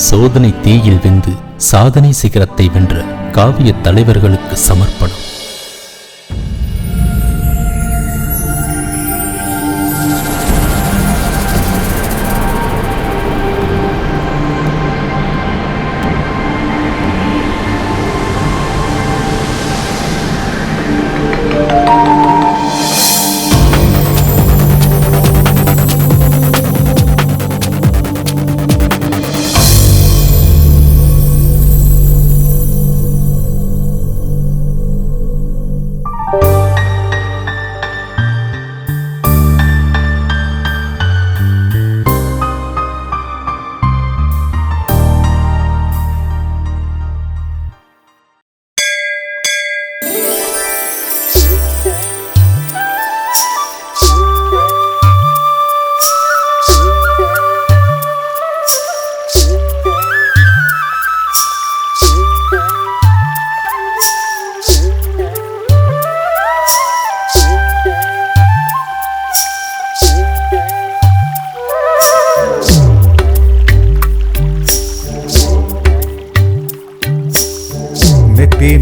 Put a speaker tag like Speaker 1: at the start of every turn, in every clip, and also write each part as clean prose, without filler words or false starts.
Speaker 1: சோதனை தீயில் வெந்து சாதனை சிகரத்தை வென்ற காவிய தலைவர்களுக்கு சமர்ப்பணம்.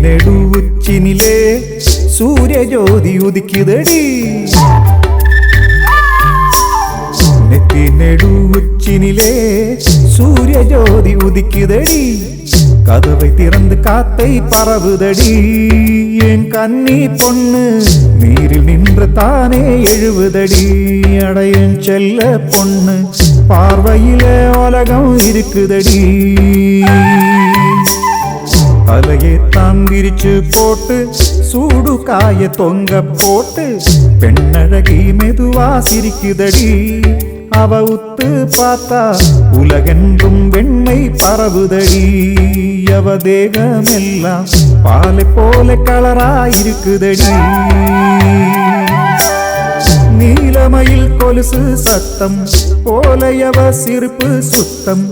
Speaker 2: நெடு உச்சினிலே சூரிய ஜோதி உதிக்குதடி, நெத்தி நெடு உச்சினிலே சூரிய ஜோதி உதிக்குதடி, கதவை திறந்து காத்தை பரவுதடி, என் கன்னி பொண்ணு நீரில் நின்று தானே எழுவுதடி, அடையன் செல்ல பொண்ணு பார்வையில உலகம் இருக்குதடி, தலையை தாங்கிரிச்சு போட்டு சூடு காய தொங்க போட்டு பெண்ணழகி மெதுவா சிரிக்குதடி, அவ உத்து பார்த்தா உலகென்றும் வெண்மை பரவுதடி, அவ தேகமெல்லாம் பாலை போல கலராயிருக்குதடி, நீலமயில் கொலுசு சத்தம் போலையவ சிரிப்பு சுத்தம்,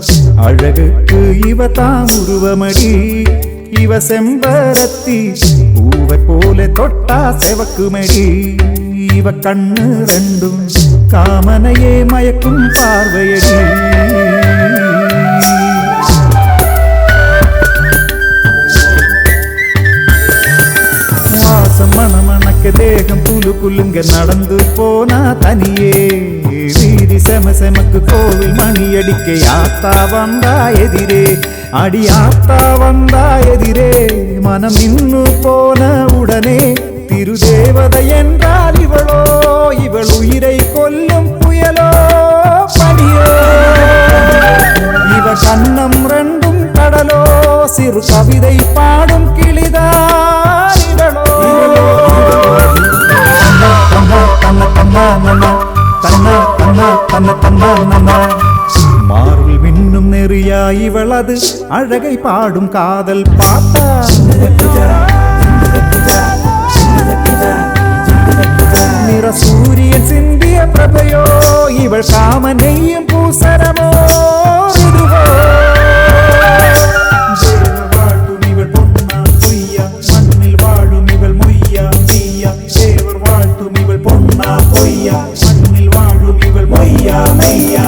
Speaker 2: அழகுக்கு இவ தான் உருவமடி, இவ செம்பரத்தி பூவை போல தொட்டா செவக்குமடி, இவ கண்ணு ரெண்டும் காமனையே மயக்கும் பார்வையடி, வாசம் மணமணக்க தேகம் புலு புல்லுங்க நடந்து போனா தனியே, வீதி செம செமக்கு கோவில் மணி அடிக்க யாத்தா வந்தா எதிரே, அடி ஆத்தா வந்தா எதிரே, மனம் நின்னு போன உடனே திருதேவதை என்றால் இவளோ, இவள் உயிரை கொல்லும் புயலோ பணியோ, இவ கண்ணம் ரெண்டும் கடலோ, சிறு கவிதை பாடும் கிளிதான் இவளோ, மார்பில் மின்னும் நெறியா இவளது அழகை பாடும் காதல் பாப்பா, நிற சூரியன் சிந்திய பிரபையோ, இவள் காம நெய்யும் பூசரமோ, வாழும் இவள் பொன்னா பொய்யா, மண்ணில் வாழும் இவள் மொய்யா மெய்யா, தேவர் வாழ்த்தும் இவள் பொன்னா பொய்யா, மண்ணில் வாழும் இவள் மொய்யா மெய்யா.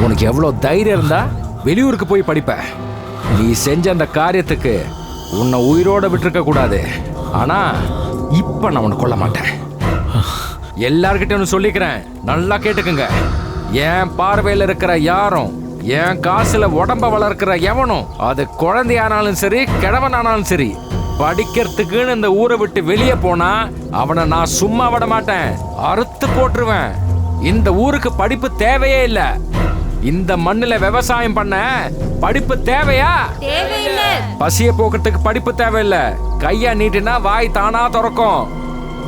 Speaker 3: உனக்கு எவ்வளவு தைரியம் இருந்தா வெளியூருக்கு போய் படிப்ப? நீ செஞ்ச அந்த காரியத்துக்கு உன்னை உயிரோட விட்டுருக்க கூடாது. ஆனா இப்ப நான் உன்னை கொல்ல மாட்டேன். எல்லார்கிட்ட ஒன்று சொல்லிக்கிறேன், நல்லா கேட்டுக்குங்க. என் பார்வையில் இருக்கிற யாரும், என் காசுல உடம்ப வளர்க்கிற எவனும், அது குழந்தையானாலும் சரி கிழவனானாலும் சரி, படிக்கிறதுக்குன்னு இந்த ஊரை விட்டு வெளியே போனா அவனை நான் சும்மா விட மாட்டேன், அறுத்து போட்டுருவேன். இந்த ஊருக்கு படிப்பு தேவையே இல்ல. இந்த மண்ணுல விவசாயம் பண்ண படிப்பு தேவையா?
Speaker 4: தேவையில்லை.
Speaker 3: பசிய போக்குறதுக்கு படிப்பு தேவையில்ல. கையா நீட்டினா வாய் தானா திறக்கும்.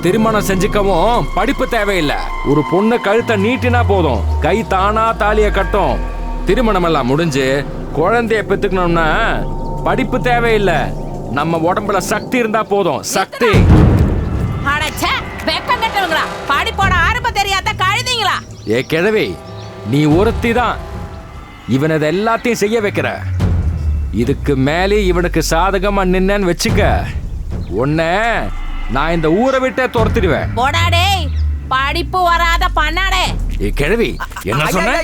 Speaker 3: திருமணம் செஞ்சுக்கவும் படிப்பு தேவையில்லை. ஒரு பொண்ணு கழுத்தை நீட்டினா போதும், கை தானா தாலிய கட்டும். திருமணம் எல்லாம் முடிஞ்சு குழந்தைய பெத்துக்கணும்னா படிப்பு தேவையில்லை. நம்ம உடம்புல சக்தி இருந்தா போதும். சக்தி.
Speaker 4: அடச்சே, வெக்கம் கட்டவங்களா, படிப்போட ஆரம்பம் தெரியாத கழுதிங்களா?
Speaker 3: ஏ கிழவி, நீ ஒருத்தி தான் இவன் இதை எல்லாத்தையும் செய்ய வைக்கிற. இதுக்கு மேலே இவனுக்கு சாதகமா நின்னு வச்சுக்க, உன்னை நான் இந்த ஊரை விட்டே துரத்திடுவேன்.
Speaker 4: போடாடே, படிப்பு வராத பண்ணாடே.
Speaker 3: ஏ கிழவி, என்ன சொன்ன?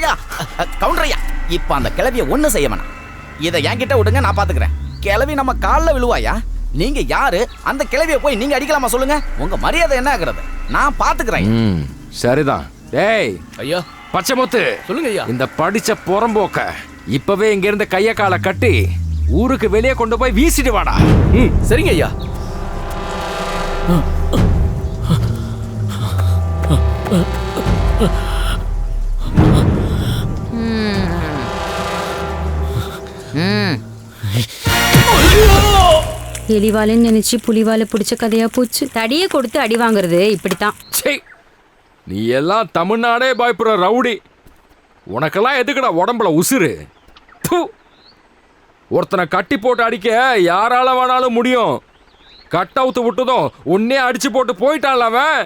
Speaker 5: கவுண்டர் ஐயா, இப்ப அந்த கிழவிய ஒண்ணு செய்ய வேணாம். இதை என்கிட்ட விடுங்க, நான் பாத்துக்கிறேன். கிழவி நம்ம காலில் விழுவாயா? நீங்க யாரு? அந்த கிழவிய போய் நீங்க அடிக்கலாமா சொல்லுங்க? உங்க மரியாதை என்ன ஆகுறது? நான் பாத்துக்கிறேன்.
Speaker 3: சரிதான். டேய்
Speaker 6: ஐயா,
Speaker 3: பச்சை முத்து,
Speaker 6: சொல்லுங்க ஐயா.
Speaker 3: இந்த படிச்ச புறம்போக்க இப்பவே இங்க இருந்து கைய காலை கட்டி ஊருக்கு வெளியே கொண்டு போய் வீசிட்டு வாடா.
Speaker 6: சரிங்க ஐயா.
Speaker 7: எலிவாலன்னு நினைச்சு புலிவால பிடிச்ச கதையா போச்சு. தடியை கொடுத்து அடி வாங்குறது இப்படித்தான்.
Speaker 3: சே, நீ எல்லாம் தமிழ்நாடே பயப்படுற ரவுடி. உனக்கெல்லாம் எதுக்குடா உடம்புல உசுறு? து. ஒருத்தனை கட்டி போட்டு அடிக்க யாரால வேணாலும் முடியும். கட் அவுத்து விட்டதும் உன்னே அடிச்சு போட்டு போயிட்டான்ல அவன்.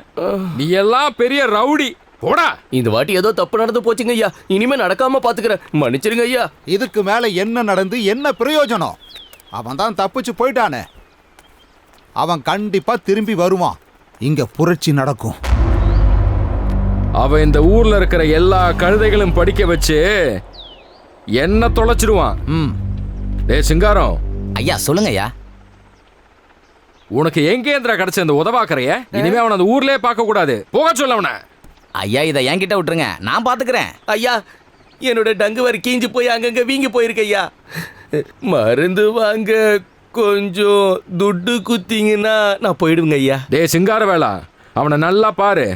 Speaker 3: நீ எல்லாம் பெரிய ரவுடி. போடா.
Speaker 6: இந்த வாட்டி ஏதோ தப்பு நடந்து போச்சுங்க ஐயா. இனிமே நடக்காம பாத்துக்கிறேன். மன்னிச்சிருங்க ஐயா.
Speaker 8: இதுக்கு மேல என்ன நடந்து என்ன பிரயோஜனம்? அவன் தான் தப்பிச்சு போயிட்டானே. அவன் கண்டிப்பா திரும்பி வருவான். இங்க புரட்சி நடக்கும்.
Speaker 3: அவன் இந்த ஊர்ல இருக்கிற எல்லா கழுதைகளும் படிக்க வச்சு என்ன தொலைச்சிடுவான். டேய் சிங்காரம்
Speaker 5: ஐயா சொல்லுங்க ஐயா.
Speaker 3: உனக்கு எங்கேந்திரா கிடைச்ச இந்த உதவாக்கறைய? இனிமே அவன் அந்த ஊர்லயே பார்க்க கூடாது. போக சொல்ல அவனை.
Speaker 5: ஐயா இதை என்கிட்ட விட்டுருங்க, நான் பாத்துக்கிறேன்.
Speaker 6: ஐயா, என்னோட டங்கு வர கீஞ்சு போய் அங்கங்க வீங்கி போயிருக்கு ஐயா. மருந்து வாங்க கொஞ்சம் துட்டு குத்திங்கன்னா நான் போயிடுங்க ஐயா.
Speaker 3: டேய் சிங்கார வேளா, அவனை நல்லா பாரு.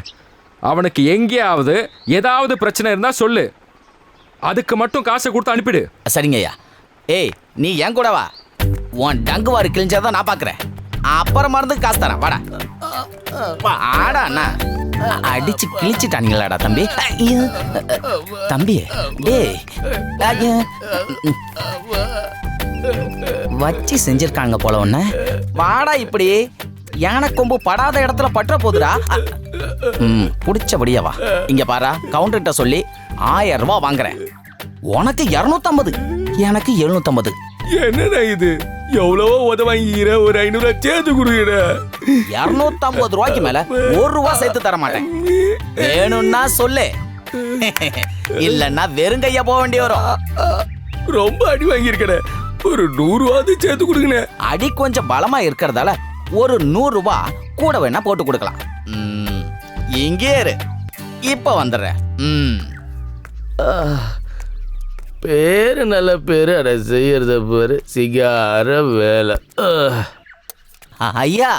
Speaker 3: அவனுக்கு எங்கேயாவது ஏதாவது பிரச்சனை இருந்தா சொல்லு. அதுக்கு மட்டும் காசை கொடுத்து அனுப்பிடு.
Speaker 5: சரிங்க ஐயா. ஏய், நீ என் கூட வா. உன் டங்கு வாரு கிழிஞ்சாதான் நான் பாக்குறேன். அப்புறம் மருந்து காசு தரேன். வாடா ஆடா அண்ணா. அடிச்சு கிழிச்சிட்டானுங்களாடா தம்பி. தம்பி டேய் வச்சு செஞ்சிருக்காங்க போல ஒண்ணு. வாடா இப்படி. யானை கொம்பு படாத இடத்துல பற்ற போதுடா. புடிச்சபடியா வா. இங்க பாரா, கவுண்டர்கிட்ட சொல்லி 1000 ரூபாய் வாங்குறேன். உனக்கு 250, எனக்கு 750.
Speaker 6: என்னடா இது? எவ்வளவோ உத வாங்கிக்கிற, ஒரு 500 சேர்த்து கொடுக்கிற.
Speaker 5: 250 ரூபாய்க்கு மேல 1 ரூபாய் சேர்த்து தர மாட்டேன். வேணும்னா சொல்லு, இல்லன்னா வெறுங்கையா போக வேண்டி வரும்.
Speaker 6: ரொம்ப அடி வாங்கியிருக்கட, ஒரு 100 ரூபாய் சேர்த்து கொடுங்க.
Speaker 5: அடி கொஞ்சம் பலமா இருக்கிறதால ஒரு 100 ரூபாய் கூட வேணா போட்டு கொடுக்கலாம். இங்கே இரு, இப்ப வந்துடுறேன்.
Speaker 6: பேரு நல்ல பேரு, அட செய்யறத பேரு சிகார வேலை.
Speaker 5: ஐயா,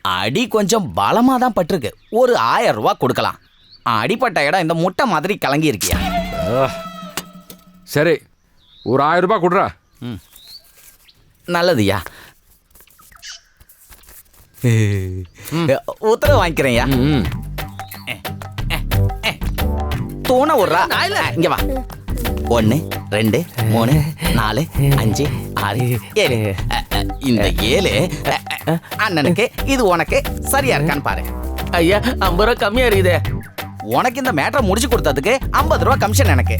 Speaker 5: அடி கொஞ்சம் பலமா தான் பட்டிருக்கு. ஒரு 1000 ரூபாய் கொடுக்கலாம். அடிப்பட்ட இடம் இந்த முட்டை மாதிரி கலங்கி இருக்கியா?
Speaker 3: சரி, ஒரு 1000 ரூபாய் கொடுறா.
Speaker 5: நல்லதுயா. உத்தரவு வாங்கிக்கிறேன்யா. தூண விடுறா. இங்க வா. 1 2 3 4 5 6 7. இந்த 7 அண்ணனுக்கு, இது உனக்கு சரியா இருக்கான்னு பாரு.
Speaker 6: ஐயா, 50 ரூபா கம்மியா இருக்குதே.
Speaker 5: உனக்கு இந்த மேட்டரை முடிச்சு கொடுத்ததுக்கு 50 ரூபா கமிஷன் எனக்கு.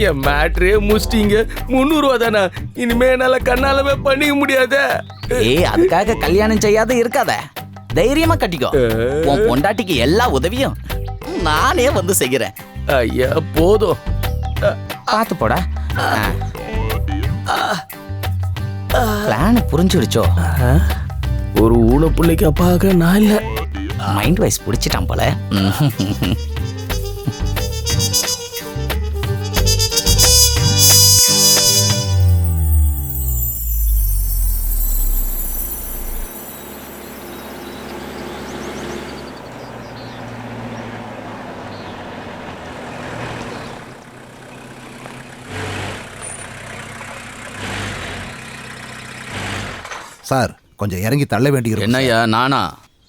Speaker 6: என் மேட்ரே முடிச்சிட்டீங்க. 300 ரூபா தானே. இனிமே என்னால கண்ணாலவே பண்ணிக்க முடியாத.
Speaker 5: அதுக்காக கல்யாணம் செய்யாத இருக்காத. தைரியமா கட்டிக்கோ. உன் பொண்டாட்டிக்கு எல்லா உதவியும் நானே வந்து செய்கிறேன்.
Speaker 6: ஐயா போதும்.
Speaker 5: பார்த்து போடா. பிளான் புரிஞ்சுடுச்சோ?
Speaker 6: ஒரு ஊன பிள்ளைக்கு அப்பாக நான் இல்ல.
Speaker 5: மைண்ட் வைஸ் பிடிச்சிட்டான் போல.
Speaker 8: கொஞ்சம் இறங்கி தள்ள வேண்டியிருக்கு.
Speaker 5: என்னய்யா நானா?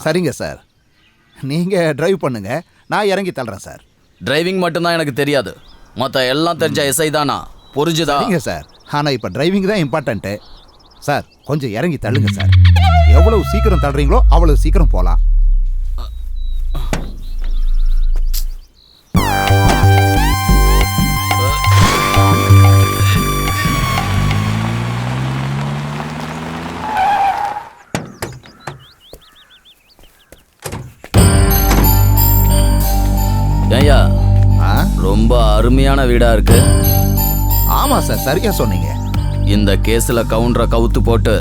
Speaker 8: சரிங்க சார், நீங்கள் டிரைவ் பண்ணுங்க, நான் இறங்கி தள்ளுறேன் சார்.
Speaker 5: டிரைவிங் மட்டும்தான் எனக்கு தெரியாது, மற்ற எல்லாம் தெரிஞ்ச எஸ்ஐ தானா? புரிஞ்சுதா?
Speaker 8: சரிங்க சார், ஆனால் இப்போ டிரைவிங் தான் இம்பார்ட்டண்ட்டு. சார் கொஞ்சம் இறங்கி தள்ளுங்க சார். எவ்வளவு சீக்கிரம் தள்ளுறீங்களோ அவ்வளவு சீக்கிரம் போகலாம்.
Speaker 5: ஏய்யா,
Speaker 8: ஆ
Speaker 5: ரொம்ப அருமையான வீடா இருக்கு.
Speaker 8: ஆமாம் சார், சரியா சொன்னீங்க.
Speaker 5: இந்த கேஸ்ல கவுண்டரை கவுத்து போட்டு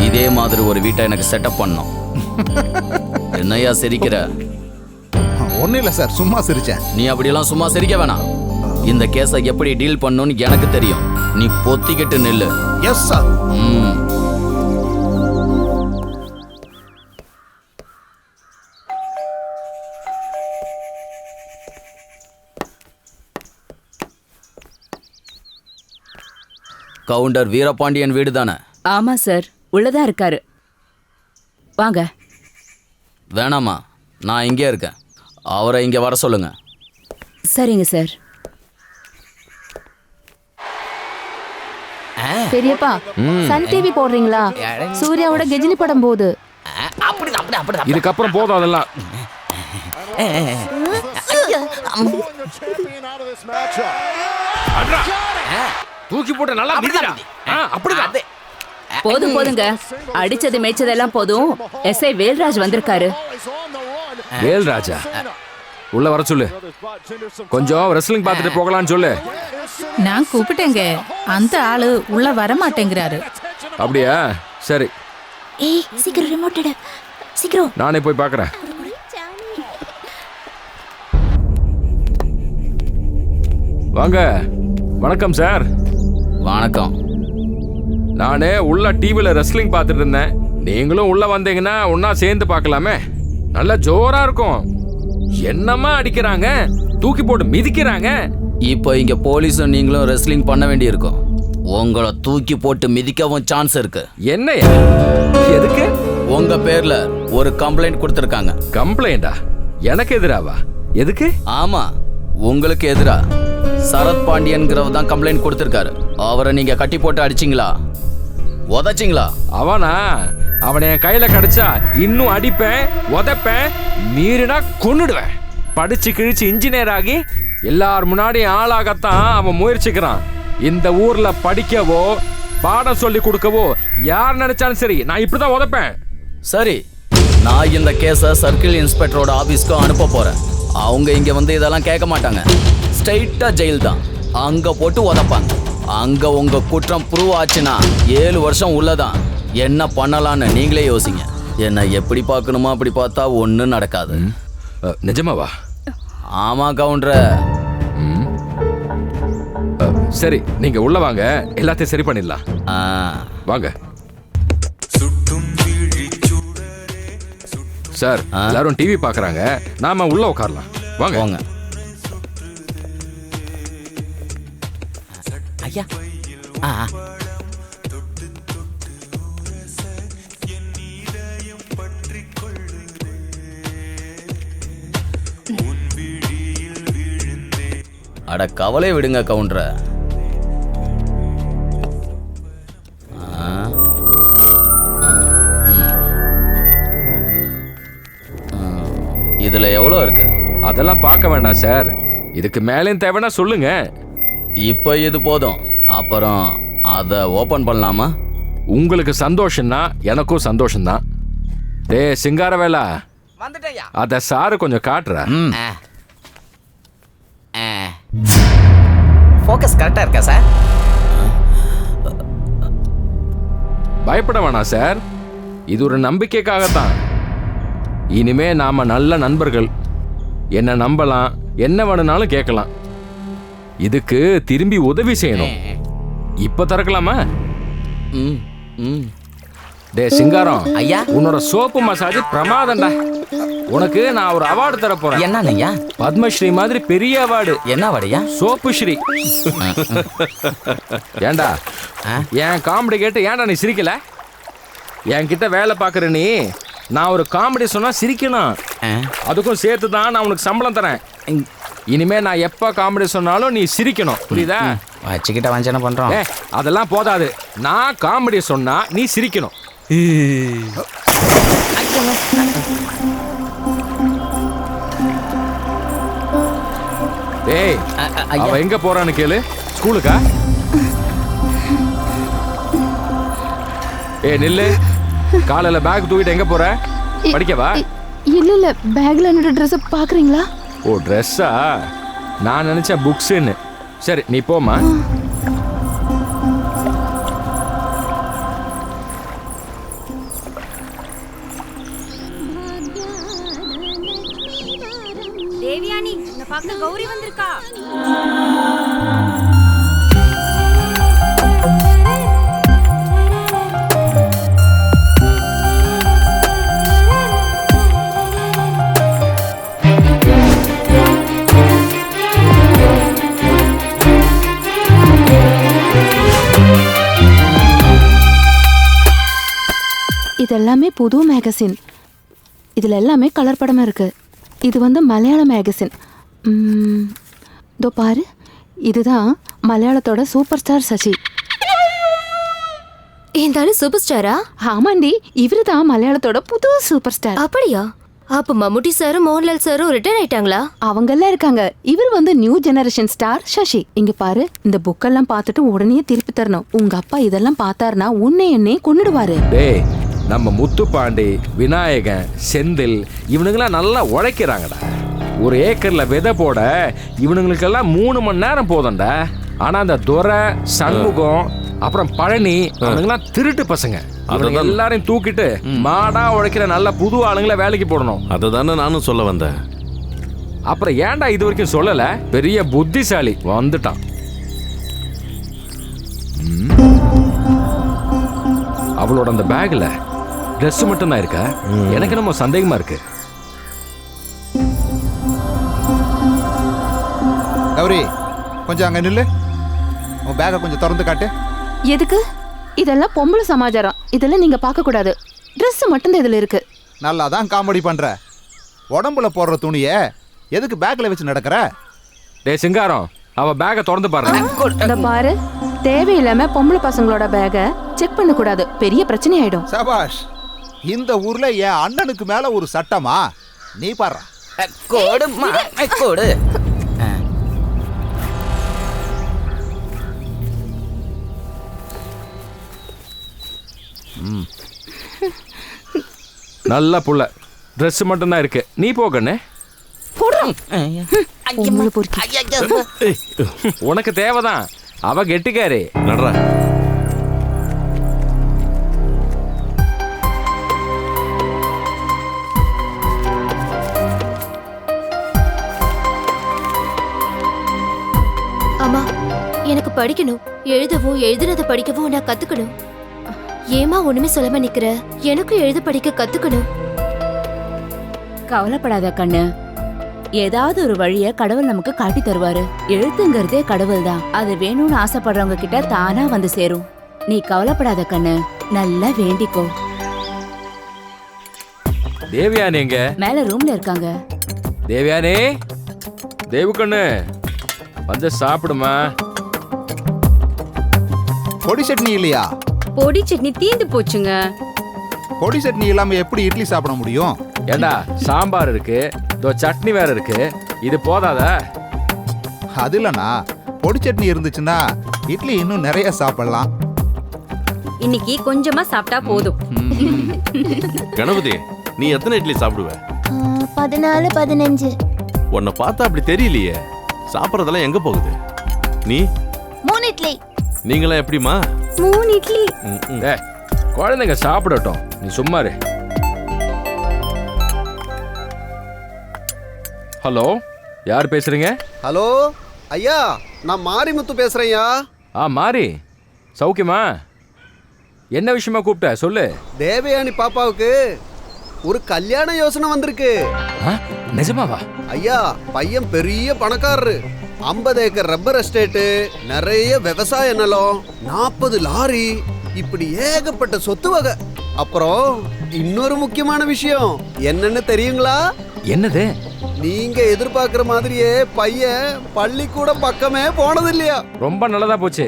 Speaker 5: இதே மாதிரி ஒரு வீட்டை எனக்கு செட்டப் பண்ணோம். என்னய்யா சிரிக்கிற?
Speaker 8: ஒன்றும் இல்லை சார், சும்மா சிரிச்சேன்.
Speaker 5: நீ அப்படியெல்லாம் சும்மா சிரிக்க வேணாம். இந்த கேஸை எப்படி டீல் பண்ணணும்னு எனக்கு தெரியும். நீ பொத்திக்கிட்டு நில்லு.
Speaker 8: Yes sir.
Speaker 5: ம். கவுண்டர் வீரபாண்டியன் வீடு தானே?
Speaker 4: ஆமா சார், உள்ளதா இருக்காரு. வாங்க.
Speaker 5: வேணாமா, நான் இங்கே இருக்கேன். அவரை இங்கே வர சொல்லுங்க.
Speaker 4: சரிங்க சார்.
Speaker 9: பெரியப்பா, சன் டிவி போடுறீங்களா? சூர்யாவோட கெஜினி படம் போகுது.
Speaker 3: இதுக்கப்புறம் போதும் அதெல்லாம். தூக்கி போட்டு நல்லா மிதிடா. அப்படிதான்.
Speaker 4: போதும் போதுங்க, அடிச்சது மேய்ச்சதெல்லாம் போதும். எஸ்ஐ வேல்ராஜ் வந்திருக்காரு.
Speaker 3: வேல்ராஜா உள்ள வர சொல்லு. கொஞ்சம் ரெஸ்லிங் பார்த்துட்டு போகலான்னு சொல்லு.
Speaker 9: நான் கூப்பிட்டேங்க, அந்த ஆளு உள்ள வர மாட்டேங்கிறாரு.
Speaker 3: அப்படியா? சரி,
Speaker 9: ஏய் சீக்கிரம் ரிமோட் எடு, சீக்கிரம்.
Speaker 3: நானே போய் பார்க்குறேன். வாங்க. வணக்கம் சார்.
Speaker 5: வணக்கம்.
Speaker 3: நானே உள்ள டிவியில் ரெஸ்லிங் பார்த்துட்டு இருந்தேன். நீங்களும் உள்ள வந்தீங்கன்னா ஒன்னா சேர்ந்து பார்க்கலாமே. நல்ல ஜோரா இருக்கும். என்னமா அடிக்கிறாங்க, தூக்கி போட்டு மிதிக்கிறாங்க.
Speaker 5: இப்போ இங்க போலீஸும் நீங்களும் ரெஸ்லிங் பண்ண வேண்டியிருக்கும். உங்களை தூக்கி போட்டு மிதிக்கவும் சான்ஸ் இருக்கு.
Speaker 3: என்னையா? எதுக்கு?
Speaker 5: உங்க பேர்ல ஒரு கம்ப்ளைண்ட் கொடுத்துருக்காங்க.
Speaker 3: கம்ப்ளைண்டா? எனக்கு எதிராவா? எதுக்கு?
Speaker 5: ஆமா, உங்களுக்கு எதிரா சரத் பாண்டியன்கிறவர் தான் கம்ப்ளைண்ட் கொடுத்துருக்காரு. அவரை நீங்க கட்டி போட்டு அடிச்சிங்களா, உதச்சிங்களா?
Speaker 3: அவனா? அவனை என் கையில கிடைச்சா இன்னும் அடிப்பேன், உதைப்பேன், மீறினா கொன்னுடுவேன். படிச்சு கிழிச்சு இன்ஜினியர் ஆகி எல்லார் முன்னாடியும் ஆளாகத்தான் அவன் முயற்சிக்கிறான். இந்த ஊர்ல படிக்கவோ பாடம் சொல்லி கொடுக்கவோ யார் நினைச்சாலும் சரி, நான் இப்படிதான் உதைப்பேன்.
Speaker 5: சரி, நான் இந்த கேஸை சர்க்கிள் இன்ஸ்பெக்டரோட ஆபீஸ்க்கு அனுப்ப போறேன். அவங்க இங்க வந்து இதெல்லாம் கேட்க மாட்டாங்க. ஸ்ட்ரைட்டா ஜெயில் தான், அங்க போட்டு உதப்பாங்க. அங்க உங்க குற்றம் ப்ரூவ் ஆச்சுன்னா 7 வருஷம் உள்ளதான். என்ன பண்ணலான்னு நீங்களே யோசிங்க. என்ன எப்படி பார்க்கணுமோ அப்படி பார்த்தா ஒன்றும் நடக்காது.
Speaker 3: நிஜமாவா?
Speaker 5: ஆமா கவுண்டர.
Speaker 3: சரி, நீங்க உள்ள வாங்க, எல்லாத்தையும் சரி பண்ணிடலாம். வாங்க சார். எல்லாரும் டிவி பார்க்கறாங்க, நாம உள்ள உட்காரலாம். வாங்க
Speaker 5: வாங்க. ஐயா, அட கவலை விடுங்க கவுண்டர. இதுல எவ்வளோ இருக்கு?
Speaker 3: அதெல்லாம் பார்க்க வேண்டாம் சார், இதுக்கு மேலேயும் தேவைன்னா சொல்லுங்க.
Speaker 5: இப்போ இது போதும், அப்புறம் அதை ஓபன் பண்ணலாமா?
Speaker 3: உங்களுக்கு சந்தோஷம்னா எனக்கும் சந்தோஷம்தான். டே சிங்காரவேலா, அத சாரு கொஞ்சம் காட்டுற.
Speaker 5: ஃபோக்கஸ் கரெக்டா இருக்கா சார்?
Speaker 3: பயப்பட வேணாம் சார், இது ஒரு நம்பிக்கைக்காகத்தான். இனிமே நாம நல்ல நண்பர்கள். என்ன நம்பலாம், என்ன வேணும்னாலும் கேட்கலாம். இதுக்கு திரும்பி உதவி செய்யணும். இப்ப திறக்கலாமா? டே சிங்காரம்
Speaker 5: ஐயா,
Speaker 3: உன்னோட சோப்பு மசாஜ் பிரமாதம்டா. உனக்கு நான் ஒரு அவார்டு தர போறேன்.
Speaker 5: என்னங்கய்யா?
Speaker 3: பத்மஸ்ரீ மாதிரி பெரிய அவார்டு.
Speaker 5: என்ன அவார்டுயா?
Speaker 3: சோப்பு ஸ்ரீ. ஏண்டா என் காமெடி கேட்டு ஏன்டா நீ சிரிக்கல? என்கிட்ட வேலை பார்க்குற நீ நான் ஒரு காமெடி சொன்னா சிரிக்கணும். அதுக்கும் சேர்த்து தான் நான் உனக்கு சம்பளம் தரேன். இனிமே நான் எப்போ காமெடி சொன்னாலும் நீ சிரிக்கணும், புரியுதா?
Speaker 5: வச்சுக்கிட்ட வஞ்சனை பண்றோம்.
Speaker 3: அதெல்லாம் போதாது, நான் காமெடி சொன்னா நீ சிரிக்கணும். ஏய், அவ எங்க போறான்னு கேளு. ஸ்கூலுக்கா? ஏய் நில்லு, காலையில பேக் தூக்கிட்டு எங்க போற? படிக்கவா?
Speaker 9: இல்ல பேக்ல என்னோட ட்ரெஸ் பாக்குறீங்களா?
Speaker 3: ஓ ட்ரெஸ்ஸா? நான் நினைச்சேன் புக்ஸ்ன்னு. சரி நீ போமா.
Speaker 7: தேவியானி, இந்த பக்கம் கௌரி வந்திருக்கா.
Speaker 9: இதெல்லாமே புது மேகசின். இதுல எல்லாமே கலர் படமா இருக்கு. இது வந்து மலையாள மேகசின். இதோ பாரு, இதுதான் மலையாளத்தோட சூப்பர் ஸ்டார் சசி.
Speaker 10: இருந்தாலும் சூப்பர் ஸ்டாரா?
Speaker 9: ஆமாண்டி, இவரு தான் மலையாளத்தோட புது சூப்பர் ஸ்டார்.
Speaker 10: அப்படியா? அப்ப மம்முட்டி சாரும் மோகன்லால் சாரும் ரிட்டர்ன் ஆயிட்டாங்களா?
Speaker 9: அவங்க எல்லாம் இருக்காங்க. இவர் வந்து நியூ ஜெனரேஷன் ஸ்டார் சசி. இங்க பாரு, இந்த புக்கெல்லாம் பார்த்துட்டு உடனே திருப்பி தரணும். உங்க அப்பா இதெல்லாம் பார்த்தாருன்னா உன்னை என்னையே கொன்னுடுவாரு.
Speaker 3: டேய், நம்ம முத்துப்பாண்டி, விநாயகன், செந்தில் இவனுங்கெல்லாம் நல்லா உழைக்கிறாங்கடா. ஒரு ஏக்கர்ல விதை போட இவனுங்களுக்கெல்லாம் 3 மணி நேரம் போதும்டா. ஆனா அந்த துரை, சண்முகம், அப்புறம் பழனி அவனுங்கெல்லாம் திருட்டு பசங்க. அவங்க எல்லாரையும் தூக்கிட்டு மாடா உழைக்கிற நல்ல புது ஆளுங்களை வேலைக்கு போடணும்.
Speaker 11: அததானே நானும் சொல்ல வந்தேன்.
Speaker 3: அப்புறம் ஏன்டா இது வரைக்கும் சொல்லல? பெரிய புத்திசாலி வந்துட்டான். அவளோட அந்த பேக்ல ட்ரெஸ் மட்டும் தான் இருக்கா? எனக்கு நம்ம சந்தேகமா இருக்கு.
Speaker 8: கௌரி, கொஞ்சம் அங்க நில்லு. உன் பேக்கை கொஞ்சம் திறந்து காட்டு.
Speaker 9: எதுக்கு? இதெல்லாம் பொம்பளை சமாச்சாரம். இதெல்லாம் நீங்க பார்க்க கூடாது. ட்ரெஸ் மட்டும்தான் இதுல இருக்கு.
Speaker 8: நல்லா தான் காமெடி பண்ற. உடம்புல போடுற துணியை எதுக்கு பேக்ல வச்சு நடக்கிற?
Speaker 3: டேய் சிங்காரம், அவ பேக்கை திறந்து பாரு.
Speaker 9: இந்த பாரு, தேவையில்லாம பொம்பளை பசங்களோட பேக்கை செக் பண்ண கூடாது. பெரிய பிரச்சனை ஆயிடும்.
Speaker 8: சபாஷ். இந்த ஊர்ல என் அண்ணனுக்கு மேல ஒரு சட்டமா? நீ பாரு.
Speaker 5: கோடுமா கோடு.
Speaker 3: நல்ல புள்ள. ட்ரெஸ் மட்டும் தான் இருக்கு. நீ போகண்ணே. உனக்கு தேவைதான். அவ கெட்டிக்காரு.
Speaker 11: நடரா.
Speaker 10: அம்மா, எனக்கு படிக்கணும். எழுதவும் எழுதுனதை படிக்கவும் நான் கத்துக்கணும். ஏமா ஒண்ணுமே சொல்லாம நிக்கிற? எனக்கும் எழுத படிக்க கத்துக்கணும்.
Speaker 4: கவலைப்படாத கண்ணு, ஏதாவது ஒரு வழிய கடவுள் நமக்கு காட்டி தருவாரு. எழுத்துங்கிறதே கடவுள் தான். அது வேணும்னு ஆசைப்படுறவங்க கிட்ட தானா வந்து சேரும். நீ கவலைப்படாத கண்ணு, நல்லா வேண்டிக்கோ.
Speaker 3: தேவியானி எங்க?
Speaker 4: மேல ரூம்ல இருக்காங்க.
Speaker 3: தேவியானி, தேவு கண்ணு வந்து சாப்பிடுமா.
Speaker 8: பொடி சட்னி இல்லையா?
Speaker 7: பொடி சட்னி தீந்து போச்சுங்க.
Speaker 8: பொடி சட்னி இல்லாம எப்படி இட்லி சாப்பிட முடியும்?
Speaker 3: ஏண்டா, சாம்பார் இருக்கு, சட்னி வேற இருக்கு. இது போதாதா?
Speaker 8: அது இல்லண்ணா, பொடி சட்னி இருந்துச்சுன்னா இட்லி இன்னும் நிறைய சாப்பிடலாம்.
Speaker 7: இன்னைக்கு கொஞ்சமா சாப்பிட்டா போதும்.
Speaker 11: கணபதி, நீ எத்தனை இட்லி சாப்பிடுவ?
Speaker 10: 14, 15.
Speaker 11: உன்னை பார்த்தா அப்படி தெரியலையே. சாப்பிட்றதெல்லாம் எங்க போகுது? நீ
Speaker 10: 3 இட்லி.
Speaker 11: நீங்களாம் எப்படிமா?
Speaker 10: 3 இட்லி.
Speaker 3: குழந்தைங்க சாப்பிடட்டும், நீ சும்மா இரு. ஹலோ, யார் பேசுறீங்க?
Speaker 12: ஹலோ ஐயா, நான் மாரிமுத்து பேசுறேன்யா.
Speaker 3: மாரி, சௌக்கியமா? என்ன விஷயமா கூப்பிட்ட சொல்லு.
Speaker 12: தேவயானி பாப்பாவுக்கு ஒரு கல்யாண யோசனை வந்திருக்கு.
Speaker 3: நிஜமாவா?
Speaker 12: ஐயா, பையன் பெரிய பணக்காரரு. 50 ஏக்கர் ரப்பர் எஸ்டேட்டு, நிறைய விவசாய நிலம், 40 லாரி, இப்படி ஏகப்பட்ட சொத்து வகை. அப்புறம் இன்னொரு முக்கியமான விஷயம் என்னன்னு தெரியுங்களா?
Speaker 3: என்னது?
Speaker 12: நீங்க எதிர்பார்க்கிற மாதிரியே பையன் பள்ளிக்கூடம் பக்கமே போனது இல்லையா?
Speaker 3: ரொம்ப நல்லதா போச்சு.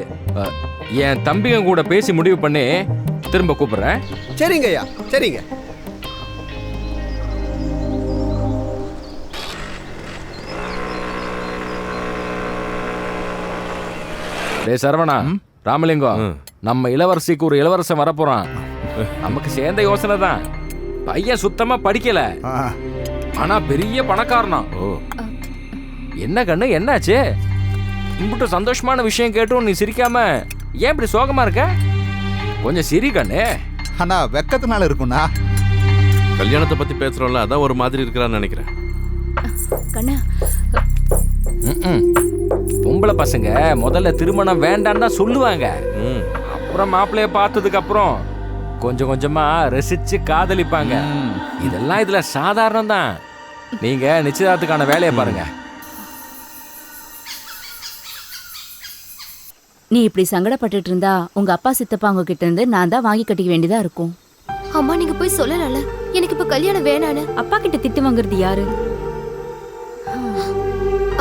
Speaker 3: என் தம்பிங்க கூட பேசி முடிவு பண்ணி திரும்ப கூப்பிடுறேன்.
Speaker 12: சரிங்க ஐயா, சரிங்க.
Speaker 3: டேய் சரவணா, ராமலிங்கம், நம்ம இளவரசிக்கு ஒரு இளவரசன் வரப்போறான். நமக்கு சேர்ந்த யோசனை தான். பையன் சுத்தமா படிக்கல, ஆனா பெரிய பணக்காரனா. என்ன கண்ணு, என்னாச்சு? இம்புட்டு சந்தோஷமான விஷயம் கேட்டும் நீ சிரிக்காம ஏன் இப்படி சோகமா இருக்க? கொஞ்சம் சிரி கண்ணு.
Speaker 8: அண்ணா வெக்கத்தினால இருக்குண்ணா.
Speaker 11: கல்யாணத்தை பத்தி பேசுறோம்ல, அதான் ஒரு மாதிரி இருக்கிறான்னு நினைக்கிறேன்.
Speaker 4: கண்ணா,
Speaker 3: பொம்பளை பசங்க முதல்ல திருமணம் வேண்டான்னு தான் சொல்லுவாங்க. அப்புறம் மாப்பிள்ளைய பார்த்ததுக்கு அப்புறம் கொஞ்சம் கொஞ்சமா ரசிச்சு காதலிப்பாங்க. இதெல்லாம் இதுல சாதாரணம் தான். நீங்க நிச்சயதார்த்தத்துக்கான வேலையை பாருங்க.
Speaker 4: நீ இப்படி சங்கடப்பட்டுட்டு இருந்தா உங்க அப்பா சித்தப்பாங்க கிட்ட இருந்து நான் தான் வாங்கி கட்டிக்க வேண்டியதா இருக்கும்.
Speaker 10: அம்மா நீங்க போய் சொல்லலாம்ல, எனக்கு இப்ப கல்யாணம் வேணான்னு.
Speaker 7: அப்பா கிட்ட திட்டு வாங்குறது யாரு?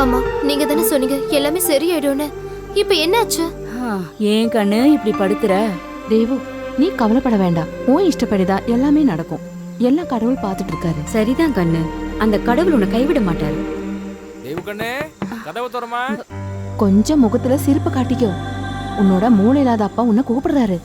Speaker 10: அம்மா நீங்க தானே சொன்னீங்க எல்லாமே சரியாயிடும்னு. இப்ப என்னாச்சு?
Speaker 4: ஏன் கண்ணு இப்படி படுத்துற?
Speaker 9: தேவு, நீ கவலைப்பட வேண்டாம். உன் இஷ்டப்படிதான் எல்லாமே நடக்கும். எல்லாம் கடவுள் பார்த்துட்டு இருக்காரு.
Speaker 7: சரிதான் கண்ணு, அந்த கடவுள் உன்னை கைவிட மாட்டாரு.
Speaker 3: தேவு கண்ணு, கதவு திறமா.
Speaker 9: கொஞ்சம் முகத்துல சிரிப்பு காட்டிக்கோ. உன்னோட மூளை இல்லாத அப்பா உன்னை கூப்பிடுறாரு.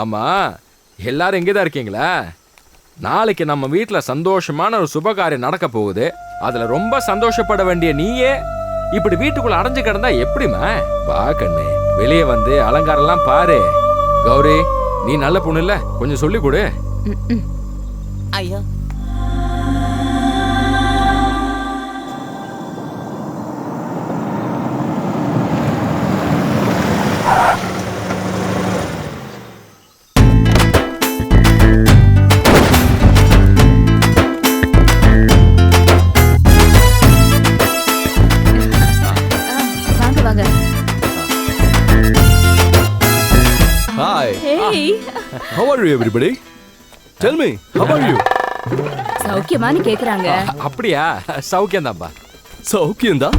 Speaker 3: ஆமா, எல்லாரும் இங்கேதான் இருக்கீங்களா? நாளைக்கு நம்ம வீட்டுல சந்தோஷமான ஒரு சுபகாரியம் நடக்க போகுது. அதுல ரொம்ப சந்தோஷப்பட வேண்டிய நீயே இப்படி வீட்டுக்குள்ள அடைஞ்சு கிடந்தா எப்படிமா? வா கண்ணு, வெளியே வந்து அலங்காரம் எல்லாம் பாரு. கௌரி, நீ நல்ல பொண்ணு இல்ல, கொஞ்சம் சொல்லி கொடு.
Speaker 5: ஐயோ,
Speaker 4: வாங்க வாங்க.
Speaker 6: Hi.
Speaker 4: Hey.
Speaker 6: How are you everybody? Tell me, how are you?
Speaker 4: சௌக்கியமான்னு கேக்குறாங்க.
Speaker 3: அப்படியா? சௌக்கியம் தான்ப்பா.
Speaker 6: சௌக்கியம் தான்?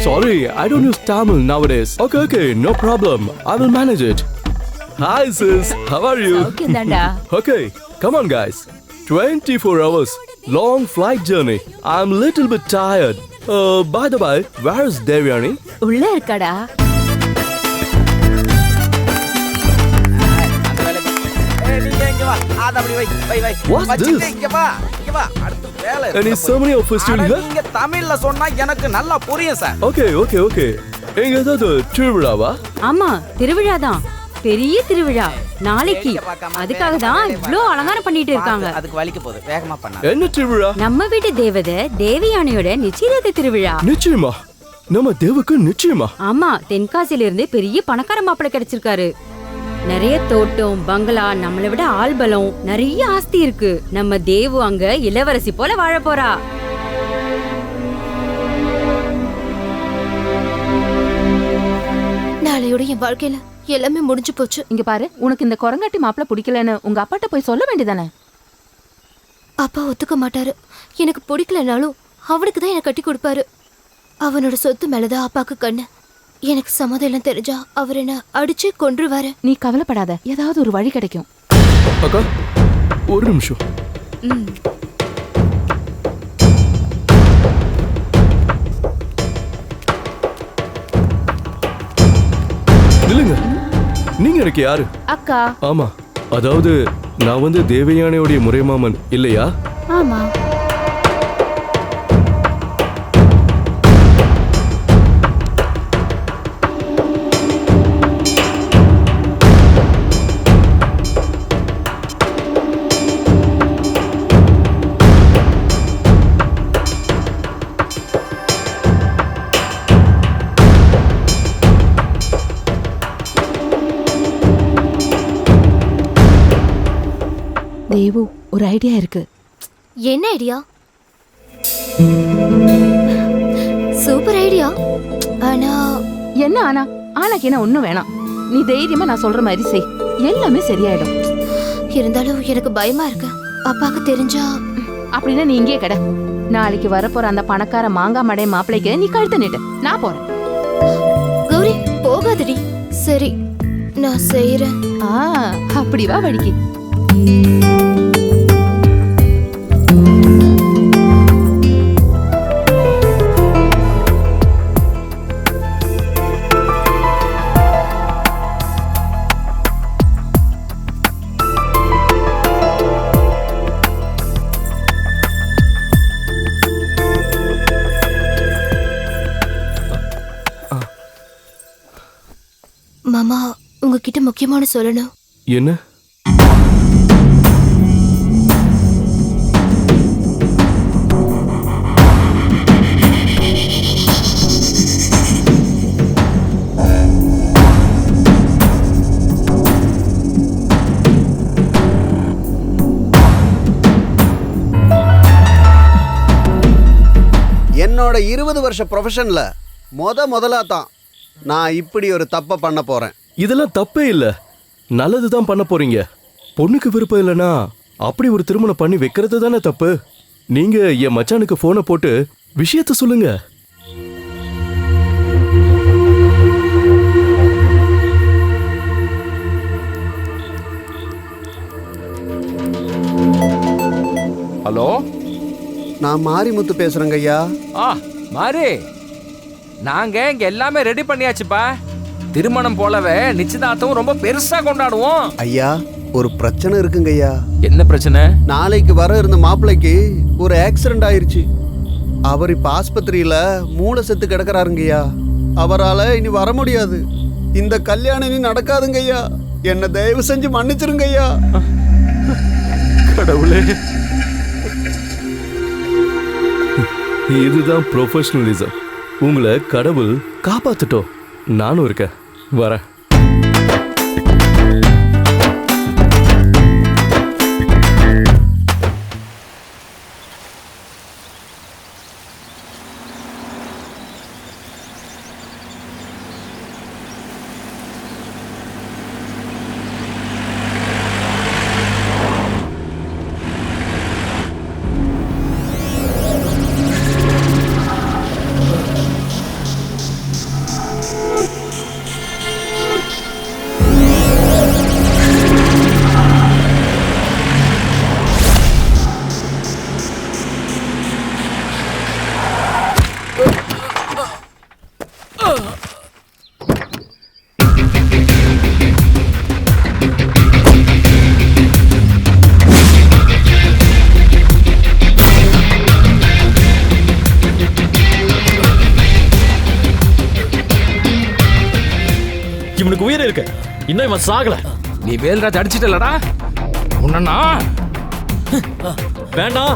Speaker 6: Sorry, I don't use Tamil nowadays. Okay, no problem. I will manage it. Hi sis, how are you?
Speaker 4: சௌக்கியம் தான்டா.
Speaker 6: Okay, come on guys. 24 hours, long flight journey. I'm little bit tired. By the way, where is Devyani?
Speaker 4: உள்ள இருக்காடா.
Speaker 6: What's this? Any ceremony or festival here?
Speaker 5: நீங்க தமிழ்ல சொன்னா எனக்கு நல்லா புரியும் சார்.
Speaker 6: Okay. எங்க ஏதாவது திருவிழாவா?
Speaker 7: ஆமா, திருவிழா தான். பெரிய திருவிழா நாளைக்கு. அதுக்காக தான் இவ்ளோ அலங்காரம் பண்ணிட்டு இருக்காங்க.
Speaker 5: அதுக்கு வலிக்க போகுது, வேகமா பண்ணா.
Speaker 6: என்ன திருவிழா?
Speaker 7: நம்ம வீட்டு தேவதை தேவயானையோட நிச்சயதார்த்த திருவிழா.
Speaker 6: நிச்சயமா? நம்ம தேவுக்கு நிச்சயமா?
Speaker 7: ஆமா, தென்காசில இருந்து பெரிய பணக்கார மாப்பிள்ளை கிடைச்சிருக்காரு. நிறைய தோட்டம், பங்களா, நம்மளை விட ஆள்பலம், நிறைய ஆஸ்தி இருக்கு. நம்ம தேவு அங்க இளவரசி போல வாழ போறா.
Speaker 10: நாளையோட என் வாழ்க்கையில எல்லாமே முடிஞ்சு போச்சு.
Speaker 9: இங்க பாரு, உனக்கு இந்த குரங்காட்டி மாப்பிள்ள பிடிக்கலன்னு உங்க அப்பாட்ட போய் சொல்ல வேண்டியதானே?
Speaker 10: அப்பா ஒத்துக்க மாட்டாரு. எனக்கு பிடிக்கலனாலும் அவனுக்கு தான் எனக்கு கட்டி கொடுப்பாரு. அவனோட சொத்து மேலதான் அப்பாக்கு கண்ணு. எனக்கு சம்மதம் தெரிஞ்சா அவர் என்ன அடிச்சு கொன்றுவாரு.
Speaker 9: நீ கவலைப்படாத, ஏதாவது ஒரு வழி கிடைக்கும்.
Speaker 6: அக்கா, ஒரு நிமிஷம். நில்லுங்க. நீங்க எனக்கு யாரு?
Speaker 9: அக்கா.
Speaker 6: ஆமா, அதாவது நான் வந்து தேவயானையோடைய முறைமாமன் இல்லையா?
Speaker 9: ஆமா. தேவு, ஒரு ஐடியா இருக்கு.
Speaker 10: என்ன ஐடியா? Super idea. ஆனா
Speaker 9: என்ன ஆனா? ஆனாக்கு என்ன ஒண்ணும் வேணாம். நீ தைரியமா நான் சொல்ற மாதிரி செய், எல்லாமே சரியாயிடும்.
Speaker 10: இருந்தாலும் எனக்கு பயமா இருக்கு. அப்பாக்கு தெரிஞ்சா?
Speaker 9: அப்படின்னா நீ இங்கே கிட. நாளைக்கு வரப்போற அந்த பணக்கார மாங்காய் மடை மாப்பிளைக்கு நீ கழுத்து நீட்டு, நான் போறேன்.
Speaker 10: கௌரி போகாதடி. சரி நான் செய்யறேன்.
Speaker 9: அப்படி வா வடிக்கு.
Speaker 10: மாமா உங்ககிட்ட முக்கியமான சொல்லணும்.
Speaker 6: என்ன?
Speaker 12: என்னோட 20 வருஷ ப்ரொஃபஷன்ல முதலா தான் நான் இப்படி ஒரு தப்பை பண்ண போறேன்.
Speaker 6: இதெல்லாம் தப்பே இல்ல, நல்லதுதான் பண்ண போறீங்க. பொண்ணுக்கு விருப்பம் இல்லைன்னா அப்படி ஒரு திருமணம் பண்ணி வைக்கிறது தானே தப்பு. நீங்க என் மச்சானுக்கு போனை போட்டு விஷயத்த சொல்லுங்க.
Speaker 3: ஹலோ,
Speaker 12: நான் மாரிமுத்து பேசுறேங்க ஐயா.
Speaker 3: மாரி, நாங்க இங்க எல்லாமே ரெடி பண்ணியாச்சுப்பா. திருமணம் போலவே நிச்சயதார்த்தம் ரொம்ப பெருசா கொண்டாடுவோம்.
Speaker 12: ஐயா, ஒரு பிரச்சனை இருக்குங்க ஐயா.
Speaker 3: என்ன பிரச்சனை?
Speaker 12: நாளைக்கு வர இருந்த மாப்பிள்ளைக்கு ஒரு ஆக்சிடென்ட் ஆயிருச்சு. அவர் இப்ப ஆஸ்பத்திரியில மூளை செத்து கிடக்குறாருங்க ஐயா. அவரால இனி வர முடியாது. இந்த கல்யாணம் இனி நடக்காதுங்க ஐயா. என்ன தயவு செஞ்சு மன்னிச்சிருங்க ஐயா.
Speaker 6: கடவுளே, இதுதான் ப்ரொஃபஷனலிசம். உங்களை கடவுள் காப்பாத்துட்டோம். நானும் இருக்கேன், வரேன்.
Speaker 13: இவனுக்கு உயிர் இருக்கு, இன்னும் இவன் சாகல.
Speaker 3: நீ வேல்ராஜ் அடிச்சிட்டலடா உன்னா.
Speaker 13: வேண்டாம்,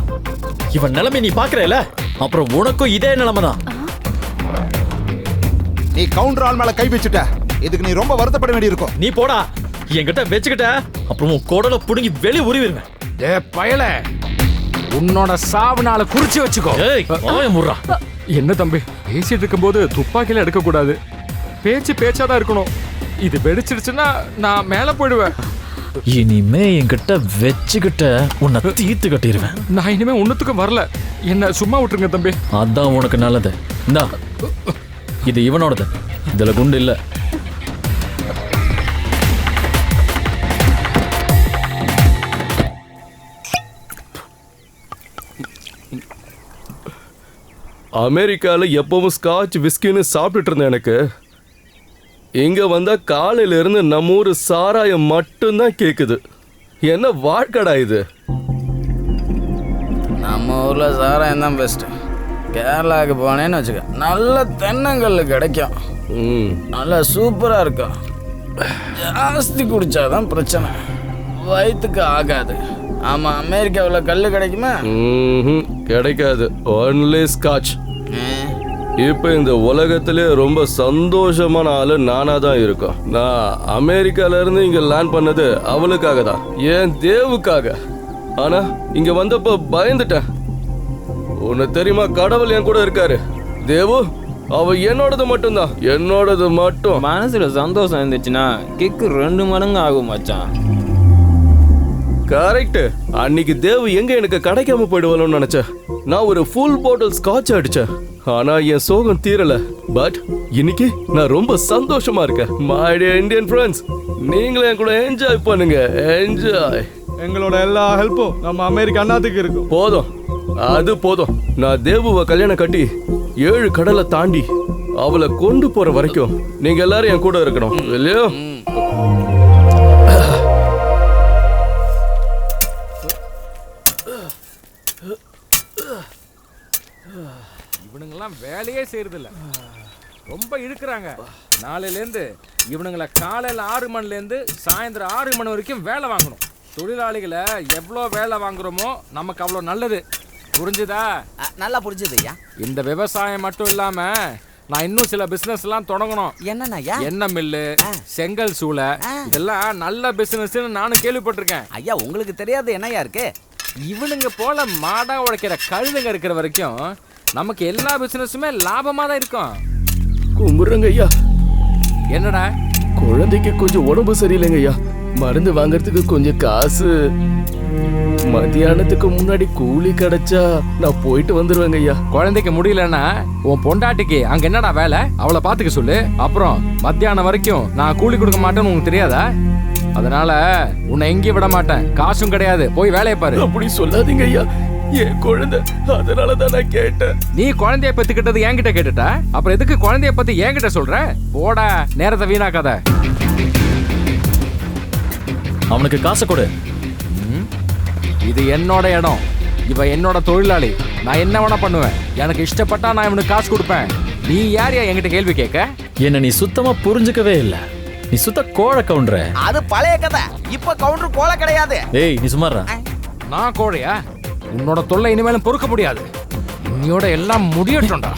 Speaker 13: இவன் நிலைமை நீ பாக்குறல, அப்புறம் உனக்கும் இதே நிலைமை தான்.
Speaker 8: நீ கவுண்டர் ஆள் மேல கை வச்சுட்ட, இதுக்கு நீ ரொம்ப வருத்தப்பட வேண்டியிருக்கும்.
Speaker 13: நீ போடா, என்கிட்ட வச்சுக்கிட்ட அப்புறம் உன் குடலை புடுங்கி வெளியே உருவிடுவேன்.
Speaker 3: ஏ பயல, உன்னோட சாவுனால குறிச்சு வச்சுக்கோ.
Speaker 13: முறா.
Speaker 3: என்ன தம்பி, பேசிட்டு இருக்கும்போது துப்பாக்கியில எடுக்க கூடாது. பேச்சு பேச்சாதான் இருக்கணும். இது வெடிச்சிருச்சுன்னா நான் மேல போயிடுவேன்.
Speaker 13: இனிமே என்கிட்ட வச்சுக்கிட்ட உன்னை தீர்த்து கட்டிடுவேன்.
Speaker 3: நான் இனிமே ஒண்ணுத்துக்கும் வரல, என்ன சும்மா விட்டுருங்க தம்பி.
Speaker 13: அதான் உனக்கு நல்லது. இந்தா, இது இவனோடது, இதுல குண்டு இல்ல.
Speaker 6: அமெரிக்கால எப்பவும் ஸ்காட்ச் விஸ்கின்னு சாப்பிட்டுட்டு இருந்தேன். எனக்கு இங்க வந்தா காலையில இருந்து நம்ம ஊர் சாராயம் மட்டும்தான் கேக்குது. என்ன வாழ்க்கடா இது?
Speaker 5: நம்ம ஊர்ல சாராயம் தான் பெஸ்ட். கேரளாவுக்கு போனேன்னு வச்சுக்க, நல்ல தென்னங்கல் கிடைக்கும், நல்லா சூப்பரா இருக்கும். ஜாஸ்தி குடிச்சாதான் பிரச்சனை, வயிற்றுக்கு ஆகாது. ஆமா, அமெரிக்காவில் கல் கிடைக்குமா?
Speaker 6: கிடைக்காது, ஒன்லி ஸ்காட்ச். இப்ப இந்த உலகத்திலே ரொம்ப சந்தோஷமான ஆளு நானா தான் இருக்கும். நான் அமெரிக்கால இருந்து இங்க லேண்ட் பண்ணது அவளுக்காக தான், என் தேவுக்காக. ஆனா இங்க வந்தப்ப பயந்துட்டேன். உனக்கு தெரியுமா, கடவுள் என் கூட இருக்காரு. தேவு, அவ என்னோடது மட்டும்தான், என்னோடது மட்டும்.
Speaker 14: மனசுல சந்தோஷம் இருந்துச்சுன்னா கிக்கு 2 மடங்கு ஆகும் மச்சான்.
Speaker 6: கரெக்ட். அன்னைக்கு தேவு எங்க எனக்கு கிடைக்காம போயிடுவாளோன்னு நினைச்சேன். நான் ஒரு ஃபுல் பாட்டில் ஸ்காட்ச் அடிச்சேன். ஆனா என் சோகம் தீரல. பட் இன்னைக்கு நான் ரொம்ப சந்தோஷமா இருக்கேன். மை டியர் இந்தியன் ஃப்ரெண்ட்ஸ், நீங்களும் என் கூட என்ஜாய் பண்ணுங்க. என்ஜாய்.
Speaker 15: எங்களோட எல்லா ஹெல்ப்பும் நம்ம அமெரிக்க அண்ணாத்துக்கு இருக்கும்.
Speaker 6: போதும், அது போதும். நான் தேவுவை கல்யாணம் கட்டி 7 கடலை தாண்டி அவளை கொண்டு போற வரைக்கும் நீங்க எல்லாரும் என் கூட இருக்கணும், இல்லையோ?
Speaker 3: இவனுங்கெல்லாம் வேலையே செய்யறதில்ல, ரொம்ப இழுக்கிறாங்க. நாளையிலேருந்து இவனுங்களை காலையில் 6 மணிலேருந்து சாயந்தரம் 6 மணி வரைக்கும் வேலை வாங்கணும். தொழிலாளிகளை எவ்வளோ வேலை வாங்குறோமோ நமக்கு அவ்வளோ நல்லது. புரிஞ்சுதா?
Speaker 5: நல்லா புரிஞ்சுது ஐயா.
Speaker 3: இந்த விவசாயம் மட்டும் இல்லாம நான் இன்னும் சில பிசினஸ் எல்லாம் தொடங்கணும்.
Speaker 5: என்னன்னா
Speaker 3: எண்ணெய் மில்லு, செங்கல் சூளை, இதெல்லாம் நல்ல பிசினஸ் நானும் கேள்விப்பட்டிருக்கேன்.
Speaker 5: ஐயா உங்களுக்கு தெரியாது என்னையா இருக்கு?
Speaker 3: இவனுங்க போல மாடா உழைக்கிற கழுதுங்க இருக்கிற வரைக்கும் நமக்கு எல்லா பிசினஸுமே லாபமா தான் இருக்கும்.
Speaker 6: கும்பிடுறங்க ஐயா.
Speaker 3: என்னடா?
Speaker 6: குழந்தைக்கு கொஞ்சம் உடம்பு சரியில்லைங்க ஐயா. மருந்து வாங்கறதுக்கு கொஞ்சம் காசு. மத்தியானத்துக்கு முன்னாடி கூலி கிடைச்சா நான் போயிட்டு வந்துருவேங்க ஐயா.
Speaker 3: குழந்தைக்கு முடியலன்னா உன் பொண்டாட்டிக்கு அங்க என்னடா வேலை, அவளை பாத்துக்க சொல்லு. அப்புறம் மத்தியானம் வரைக்கும் நான் கூலி கொடுக்க மாட்டேன்னு உனக்கு தெரியாதா? அதனால உன்னை எங்கேயும் விட மாட்டேன். காசும் கிடையாது, போய் வேலையை பாரு.
Speaker 6: அப்படி சொல்லாதீங்க ஐயா, என் குழந்தை, அதனாலதான் நான் கேட்டேன்.
Speaker 3: நீ குழந்தைய பத்திக்கிட்டது என்கிட்ட கேட்டுட்ட, அப்புறம் எதுக்கு குழந்தைய பத்தி என்கிட்ட சொல்ற? போடா, நேரத்தை வீணாக்காத.
Speaker 13: அவனுக்கு காசை கொடு.
Speaker 3: இது என்னோட இடம், இவ என்னோட தொழிலாளி. நான் என்ன வேணா பண்ணுவேன். எனக்கு இஷ்டப்பட்டா நான் இவனுக்கு காசு கொடுப்பேன். நீ யாரையா என்கிட்ட கேள்வி கேட்க?
Speaker 13: என்ன நீ சுத்தமா புரிஞ்சுக்கவே இல்ல. நீ சுத்த கோழை கவுண்டர.
Speaker 5: அது பழைய கதை, இப்ப கவுண்டர் கோழை கிடையாது.
Speaker 13: ஏய் நீ சும்மாறா.
Speaker 3: நான் கோழையா? உன்னோட தொல்லை இனிமேலும் பொறுக்க முடியாது. இன்னையோட எல்லாம் முடியட்டும்டா.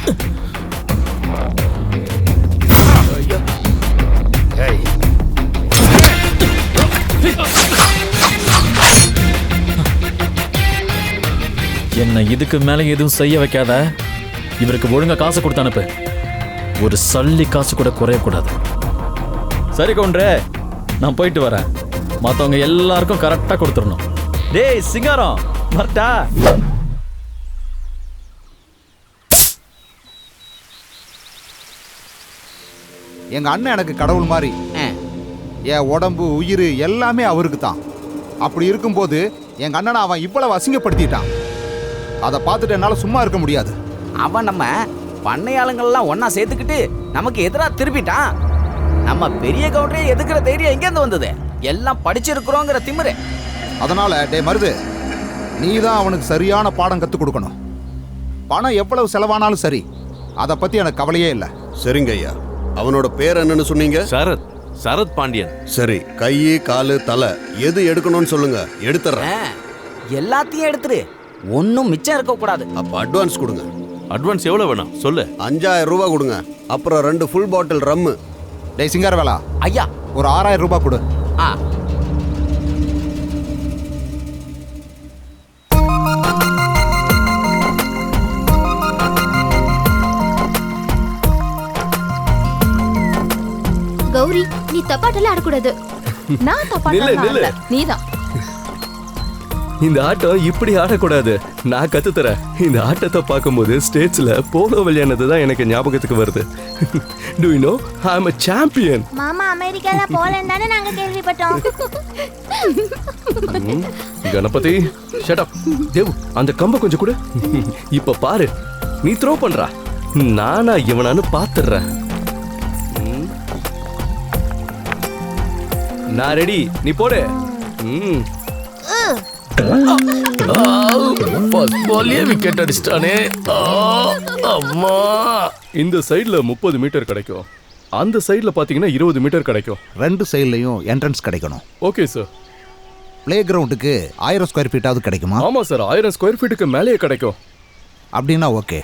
Speaker 13: என்ன இதுக்கு மேல எதுவும் செய்ய வைக்காத. இவருக்கு ஒழுங்கா காசு கொடுத்து அனுப்பு. ஒரு சல்லி காசு கூட குறையக்கூடாது. சரி கவுண்டரே, நான் போயிட்டு வரேன். மற்றவங்க எல்லாருக்கும் கரெக்டாக கொடுத்துடணும். டேய் சிங்காரம், வரட்டா?
Speaker 8: எங்க அண்ணன் எனக்கு கடவுள் மாதிரி. என் உடம்பு உயிர் எல்லாமே அவருக்கு தான். அப்படி இருக்கும்போது எங்க அண்ணனை அவன் இவ்வளவு அசிங்கப்படுத்திட்டான். அதை பார்த்துட்டு என்னால சும்மா இருக்க முடியாது.
Speaker 5: அவன் நம்ம பண்ணையாளங்கள்லாம் ஒன்னா சேர்த்துக்கிட்டு நமக்கு எதிராக திருப்பிட்டான். நம்ம பெரிய கவுண்டரே எதுக்குற தைரியம் எங்கேருந்து வந்தது? எல்லாம் படிச்சிருக்கிறோங்கிற திமிரு.
Speaker 8: அதனால டே மருது, நீ தான் அவனுக்கு சரியான பாடம் கற்றுக் கொடுக்கணும். பணம் எவ்வளவு செலவானாலும் சரி, அதை பத்தி எனக்கு கவலையே இல்லை.
Speaker 12: சரிங்க ஐயா. அவனோட பேர் என்னன்னு சொன்னீங்க?
Speaker 11: சரத். சரத் பாண்டியன்.
Speaker 12: சரி, கை காலு தலை எது எடுக்கணும்னு சொல்லுங்க, எடுத்துறேன்.
Speaker 5: எல்லாத்தையும் எடுத்துரு, ஒன்னும் மிச்சம் இருக்க கூடாது.
Speaker 12: அப்ப அட்வான்ஸ் கொடுங்க.
Speaker 11: அட்வான்ஸ் எவ்வளவு வேணும் சொல்லு.
Speaker 12: 5000 ரூபாய் கொடுங்க. அப்புறம் 2 ஃபுல் பாட்டில் ரம்மு.
Speaker 8: டேய் சிங்கார வேலா
Speaker 5: ஐயா,
Speaker 8: ஒரு 6000 ரூபாய் கொடு.
Speaker 10: கௌரி, நீ தப்பாட்டல ஆடக்கூடாது.
Speaker 9: நான் தப்பாட்டல, நீதான்.
Speaker 6: இந்த ஆட்டம் இப்படி ஆடக்கூடாது, நான் கத்துத்தரேன். இந்த ஆட்டத்தை பார்க்கும்போது ஸ்டேட்ஸ்ல போலோ விளையாடுனது தான் எனக்கு ஞாபகத்துக்கு வருது. Do you know I am a champion?
Speaker 16: மாமா அமெரிக்கால போலன்னு தானே நாங்க கேள்விப்பட்டோம்.
Speaker 6: Ganapathi shut up. தேவ், அந்த கம்ப கொஞ்சம் கொடு. இப்ப பாரு, நீ த்ரோ பண்றா, நானா இவனான்னு பாத்துறேன். நான் ரெடி, நீ போடு. விக்கெட் அடிச்சிட்டானே. அம்மா, இந்த சைடுல 30 மீட்டர் கிடைக்கும், அந்த சைடுல பாத்தீங்கன்னா 20 மீட்டர் கிடைக்கும்.
Speaker 8: 2 சைட்லயும் என்ட்ரன்ஸ் கிடைக்கணும்.
Speaker 6: Okay sir.
Speaker 8: பிளே கிரவுண்டுக்கு 1000 ஸ்கொயர் ஃபீட்டாவது கிடைக்குமா?
Speaker 6: ஆமா சார், 1000 ஸ்கொயர் ஃபீட்டுக்கு மேலேயே கிடைக்கும்.
Speaker 8: அப்படின்னா ஓகே.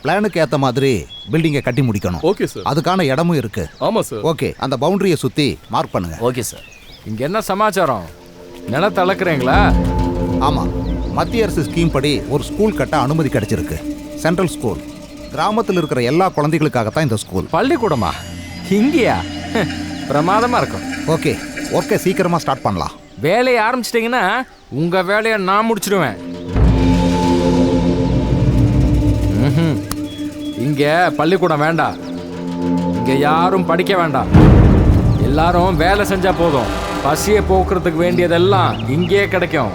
Speaker 8: பிளானுக்கு ஏத்த மாதிரி பில்டிங்கை கட்டி முடிக்கணும்.
Speaker 6: Okay sir.
Speaker 8: அதுக்கான இடமும் இருக்கு.
Speaker 6: ஆமா சார்.
Speaker 8: ஓகே, அந்த பவுண்டரியை சுத்தி மார்க் பண்ணுங்க.
Speaker 5: Okay sir.
Speaker 3: இங்க என்ன சமாச்சாரம்? நிலத்தை அளக்குறீங்களா?
Speaker 8: ஆமாம், மத்திய அரசு ஸ்கீம் படி ஒரு ஸ்கூல் கட்ட அனுமதி கிடைச்சிருக்கு. Central school. கிராமத்தில் இருக்கிற எல்லா குழந்தைகளுக்காகத்தான் இந்த ஸ்கூல்.
Speaker 3: பள்ளிக்கூடமா? இங்கேயா? பிரமாதமா இருக்கும்.
Speaker 8: ஓகே, ஒர்க்கை சீக்கிரமாக ஸ்டார்ட் பண்ணலாம்.
Speaker 3: வேலையை ஆரம்பிச்சிட்டிங்கன்னா உங்கள் வேலையை நான் முடிச்சிடுவேன். இங்கே பள்ளிக்கூடம் வேண்டாம். இங்கே யாரும் படிக்க வேண்டாம். எல்லாரும் வேலை செஞ்சா போதும். பசியை போக்குறதுக்கு வேண்டியதெல்லாம் இங்கே கிடைக்கும்.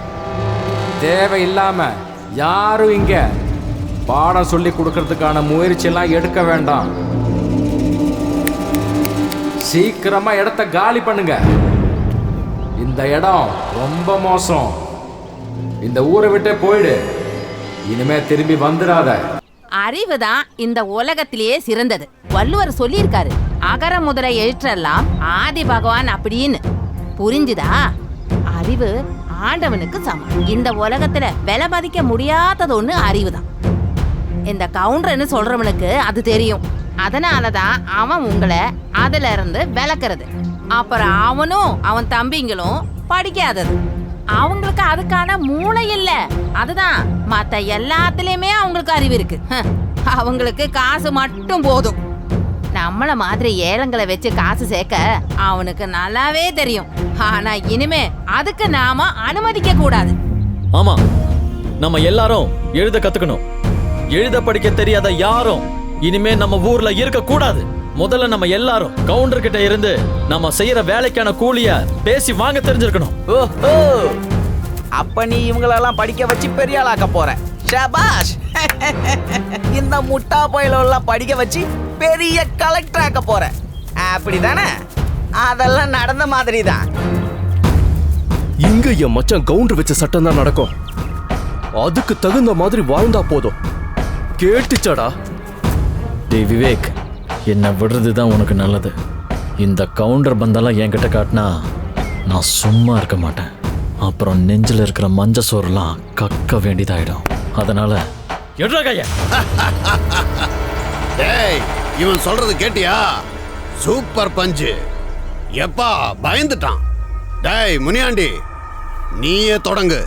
Speaker 3: தேவையில்லாம யாரும் இங்க பாடம் சொல்லி கொடுக்கறதுக்கான முயற்சியெல்லாம் எடுக்க வேண்டாம். சீக்கிரமா இடத்த காலி பண்ணுங்க. இந்த இடம் ரொம்ப மோசம். இந்த ஊரை விட்டே போயிடு. இனிமே திரும்பி வந்துடாத.
Speaker 17: அறிவு தான் இந்த உலகத்திலேயே சிறந்தது. வள்ளுவர் சொல்லியிருக்காரு, அகர முதல எழுற்றெல்லாம் ஆதி பகவான் அப்படின்னு. புரிஞ்சுதா? அறிவு ஆண்டவனுக்கு சமம். இந்த உலகத்துல விலை மதிக்க முடியாதது ஒண்ணு அறிவு தான். இந்த கவுண்டர்னு சொல்றவனுக்கு அது தெரியும். அதனாலதான் அவன் உங்களை அதுல இருந்து விளக்குறது. அப்புறம் அவனும் அவன் தம்பிங்களும் படிக்காதது. அவங்களுக்கு அதுக்கான மூளை இல்ல. அதுதான் மத்த எல்லாத்துலயுமே அவங்களுக்கு அறிவு இருக்கு. அவங்களுக்கு காசு மட்டும் போதும். நம்மள மாதிரி ஏலங்களை வச்சு காசு சேர்க்க அவனுக்கு நல்லாவே தெரியும். ஆனா இனிமே அதுக்கு நாம அனுமதிக்க கூடாது.
Speaker 13: ஆமா, நம்ம எல்லாரும் எழுத கத்துக்கணும். எழுத படிக்க தெரியாத யாரும் இனிமே நம்ம ஊர்ல இருக்க கூடாது. முதல்ல நம்ம எல்லாரும் கவுண்டர் கிட்ட இருந்து நம்ம செய்யற வேலைக்கான கூலிய பேசி வாங்க தெரிஞ்சிருக்கணும்.
Speaker 5: ஓஹோ, அப்ப நீ இவங்களெல்லாம் படிக்க வச்சு பெரிய ஆளாக்க போற. ஷபாஷ். இந்த முட்டா பயிலெல்லாம் படிக்க வச்சு பெரிய கலெக்டர் ஆக்க போற. அப்படிதானே? அதெல்லாம் நடந்த மாதிரி தான்.
Speaker 6: இங்க என் மச்சான் கவுண்டர் வச்ச சட்டம் தான் நடக்கும். அதுக்கு தகுந்த மாதிரி வாழ்ந்தா போதும். கேட்டுச்சாடா?
Speaker 13: டேய் விவேக், என்ன விடுறது தான் உனக்கு நல்லது. இந்த கவுண்டர் பந்தெல்லாம் என்கிட்ட காட்டினா நான் சும்மா இருக்க மாட்டேன். அப்புறம் நெஞ்சில் இருக்கிற மஞ்ச சோறுலாம் கக்க வேண்டியதாயிடும். அதனால எடுறா கைய.
Speaker 18: டேய், இவன் சொல்றது கேட்டியா? சூப்பர் பஞ்சு. எப்பா பயந்துட்டான். டேய் முனியாண்டி, நீயே தொடங்கு.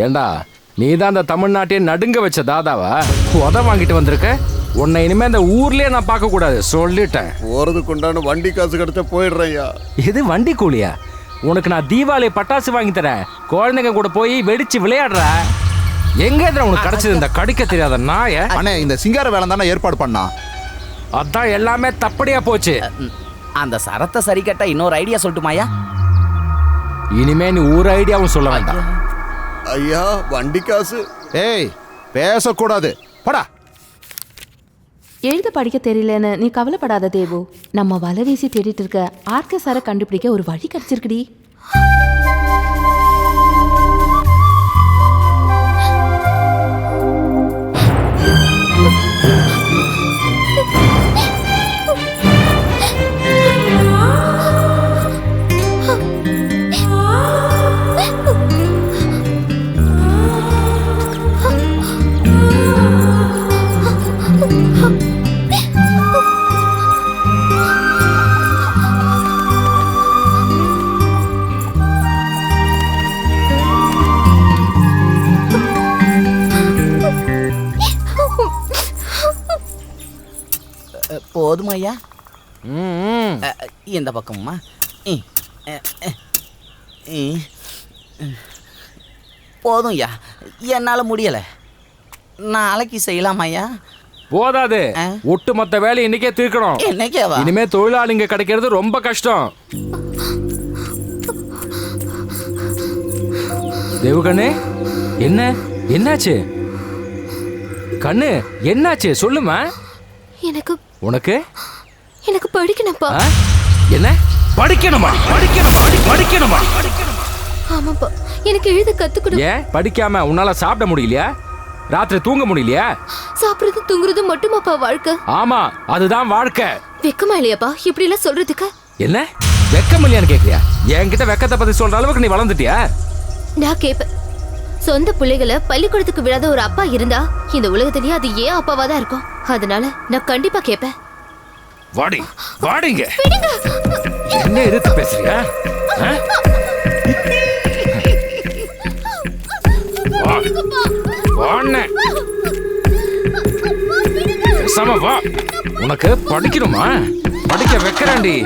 Speaker 3: ஏண்டா, நீ தான் அந்த தமிழ்நாட்டையே நடுங்க வச்ச தாதாவா? உத வாங்கிட்டு வந்திருக்க. உன்னை இனிமே இந்த ஊர்லயே நான் பார்க்க கூடாது சொல்லிட்டேன்.
Speaker 18: போறதுக்கு உண்டான வண்டி காசு கிடைச்சா போயிடுறேன்யா.
Speaker 3: இது வண்டி கூலியா? உனக்கு நான் தீபாவளி பட்டாசு வாங்கி தரேன். குழந்தைங்க கூட போய் வெடிச்சு விளையாடுற. எங்க உனக்கு கிடைச்சது இந்த கடிக்க தெரியாத நாய?
Speaker 8: அண்ணே, இந்த சிங்கார வேலை தானே ஏற்பாடு பண்ணா.
Speaker 3: அதான் எல்லாமே தப்படியா போச்சு.
Speaker 5: அந்த சரத்தை சரி கட்ட இன்னொரு ஐடியா சொல்லட்டுமாயா?
Speaker 3: இனிமே நீ ஒரு ஐடியாவும் சொல்ல வேண்டாம்.
Speaker 18: ஐயா, வண்டி காசு.
Speaker 8: ஏய், பேசக்கூடாது. படா.
Speaker 9: எழுத படிக்க தெரியலன்னு நீ கவலைப்படாத தேவு. நம்ம வலை வீசி தேடிட்டு இருக்க ஆர்கே சாரை கண்டுபிடிக்க ஒரு வழி கிடைச்சிருக்குடி.
Speaker 5: போதுமா ஐயா? இந்த பக்கம்மா. போதும் ஐயா, என்னால் முடியலை. நாளைக்கு செய்யலாமா ஐயா?
Speaker 3: போதாது, ஒட்டுமொத்த வேலை இன்னைக்கே தீர்க்கணும்.
Speaker 5: என்னைக்கேவா?
Speaker 3: இனிமே தொழிலாளிங்க கிடைக்கிறது ரொம்ப கஷ்டம். தேவகண்ணே, என்னாச்சு கண்ணு? என்னாச்சு சொல்லுமா. உனக்கு
Speaker 10: படிக்கணும்ப்பா.
Speaker 3: என்ன படிக்கணுமா? படிக்கணுமா?
Speaker 10: ஆமாப்பா, எனக்கு எழுத கத்துக்கணும்.
Speaker 3: ஏன் படிக்காம உன்னால சாப்பிட முடியலையா? ராத்திரி தூங்க முடியலையா?
Speaker 10: சாப்பிடுறது தூங்குறது மட்டுமாப்பா வாழ்க்கை?
Speaker 3: ஆமா, அதுதான் வாழ்க்கை.
Speaker 10: வெக்கமா இல்லையாப்பா இப்படி எல்லாம் சொல்றதுக்கு?
Speaker 3: என்ன வெக்கம் இல்லையான்னு கேக்குறியா? என்கிட்ட வெக்கத்தை பத்தி சொல்ற அளவுக்கு நீ வளர்ந்துட்டியா?
Speaker 10: நான் கேப்பேன், சொந்த பிள்ளைகளை பள்ளிக்கூடத்துக்கு விடாத ஒரு அப்பா இருந்தா இந்த உலகத்திலேயே அது ஏன் அப்பாவா தான் இருக்கும். அதனால நான் கண்டிப்பா கேப்பேன்.
Speaker 3: வாடிங்க. என்ன எதிர்த்து பேசுறியா? வா, உனக்கு படிக்கணுமா? படிக்க வைக்கிறேன்டி.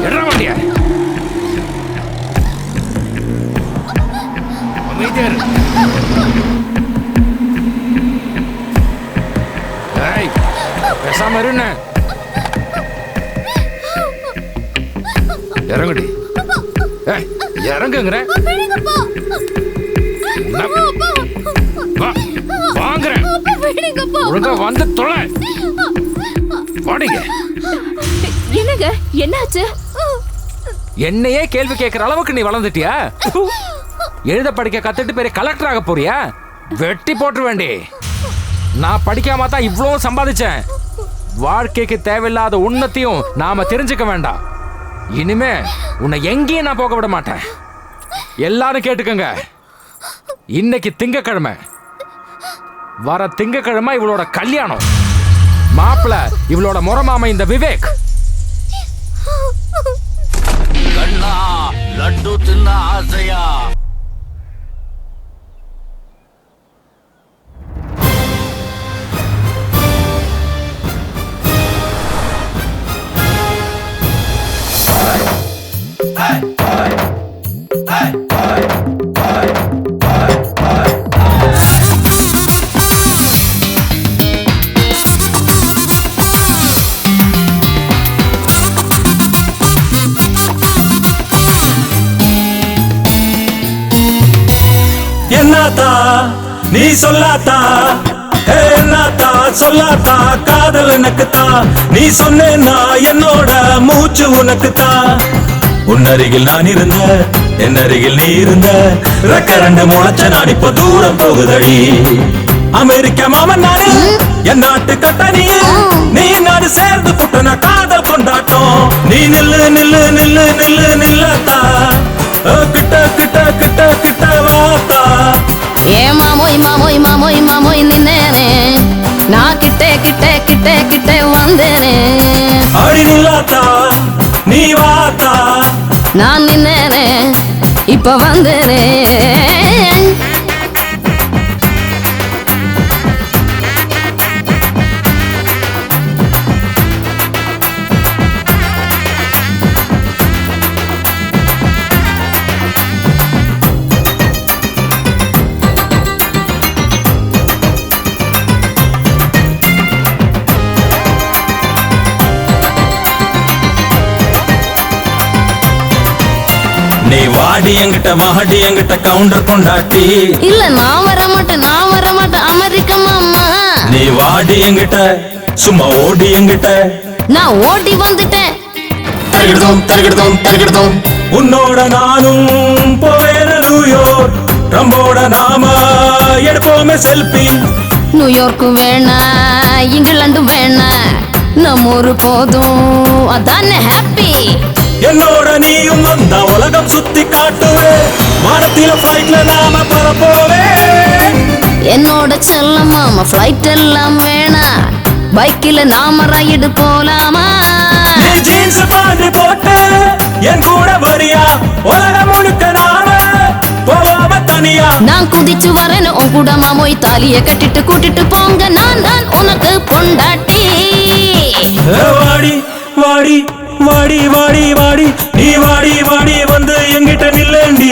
Speaker 3: என்ன வண்டிய பேசாம இருண்ண. இறங்குடி. இறங்குங்கிற வாங்குறேன். ஒழுங்கா வந்து தொலை. வாடிங்க.
Speaker 10: என்னங்க என்னாச்சு?
Speaker 3: என்னையே கேள்வி கேட்கிற அளவுக்கு நீ வளர்ந்துட்டியா? எழுத படிக்க கத்துட்டு பெரிய கலெக்டர் ஆக போறியா? வெட்டி போட்டு வேண்டி. நான் படிக்காம தான் இவ்வளோ சம்பாதிச்சேன். வாழ்க்கைக்கு தேவையில்லாத உன்னத்தையும் நாம தெரிஞ்சுக்க வேண்டாம். இனிமே உன்னை எங்கேயும் நான் போக விட மாட்டேன். எல்லாரும் கேட்டுக்கங்க, இன்னைக்கு திங்கக்கிழமை. வர திங்கக்கிழமை இவளோட கல்யாணம். மாப்பிள்ள இவளோட முறமாம இந்த விவேக்.
Speaker 19: லட்டு தின்ன ஆசையா?
Speaker 2: என்னத்தா நீ சொல்லாத்தா, என்னத்தா சொல்லாத்தா, காதல் எனக்குத்தான். நீ சொன்னேன்னா என்னோட மூச்சு உனக்குத்தான். உன்னருகில் நான் இருந்த, என் அருகில் நீ இருந்த, ரெக்க ரெண்டு முளைச்ச நான் இப்ப தூரம் போகுதடி. அமெரிக்க மாமன் நானு, என் நாட்டு கட்டணியே, நீ நாடு சேர்ந்து புட்டன காதல் கொண்டாட்டம். நீ நில்லு நில்லு நில்லு நில்லு நில்லத்தா, கிட்ட கிட்ட கிட்ட கிட்ட வாத்தா.
Speaker 20: ஏ மாமோய் மாமோய் மாமோய் மாமோய் நின்னேனே, நான் கிட்டே கிட்டே கிட்டே கிட்டே வந்தேனே.
Speaker 2: அடி நில்லாத்தா நீ வாத்தா,
Speaker 20: நான் நின்னேனே இப்ப வந்தேனே.
Speaker 2: நீ வாடி என்கிட்ட வாடி என்கிட்ட கவுண்டர் கொண்டாட்டி.
Speaker 20: இல்ல நான் வர மாட்டேன் அமெரிக்க மாமா.
Speaker 2: நீ வாடி என்கிட்ட சும்மா ஓடி என்கிட்ட.
Speaker 20: நான் ஓடி வந்துட்டேன்.
Speaker 2: தருகிடுதோம் தருகிடுதோம் தருகிடுதோம். உன்னோட நானும் போவேன நியூயார்க், ட்ரம்போட நாம எடுப்போமே செல்ஃபி.
Speaker 20: நியூயார்க்கு வேணா இங்கிலாந்து வேணா, நம்ம ஊரு போதும் அதானே ஹாப்பி.
Speaker 2: என்னோட நீயும் வந்தா உலகம் சுத்தி காட்டுவே, வானத்தில ஃபிளைட்ல நாம பறப்போவே.
Speaker 20: என்னோட செல்ல மாமா ஃபிளைட் எல்லாம் வேணா, பைக்கில நாம ரைடு போலாமா?
Speaker 2: நீ ஜீன்ஸ் பாண்டி போட்டு என் கூட வரியா? உலகம் முழுக்க நாம போவாம தனியா?
Speaker 20: நான் குதிச்சு வரேன்னு உன் கூட மாமோய், தாலிய கட்டிட்டு கூட்டிட்டு போங்க, நான் தான் உனக்கு பொண்டாட்டி.
Speaker 2: வாடி வாடி வாடி வாடி வாடி நீ வாடி வாடி வந்து எங்கிட்ட நில்லேண்டி.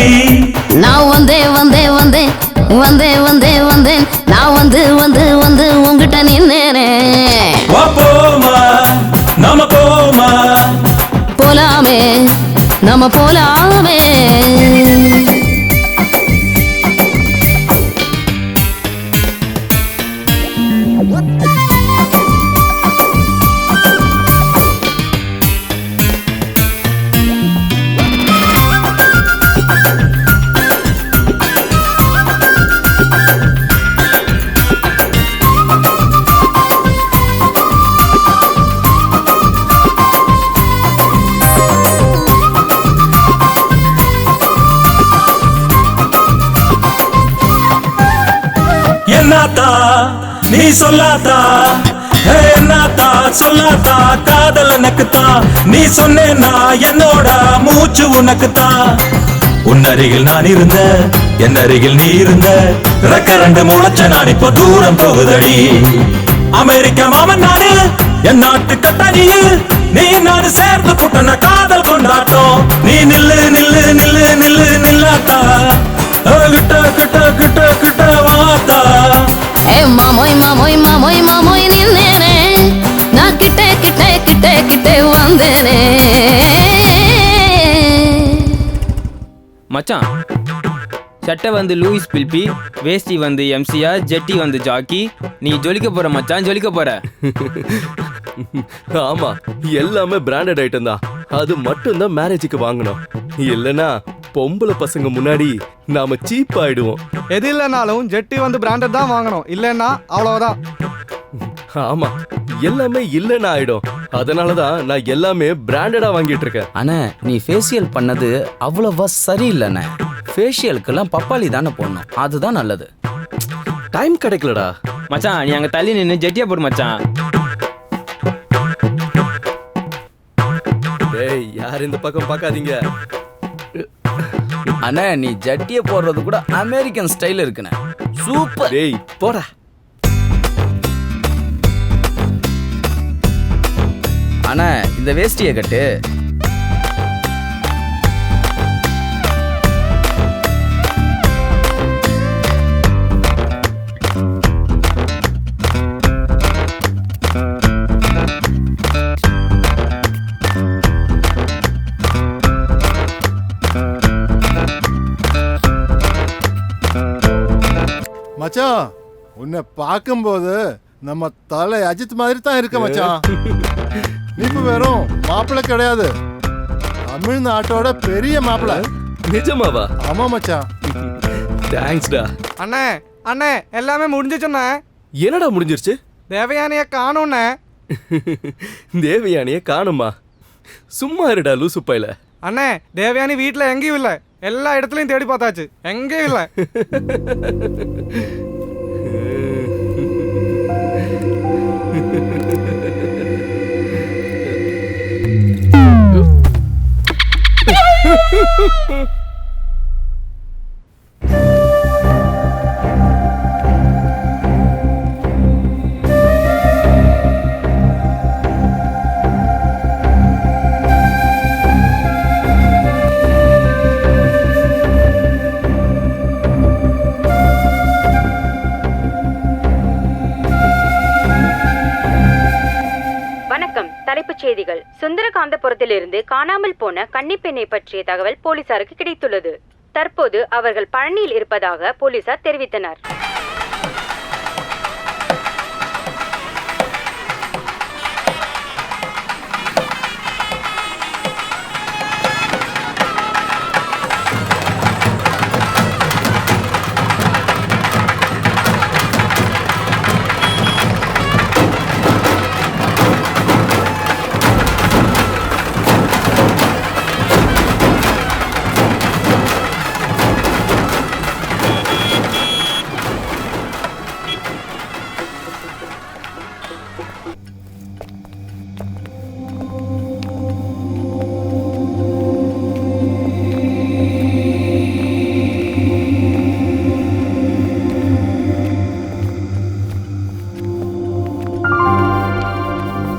Speaker 20: நான் வந்தேன் வந்தேன் வந்தேன் வந்தேன் வந்தேன் வந்தேன் நான் வந்து வந்து வந்து உங்ககிட்ட நின்னேனே.
Speaker 2: வா போமா நாம போமா
Speaker 20: போலாமே நம்ம போலாமே.
Speaker 2: என்னத்தா நீ சொல்லாதா என்னத்தா சொல்லாதா காதல் எனக்குத்தான். நீ சொன்னேன்னா என்னோட மூச்சு உனக்குத்தான். உன் அருகில் நான் இருந்த என் அருகில் நீ இருந்த ரெக்க ரெண்டு முளைச்ச நான் இப்போ தூரம் போகுதடி. அமெரிக்க மாமன் நானு என் நாட்டு கட்டணியு நீ நான் சேர்ந்து புட்டன காதல் கொண்டாட்டம். நீ நில்லு நில்லு நில்லு நில்லு நில்லாத்தா கிட்ட கிட்ட கிட்ட கிட்ட வாத்தா.
Speaker 20: மாமோய் மாமோய் மாமோய் மாமோய் நின்னேனே நான் கிட்டே கிட்டே கிட்டே கிட்டே வந்தேனே.
Speaker 14: மச்சான் சட்டை வந்து லூயிஸ் பில்பி, வேஷ்டி வந்து எம்சிஆர், ஜெட்டி வந்து ஜாக்கி. நீ ஜொலிக்க போற மச்சான், ஜொலிக்க போற.
Speaker 6: ஆமா, எல்லாமே பிராண்டட் ஐட்டம் தான். அது மட்டும் தான் மேரேஜுக்கு வாங்கணும். இல்லனா பொம்பளை பசங்க முன்னாடி நாம சீப் ஆயிடுவோம்.
Speaker 15: எது இல்லைனாலும் ஜெட்டி வந்து பிராண்டட் தான் வாங்கணும், இல்லைன்னா அவ்வளவுதான்.
Speaker 6: ஆமா, எல்லாமே இல்லைன்னு ஆயிடும். அதனாலதான் நான் எல்லாமே பிராண்டடா வாங்கிட்டு இருக்கேன்.
Speaker 5: அண்ணா நீ ஃபேஷியல் பண்ணது அவ்வளவா சரியில்லைண்ணே. ஃபேஷியலுக்கெல்லாம் பப்பாளி தானே போடணும், அதுதான் நல்லது.
Speaker 6: டைம் கிடைக்கலடா
Speaker 14: மச்சான். நீ அங்க தள்ளி நின்று ஜெட்டியா போடு மச்சான்.
Speaker 6: டேய் யார் இந்த பக்கம் பார்க்காதீங்க.
Speaker 5: அண்ணா நீ ஜட்டிய போடுறது கூட அமெரிக்கன் ஸ்டைல் இருக்குண்ணே, சூப்பர்.
Speaker 6: டேய் போடா.
Speaker 5: அண்ணா இந்த வேஷ்டியை கட்டு.
Speaker 21: மச்சான் உன்னை பார்க்கும்போது நம்ம தலை அஜித் மாதிரி தான் இருக்க மச்சான். நீ இப்ப வெறும் மாப்பிள்ளை கிடையாது, தமிழ்நாட்டோட பெரிய மாப்பிள்ளை.
Speaker 6: நிஜமாவா?
Speaker 21: ஆமா மச்சான்.
Speaker 6: தேங்க்ஸ்டா.
Speaker 15: அண்ணே அண்ணே எல்லாமே முடிஞ்சிச்சுண்ணே.
Speaker 6: என்னடா முடிஞ்சிருச்சு?
Speaker 15: தேவயானிய காணும்ண்ணே.
Speaker 6: தேவயானிய காணுமா? சும்மா இருடா லூசு பையல.
Speaker 15: அண்ணே தேவயானி வீட்டுல எங்கேயும் இல்ல, எல்லா இடத்துலயும் தேடி பார்த்தாச்சு, எங்கேயும் இல்ல.
Speaker 7: தலைப்புச் செய்திகள். சுந்தரகாந்தபுரத்திலிருந்து காணாமல் போன கன்னிப்பெண்ணை பற்றிய தகவல் போலீசாருக்கு கிடைத்துள்ளது. தற்போது அவர்கள் பழனியில் இருப்பதாக போலீசார் தெரிவித்தனர்.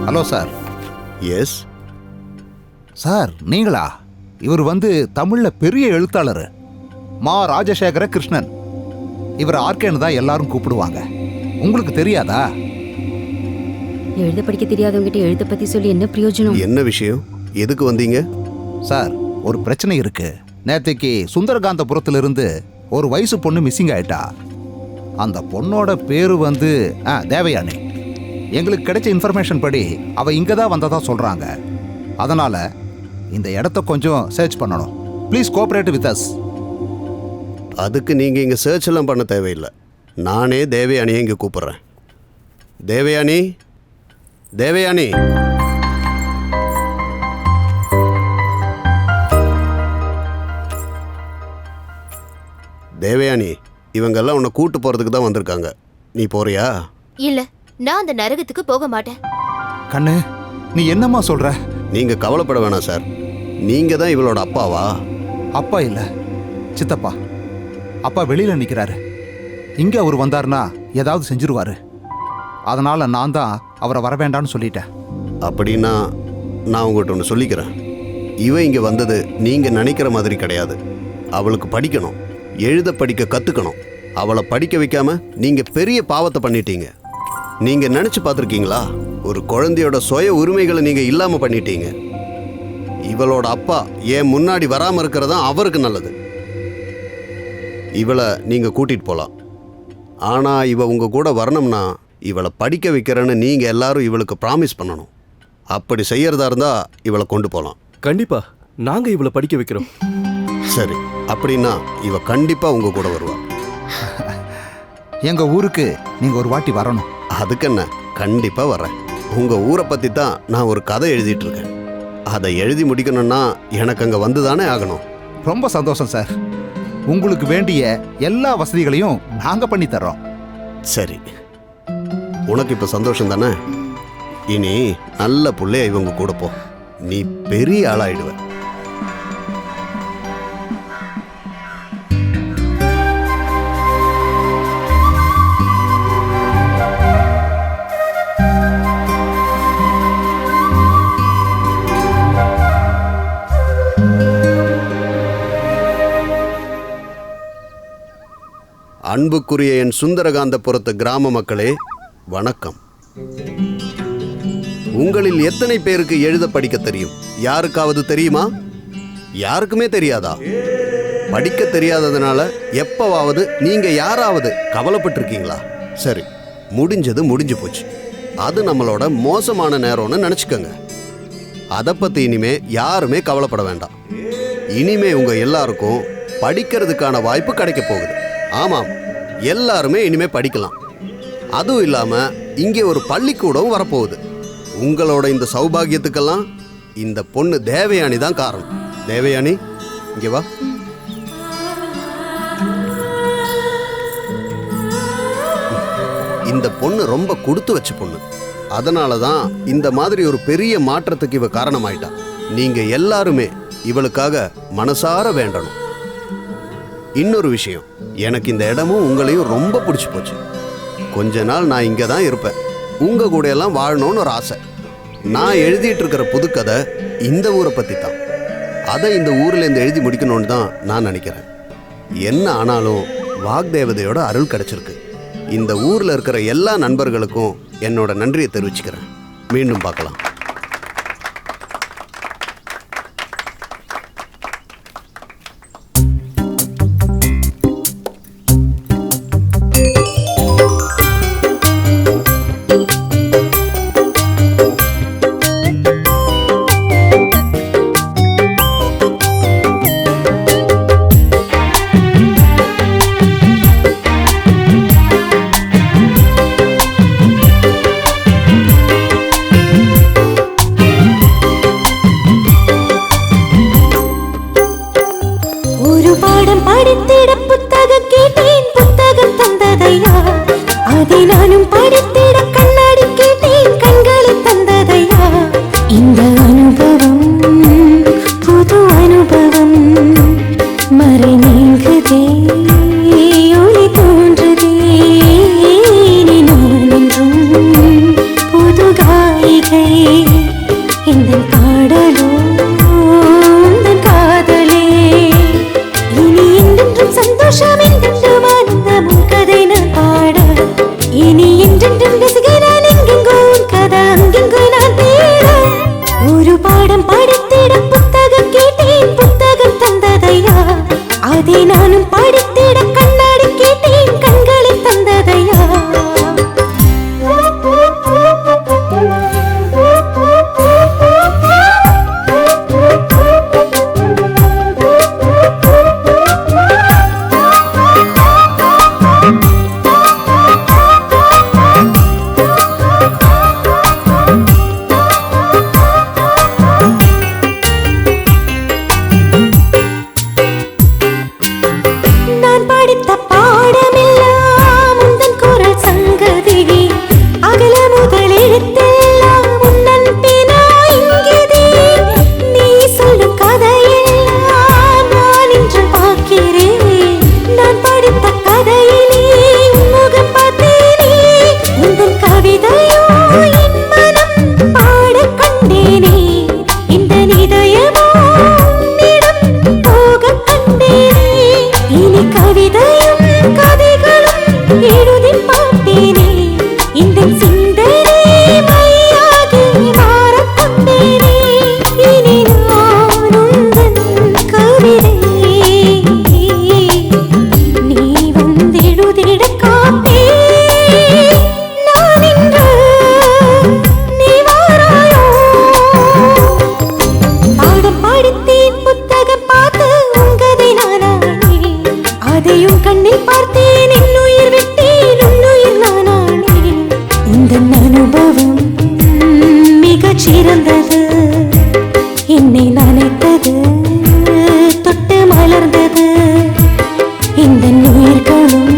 Speaker 8: ஹலோ சார்,
Speaker 18: எஸ்
Speaker 8: சார் நீங்களா? இவர் வந்து தமிழ்ல பெரிய எழுத்தாளர் மா ராஜசேகர கிருஷ்ணன். இவர் ஆர்கேன்னு தான் எல்லாரும் கூப்பிடுவாங்க. உங்களுக்கு தெரியாதா?
Speaker 7: எழுத படிக்க தெரியாதவங்கிட்ட எழுத பத்தி சொல்லி என்ன பிரயோஜனம்?
Speaker 18: என்ன விஷயம்? எதுக்கு வந்தீங்க?
Speaker 8: சார் ஒரு பிரச்சனை இருக்கு. நேற்றுக்கு சுந்தரகாந்தபுரத்திலிருந்து ஒரு வயசு பொண்ணு மிஸ்ஸிங் ஆயிட்டா. அந்த பொண்ணோட பேரு வந்து தேவயானி. எங்களுக்கு கிடைச்ச இன்ஃபர்மேஷன் படி அவ இங்க தான் வந்ததா சொல்றாங்க. அதனால இந்த இடத்த கொஞ்சம் சர்ச் பண்ணணும். Please cooperate with us.
Speaker 18: அதுக்கு நீங்க இங்க சர்ச் எல்லாம் பண்ண தேவையில்லை. நானே தேவயானியை இங்க கூப்பிடுறேன். தேவயானி, தேவயானி. தேவயானி, இவங்கெல்லாம் உன்னை கூட்டு போறதுக்கு தான் வந்திருக்காங்க. நீ போறியா?
Speaker 10: இல்ல, நான் அந்த நரகத்துக்கு போக மாட்டேன்.
Speaker 8: கண்ணு, நீ என்னம்மா சொல்ற?
Speaker 18: நீங்க கவலைப்பட வேணாம் சார். நீங்க தான் இவளோட அப்பாவா?
Speaker 8: அப்பா இல்ல, சித்தப்பா. அப்பா வெளியில நிக்கிறாரு. இங்க அவர் வந்தாருன்னா ஏதாவது செஞ்சிருவாரு. அதனால நான் தான் அவரை வர வேண்டாம்னு சொல்லிட்டேன்.
Speaker 18: அப்படின்னா நான் உங்கள்கிட்ட ஒன்று சொல்லிக்கிறேன். இவன் இங்கே வந்தது நீங்கள் நினைக்கிற மாதிரி கிடையாது. அவளுக்கு படிக்கணும், எழுத படிக்க கற்றுக்கணும். அவளை படிக்க வைக்காம நீங்கள் பெரிய பாவத்தை பண்ணிட்டீங்க. நீங்கள் நினச்சி பார்த்துருக்கீங்களா? ஒரு குழந்தையோட சுய உரிமைகளை நீங்கள் இல்லாமல் பண்ணிட்டீங்க. இவளோட அப்பா ஏன் முன்னாடி வராமல் இருக்கிறதா அவருக்கு நல்லது. இவளை நீங்கள் கூட்டிகிட்டு போகலாம். ஆனால் இவ உங்கள் கூட வரணும்னா இவளை படிக்க வைக்கிறேன்னு நீங்கள் எல்லாரும் இவளுக்கு ப்ராமிஸ் பண்ணணும். அப்படி செய்யறதா இருந்தால் இவளை கொண்டு போகலாம்.
Speaker 6: கண்டிப்பா நாங்க இவளை படிக்க வைக்கிறோம்.
Speaker 18: சரி, அப்படின்னா இவ கண்டிப்பா உங்க கூட வருவா.
Speaker 8: எங்க ஊருக்கு நீங்க ஒரு வாட்டி வரணும்.
Speaker 18: அதுக்கு என்ன, கண்டிப்பா வரேன். உங்க ஊரை பத்தி தான் நான் ஒரு கதை எழுதிட்டு இருக்கேன். அதை எழுதி முடிக்கணும்னா எனக்கு அங்க வந்துதானே ஆகணும்.
Speaker 8: ரொம்ப சந்தோஷம் சார். உங்களுக்கு வேண்டிய எல்லா வசதிகளையும் நாங்க பண்ணி தர்றோம்.
Speaker 18: சரி, உனக்கு இப்ப சந்தோஷம் தானே? இனி நல்ல புள்ளைய இவங்க கூட போ. நீ பெரிய ஆளாயிடுவ. அன்புக்குரிய என் சுந்தரகாந்தபுரத்து கிராம மக்களே, வணக்கம். உங்களில் எத்தனை பேருக்கு எழுத படிக்க தெரியும்? யாருக்காவது தெரியுமா? யாருக்குமே தெரியாதா? படிக்க தெரியாததுனால எப்பவாவது நீங்க யாராவது கவலைப்பட்டிருக்கீங்களா? சரி, முடிஞ்சது முடிஞ்சு போச்சு. அது நம்மளோட மோசமான நேரம்னு நினைச்சுக்கோங்க. அதை பத்தி இனிமே யாருமே கவலைப்பட வேண்டாம். இனிமே உங்க எல்லாருக்கும் படிக்கிறதுக்கான வாய்ப்பு கிடைக்க போகுது. ஆமாம், எல்லாருமே இனிமே படிக்கலாம். அதுவும் இல்லாம இங்கே ஒரு பள்ளிக்கூடம் வரப்போகுது. உங்களோட இந்த சௌபாகியத்துக்கெல்லாம் இந்த பொண்ணு தேவயானி தான் காரணம். தேவயானி, இங்கே வா. இந்த பொண்ணு ரொம்ப கொடுத்து வச்ச பொண்ணு. அதனால தான் இந்த மாதிரி ஒரு பெரிய மாற்றத்துக்கு இவ காரணமாயிட்டா. நீங்க எல்லாருமே இவளுக்காக மனசார வேண்டணும். இன்னொரு விஷயம், எனக்கு இந்த இடமும் உங்களையும் ரொம்ப பிடிச்சி போச்சு. கொஞ்ச நாள் நான் இங்கே தான் இருப்பேன். உங்கள் கூட எல்லாம் வாழணும்னு ஒரு ஆசை. நான் எழுதிட்டு இருக்கிற புதுக்கதை இந்த ஊரை பற்றி தான். அதை இந்த ஊரில் இருந்து எழுதி முடிக்கணும்னு தான் நான் நினைக்கிறேன். என்ன ஆனாலும் வாக்தேவதையோட அருள் கிடைச்சிருக்கு. இந்த ஊரில் இருக்கிற எல்லா நண்பர்களுக்கும் என்னோட நன்றியை தெரிவிச்சுக்கிறேன். மீண்டும் பார்க்கலாம்.
Speaker 1: பாடம் படித்திட புத்தகம் கேட்டேன், புத்தகம் தந்ததையா. அதை நானும் படித்திட கண்ணாடி கேட்டேன், கண்களை தந்ததையா. நான் படித்த பாடமெல்லாம் உந்தன் குரல் சங்கதி, அகல முதல் எழுத்தெல்லாம் உன்னன் பினா இங்கிதே. நீ சொல்லும் கதையெல்லாம் நான் இன்று பார்க்கிறேன். நான் படித்த கதையிலே உன் முகம் பார்த்தேனே. உந்தன் கவிதையோ என் மனம் பாடக் கண்டேனே. இந்த இதயமோ உன்னிடம் போகக் கண்டேனே. இனி கவிதையும் கதைகளும் எழுதி பார்த்தேனே. இந்த சிந்தனை மையாகி மாறக் கொண்டேனே. இனி நான் உந்தன் கவிதை, நீ வந்தெழுதிட காப்பேன். நான் இன்று நீ வாராயோ. பாடம் படித்தேன், புத்தகம் பார்த்து உங்கதை நானானே. அதையும் கண்ணில் பார்த்தேன், என் உயிர் விட்டேன், உன்னுயிர் நானானே. இந்த அனுபவம் மிகச் சிறந்தது. என்னை நினைத்தது தொட்டு மலர்ந்தது. இந்த உயிர்களும்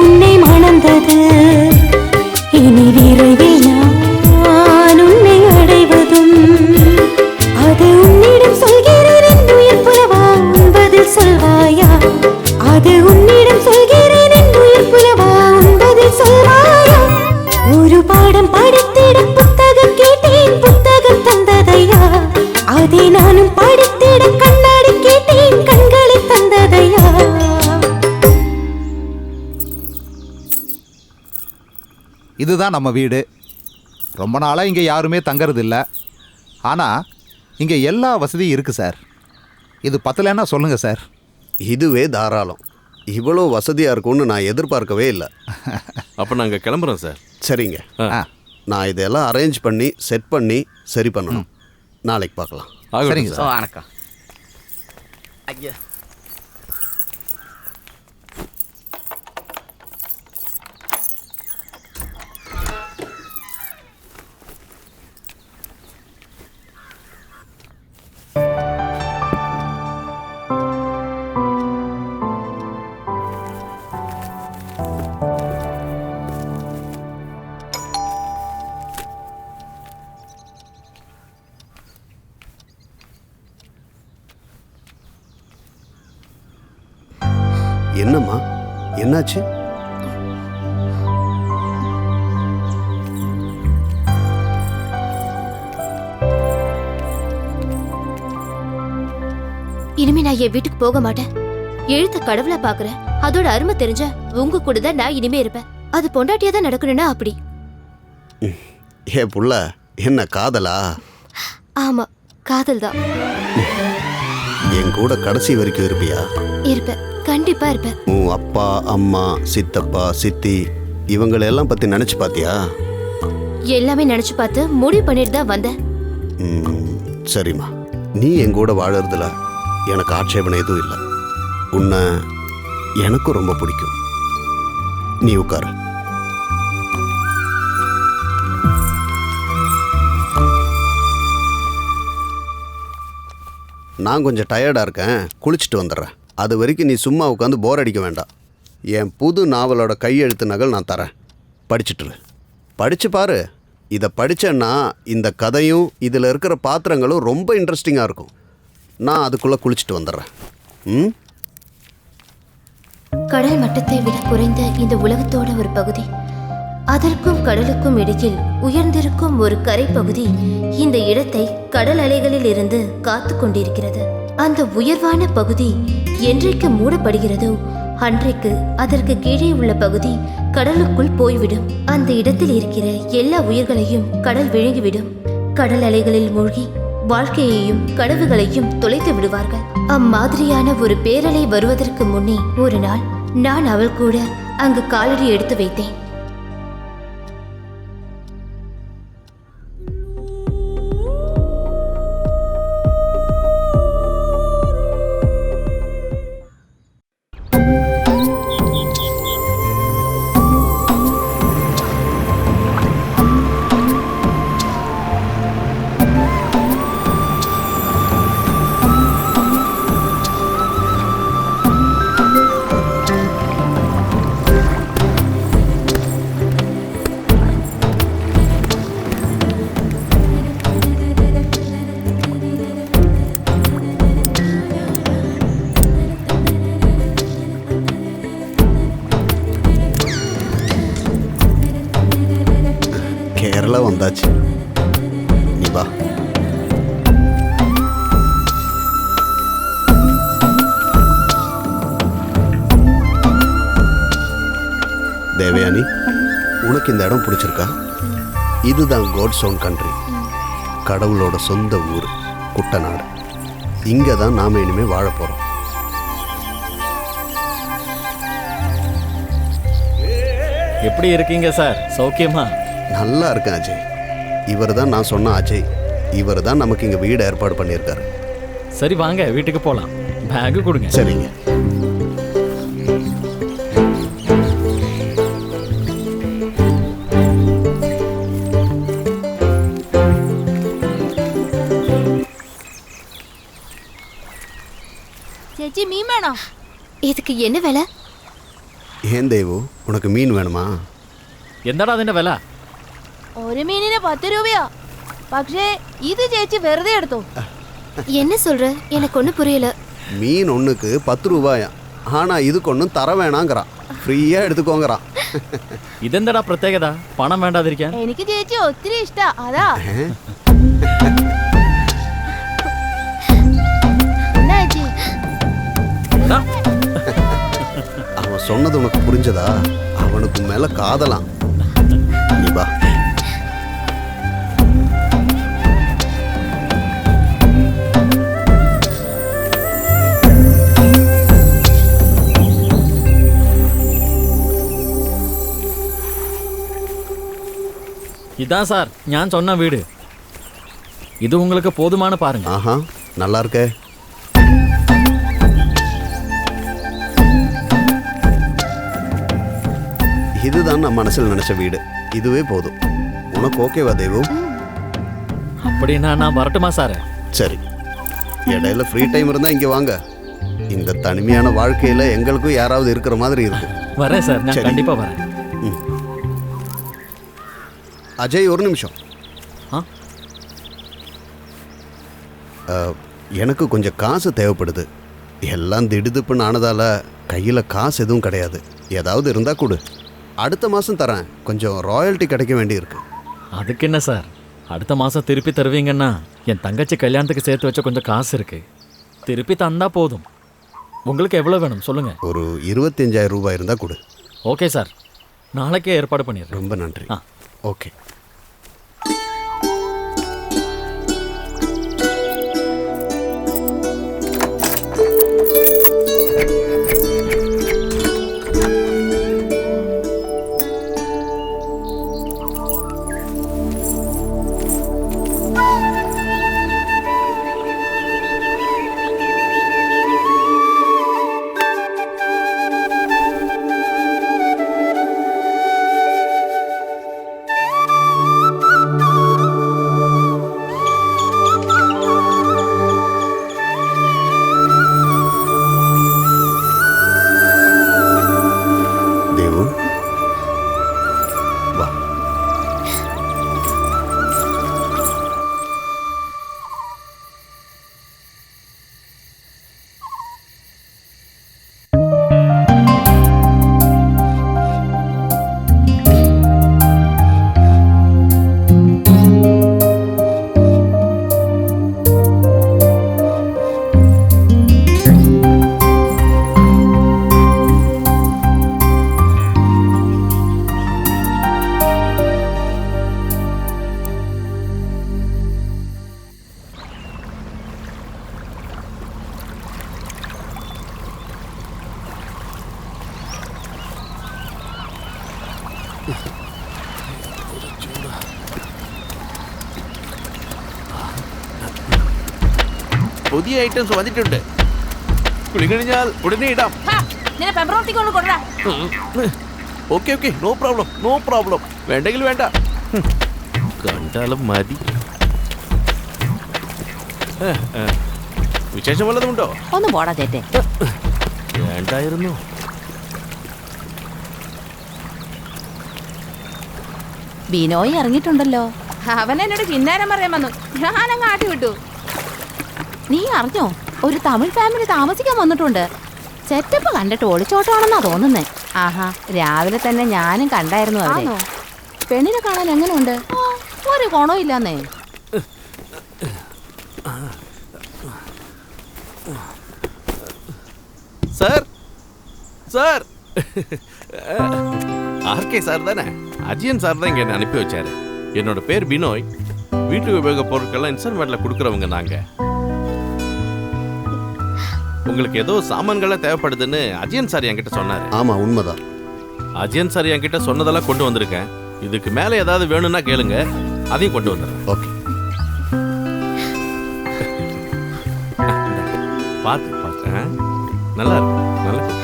Speaker 1: உன்னை மணந்தது. இனி விரைவில் நான் உன்னை அடைவதும் அது உன்னிடம் சொல்கிறேன். என் உயிர் புலவா உன் பதில் சொல்வாயா. அது உன்னிடம் சொல்கிறேன். என் உயிர் புலவா உன் பதில் சொல்வாயா. ஒரு பாடம் படித்திட புத்தகம் கேட்டேன், புத்தகம் தந்ததையா. அதை நானும் படித்திட கண்ணாடி கேட்டேன், கண்களை தந்ததையா.
Speaker 8: இதுதான் நம்ம வீடு. ரொம்ப நாளாக இங்கே யாருமே தங்கறது இல்லை. ஆனால் இங்கே எல்லா வசதியும் இருக்குது சார். இது பத்தலைன்னா சொல்லுங்கள் சார்.
Speaker 18: இதுவே தாராளம். இவ்வளோ வசதியாக இருக்கும்னு நான் எதிர்பார்க்கவே இல்லை.
Speaker 11: அப்போ நாங்கள் கிளம்புறோம் சார்.
Speaker 18: சரிங்க. நான் இதெல்லாம் அரேஞ்ச் பண்ணி செட் பண்ணி சரி பண்ணணும். நாளைக்கு பார்க்கலாம்.
Speaker 8: சரிங்க சார்.
Speaker 5: வணக்கம். ஐயா
Speaker 18: என்னம்மா, என்னாச்சு?
Speaker 10: இனிமே நான் என் வீட்டுக்கு போக மாட்டேன். எழுத்த கடவுளா பாக்குறேன். அதோட அருமை தெரிஞ்ச உங்க கூட தான் நான் இனிமே இருப்பேன். அது பொண்டாட்டியா தான் நடக்கணும்னா அப்படி.
Speaker 18: ஏ புள்ள, என்ன காதலா?
Speaker 10: ஆமா, காதல் தான்.
Speaker 18: என் கூட கடைசி வரைக்கும் இருப்பியா?
Speaker 10: இருப்பேன், கண்டிப்பா இருப்பேன்.
Speaker 18: உன் அப்பா அம்மா சித்தப்பா சித்தி இவங்களெல்லாம் பற்றி நினச்சி பார்த்தியா?
Speaker 10: எல்லாமே நினைச்சு பார்த்து முடிவு பண்ணிட்டு தான் வந்தேன்.
Speaker 18: சரிம்மா, நீ என் கூட வாழறதுல எனக்கு ஆட்சேபனை எதுவும் இல்லை. உன்னை எனக்கும் ரொம்ப பிடிக்கும். நீ உட்காரு. நான் கொஞ்சம் டயர்டாக இருக்கேன், குளிச்சுட்டு வந்துடுறேன். அது வரைக்கும் நீ சும்மா உட்காந்து போர் அடிக்க வேண்டாம். என் புது நாவலோட கையெழுத்து நகல் நான் தரேன், படிச்சுட்டுரு. படித்து பாரு. இதை படித்தேன்னா இந்த கதையும் இதில் இருக்கிற பாத்திரங்களும் ரொம்ப இன்ட்ரெஸ்டிங்காக இருக்கும். நான் அதுக்குள்ளே குளிச்சுட்டு வந்துடுறேன்.
Speaker 10: கடல் மட்டத்தை விட குறைந்த இந்த உலகத்தோட ஒரு பகுதி, அதற்கும் கடலுக்கும் இடையில் உயர்ந்திருக்கும் ஒரு கரை பகுதி இந்த இடத்தை கடல் அலைகளில் இருந்து காத்து கொண்டிருக்கிறது. அந்த உயர்வான பகுதி என்றைக்கு மூடப்படுகிறதோ அன்றைக்கு அதற்கு கீழே உள்ள பகுதி கடலுக்குள் போய்விடும். அந்த இடத்தில் இருக்கிற எல்லா உயிர்களையும் கடல் விழுங்கிவிடும். கடல் அலைகளில் மூழ்கி வாழ்க்கையையும் கனவுகளையும் தொலைத்து விடுவார்கள். அம்மாதிரியான ஒரு பேரலை வருவதற்கு முன்னே ஒரு நாள் நான் அவள் கூட அங்கு காலடி எடுத்து வைத்தேன்.
Speaker 18: கேரளா வந்தாச்சு, நீ வா. தேவயானி, உனக்கு இந்த இடம் பிடிச்சிருக்கா? இதுதான் காட்ஸ் ஓன் கண்ட்ரி, கடவுளோட சொந்த ஊர், குட்டநாடு. இங்கே தான் நாம இனிமே வாழ போறோம்.
Speaker 13: எப்படி இருக்கீங்க சார்? சௌக்கியமா?
Speaker 18: நல்லா இருக்கேன் அஜய். இவர் தான் நான் சொன்ன அஜய். இவர் தான் நமக்கு இங்கே வீடு ஏற்பாடு பண்ணியிருக்காரு.
Speaker 13: சரி வாங்க வீட்டுக்கு போகலாம். பேகு கொடுங்க.
Speaker 18: சரிங்க.
Speaker 10: ചേച്ചി മീൻ വേണോ? இதுக்கு என்ன விலை?
Speaker 18: ஏன் தேவு, உனக்கு மீன் வேணுமா?
Speaker 13: എന്താടാ അതിന്റെ വില?
Speaker 16: ഒരു മീനിന് 10 രൂപയോ? പക്ഷേ ഇത് ചേച്ചി വെറുതെ എടുത്തോ.
Speaker 10: என்ன சொல்ற? எனக்கு ஒண்ணு புரியல.
Speaker 18: மீன் ஒன்றுக்கு 10 ரூபாயா? ஆனால் இதுக்கு ஒன்றும் தர வேணாங்கிறான், ஃப்ரீயாக எடுத்துக்கோங்கிறான்.
Speaker 13: ഇതെന്താടാ പ്രത്യേകത? പണം വേണ്ടാതിരിക്കാൻ?
Speaker 16: എനിക്ക് ചേച്ചി ഒത്തിരി ഇഷ്ടാ, അതാ. എന്നാ ചേച്ചി?
Speaker 18: அவன் சொன்னது உனக்கு புரிஞ்சதா? அவனுக்கு மேல காதலாம். நீ வா.
Speaker 13: இதான் சார் நான் சொன்ன வீடு. இது உங்களுக்கு போதுமான பாருங்க.
Speaker 18: ஆஹா, நல்லா இருக்கே. இதுதான் நான் மனசில் நினைச்ச வீடு. இதுவே போதும். உனக்கு ஓகேவா தேவு?
Speaker 13: அப்படின்னா நான் வரட்டுமா சார்?
Speaker 18: சரி, இடையில ஃப்ரீ டைம் இருந்தால் இங்கே வாங்க. இந்த தனிமையான வாழ்க்கையில் எங்களுக்கும் யாராவது இருக்கிற மாதிரி இருக்கும்.
Speaker 13: வரேன் சார், நான் கண்டிப்பாக வரேன்.
Speaker 18: அஜய், ஒரு நிமிஷம். எனக்கு கொஞ்சம் காசு தேவைப்படுது. எல்லாம் திடுதுப்புன்னு ஆனதால் கையில் காசு எதுவும் கிடையாது. ஏதாவது இருந்தால் கொடு, அடுத்த மாதம் தரேன். கொஞ்சம் ராயல்ட்டி கிடைக்க வேண்டியிருக்கு.
Speaker 13: அதுக்கு என்ன சார், அடுத்த மாதம் திருப்பி தருவீங்கன்னா என் தங்கச்சி கல்யாணத்துக்கு சேர்த்து வச்ச கொஞ்சம் காசு இருக்கு, திருப்பி தந்தா போதும். உங்களுக்கு எவ்வளோ வேணும் சொல்லுங்கள்.
Speaker 18: ஒரு 25,000 ரூபாய் இருந்தால் கொடு.
Speaker 13: ஓகே சார், நாளைக்கே ஏற்பாடு பண்ணிடுறேன்.
Speaker 18: ரொம்ப நன்றி. ஓகே.
Speaker 11: പുതിയ ഐറ്റംസ് വന്നിട്ടുണ്ട് കുളി കഴിഞ്ഞാൽ ഉടനെ ഇടാം.
Speaker 17: നിന്നെ പെമ്പറോട്ടിക്ക് കൊണ്ട് കൊടുടാ.
Speaker 11: Okay okay, no problem no problem. വേണ്ടെങ്കിൽ വേണ്ട, കണ്ടാലും മതി. വിശേഷം വല്ലതുമുണ്ടോ?
Speaker 17: ഒന്ന് പോടാ ചേട്ടേ.
Speaker 11: വേണ്ടായിരുന്നു.
Speaker 17: ബിനോയ് ഇറങ്ങിയിട്ടുണ്ടല്ലോ. അവൻ എന്നോട് കിന്നാരം പറയാൻ വന്നു. ഞാനങ്ങ് ആട്ടി വിട്ടു. നീ അറിഞ്ഞോ, ഒരു തമിഴ് ഫാമിലി താമസിക്കാൻ വന്നിട്ടുണ്ട്. സെറ്റപ്പ് കണ്ടിട്ട് ഒളിച്ചോട്ടമാണെന്നാ തോന്നുന്നേ. ആഹാ, രാവിലെ തന്നെ ഞാനും കണ്ടായിരുന്നു അവരെ. പെണ്ണിനെ കാണാൻ എങ്ങനെയുണ്ട്? ഒരു ഗുണവും ഇല്ലാന്നേ.
Speaker 11: சார் சார் ஆர்கே சார் தானே? அஜயன் சார் தான் இங்கே என்னை அனுப்பி வச்சாரு. என்னோட பேர் பினோய். வீட்டு உபயோக பொருட்கள்லாம் இன்ஸ்டால்மெண்ட்டில் கொடுக்குறவங்க நாங்கள். உங்களுக்கு ஏதோ சாமான்கள்லாம் தேவைப்படுதுன்னு அஜயன் சார் என்கிட்ட சொன்னார்.
Speaker 18: ஆமாம், உண்மைதான்.
Speaker 11: அஜயன் சார் என்கிட்ட சொன்னதெல்லாம் கொண்டு வந்திருக்கேன். இதுக்கு மேலே ஏதாவது வேணும்னா கேளுங்க, அதையும் கொண்டு வந்துடுறேன்.
Speaker 18: ஓகே.
Speaker 11: பார்த்து பார்த்து நல்லா இருக்கு, நல்லா இருக்கு.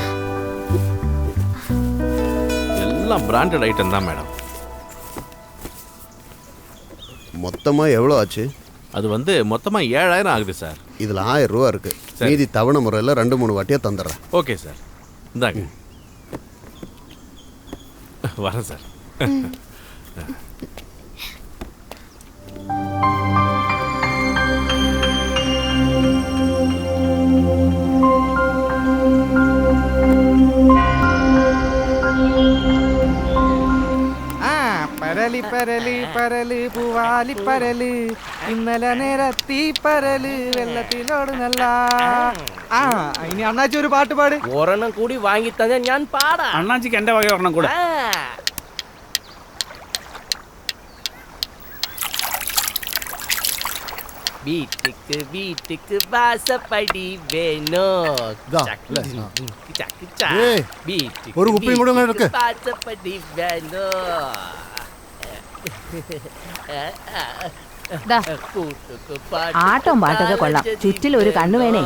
Speaker 11: எல்லாம் பிராண்டட் ஐட்டம் தான் மேடம்.
Speaker 18: மொத்தமாக எவ்வளோ ஆச்சு?
Speaker 11: அது வந்து மொத்தமாக 7000 ஆகுது சார்.
Speaker 18: இதில் 1000 ரூபா இருக்கு. மீதி தவணை முறையில் 2-3 வாட்டியாக தந்துடுறேன்.
Speaker 11: ஓகே சார், இந்தாங்க. வரேன் சார்.
Speaker 15: പരലി പരലി പരല് പൂവാലി പരല് ഇന്നലെ നേരത്തി പരല് വെള്ളത്തിലോട് നല്ല. ആ ഇനി അണ്ണാച്ചി ഒരു പാട്ട് പാട്.
Speaker 4: ഒരെണ്ണം കൂടി വാങ്ങി തന്നെ ഞാൻ പാടാം.
Speaker 22: അണ്ണാച്ചിക്ക് എന്റെ വക ഒരെണ്ണം കൂടെ.
Speaker 4: வீட்டுக்கு வீட்டுக்கு வாசப்படி வேணும்.
Speaker 21: ஒரு குப்பையும் கூட இருக்கு.
Speaker 4: வாசப்படி வேணும்.
Speaker 17: ആട്ടം പാട്ടൊക്കെ കൊള്ളാം. ചുറ്റിൽ ഒരു കണ്ണു വേണേ.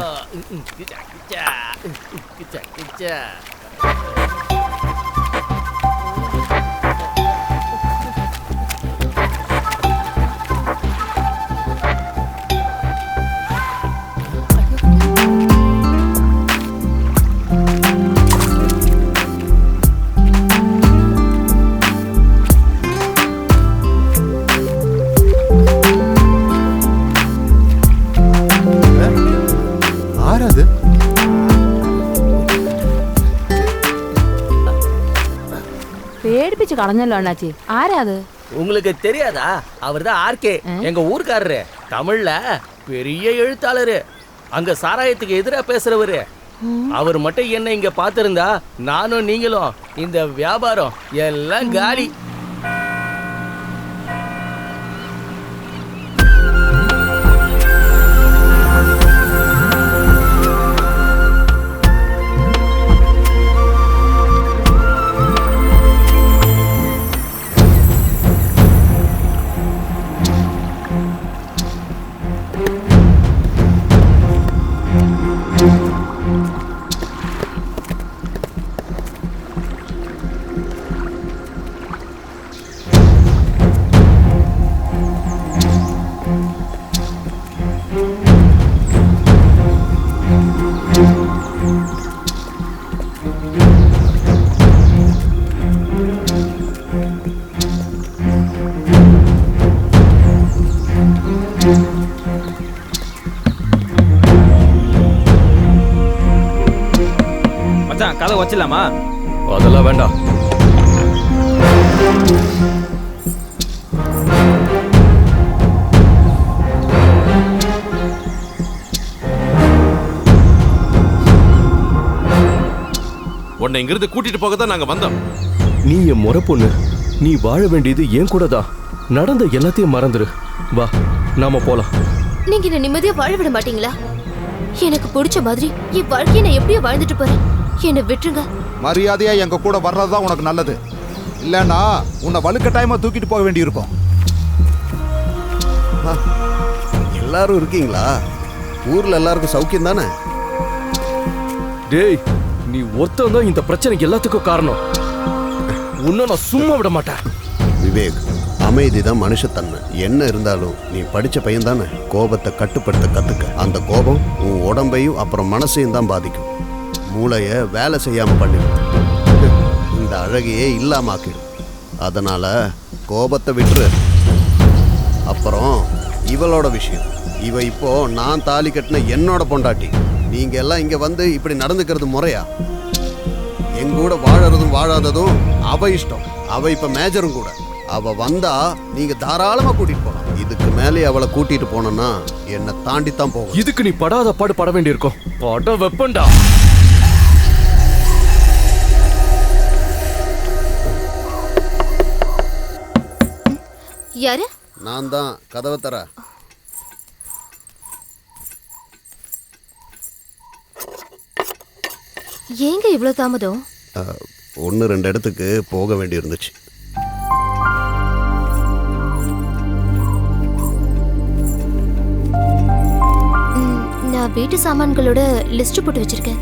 Speaker 17: பேடிப்பிச்சு களஞ்சല്ലോ அண்ணாச்சி. ஆரா அது?
Speaker 4: உங்களுக்கு தெரியாதா? அவர் தான் ஆர்கே, எங்க ஊர்க்காரரு. தமிழ்ல பெரிய எழுத்தாளரு. அங்க சாராயத்துக்கு எதிராக பேசுறவரு. அவர் மட்டும் என்ன இங்க பார்த்திருந்தா நானும் நீங்களும் இந்த வியாபாரம் எல்லாம் காலி.
Speaker 14: மச்சான் கதை வச்சிடலாமா?
Speaker 6: அதெல்லாம் வேண்டாம்.
Speaker 11: உன்னை இங்கிருந்து கூட்டிட்டு போக தான் நாங்க வந்தோம்.
Speaker 6: நீ என் முறை பொண்ணு. நீ வாழ வேண்டியது என் கூட தான். நடந்த எல்லாத்தையும் மறந்துரு. வா, நாம போலாம்.
Speaker 10: நீங்க என்ன நிம்மதியா வாழ விட மாட்டீங்களா? எனக்கு பிடிச்ச மாதிரி என் வாழ்க்கையை நான் எப்படியோ வாழ்ந்துட்டு போறேன். என்னை விட்டுருங்க.
Speaker 8: மரியாதையா எங்க கூட வர்றதுதான் உனக்கு நல்லது. இல்லைன்னா உன்னை வலுக்கட்டாயமா தூக்கிட்டு போக வேண்டியிருக்கும்.
Speaker 18: எல்லாரும் இருக்கீங்களா? ஊர்ல எல்லாருக்கும் சௌக்கியம் தானே?
Speaker 6: டேய், நீ ஒருத்தன் தான் இந்த பிரச்சனைக்கு எல்லாத்துக்கும் காரணம். உன்னை நான் சும்மா விட மாட்டேன்.
Speaker 18: விவேக், அமைதி தான் மனுஷத்தன்மை. என்ன இருந்தாலும் நீ படிச்ச பையன் தானே. கோபத்தை கட்டுப்படுத்த கத்துக்க. அந்த கோபம் உன் உடம்பையும் அப்புறம் மனசையும் தான் பாதிக்கும். மூளைய வேலை செய்யாம பண்ணிடும். இந்த அழகையே இல்லாம ஆக்கிடும். அதனால கோபத்தை விட்டுரு. அப்புறம் இவளோட விஷயம். இவ இப்போ நான் தாலி கட்டின என்னோட பொண்டாட்டி. நீங்க எல்லாம் இங்க வந்து இப்படி நடந்துக்கிறது முறையா? எங்கூட வாழறதும் வாழாததும் அவ இஷ்டம். அவ இப்ப மேஜரும் கூட. அவ வந்தா நீங்க தாராளமா கூட்டிட்டு போலாம். இதுக்கு மேலே அவளை கூட்டிட்டு போனோம்னா என்னை தாண்டித்தான் போகும்.
Speaker 6: இதுக்கு நீ படாத பாடு பட வேண்டியிருக்கும். பட வெப்பண்டா.
Speaker 10: யாரு?
Speaker 18: நான் தான். கதவை தர.
Speaker 10: ஏங்க இவ்வளவு தாமதம்?
Speaker 18: 1-2 இடத்துக்கு போக வேண்டி இருந்துச்சு.
Speaker 10: நான் வீட்டு சாமான்களோட லிஸ்ட் போட்டு வச்சிருக்கேன்.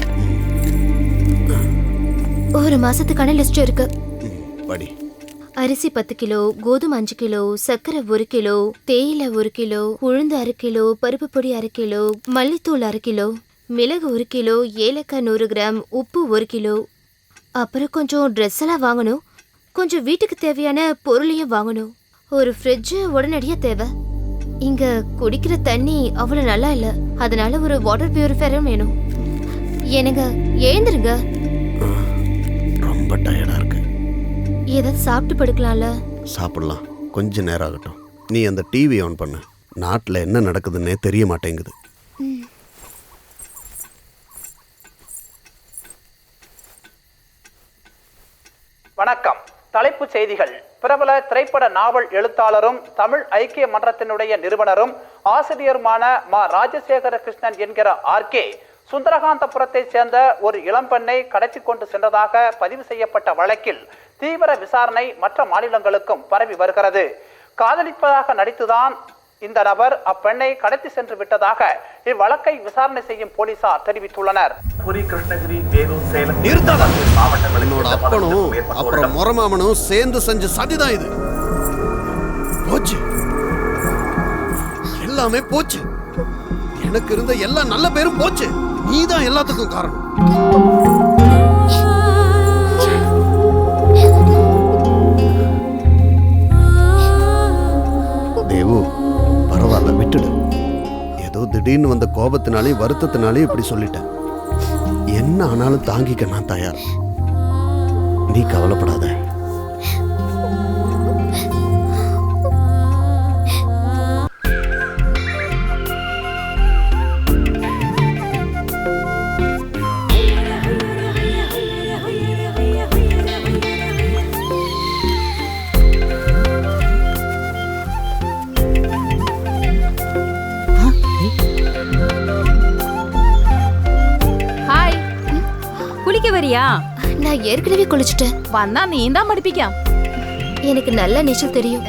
Speaker 10: ஒரு மாசத்துக்கான லிஸ்ட் இருக்கு.
Speaker 18: படி.
Speaker 10: அரிசி 10 கிலோ, கோதுமை 5 கிலோ, சர்க்கரை 1 கிலோ, தேயிலை 1 கிலோ, உளுந்து 1/2 கிலோ, பருப்பு பொடி 1/2 கிலோ, மல்லித்தூள் 1/2 கிலோ, மிளகு 1 கிலோ, ஏலக்காய் 100 கிராம், உப்பு 1 கிலோ. அப்புறம் கொஞ்சம் ட்ரெஸ் எல்லாம் வாங்கணும். கொஞ்சம் வீட்டுக்கு தேவையான பொருளையும் வாங்கணும். ஒரு ஃப்ரிட்ஜ் உடனடியா தேவை. இங்க குடிக்கிற தண்ணி அவ்வளவு நல்லா இல்ல. அதனால ஒரு வாட்டர் பியூரிஃபையரும் வேணும். எனக்கு எழுந்துருங்க.
Speaker 18: ரொம்ப டயர்டா இருக்கு.
Speaker 10: ஏதாவது சாப்பிட்டு படுக்கலாம்ல?
Speaker 18: சாப்பிடலாம். கொஞ்ச நேரம் ஆகட்டும். நீ அந்த டிவி ஆன் பண்ணு. நாட்டில் என்ன நடக்குதுன்னே தெரிய மாட்டேங்குது.
Speaker 12: வணக்கம். தலைப்புச் செய்திகள். பிரபல திரைப்பட நாவல் எழுத்தாளரும் தமிழ் ஐக்கிய மன்றத்தினுடைய நிறுவனரும் ஆசிரியருமான மா ராஜசேகர கிருஷ்ணன் என்கிற ஆர்கே சுந்தரகாந்தபுரத்தை சேர்ந்த ஒரு இளம்பெண்ணை கடத்தி கொண்டு சென்றதாக பதிவு செய்யப்பட்ட வழக்கில் தீவிர விசாரணை மற்ற மாநிலங்களுக்கும் பரவி வருகிறது. காதலிப்பதாக நடித்துதான் இந்த நபர் அப்பெண்ணை கடத்தி சென்று விட்டதாக இவ்வழக்கை விசாரணை செய்யும் போலீசார் தெரிவித்துள்ளனர்.
Speaker 18: என்னோட அப்பனும் அப்புறம் முறமாமனும் சேர்ந்து செஞ்ச சதிதான் இது. போச்சு, எல்லாமே போச்சு. எனக்கு இருந்த எல்லா நல்ல பேரும் போச்சு. நீதான் எல்லாத்துக்கும் காரணம். தேவு, பரவாயில்ல, விட்டுடு. ஏதோ திடீர்னு வந்த கோபத்தினாலையும் வருத்தத்தினாலையும் இப்படி சொல்லிட்டேன். என்ன ஆனாலும் தாங்கிக்க நான் தயார். நீ கவலைப்படாத.
Speaker 7: வரியா?
Speaker 10: நான் ஏற்கனவே குளிச்சிட்டேன்.
Speaker 17: வந்தா நீ தான் படிப்பிக்க.
Speaker 10: எனக்கு நல்ல நீச்சல் தெரியும்.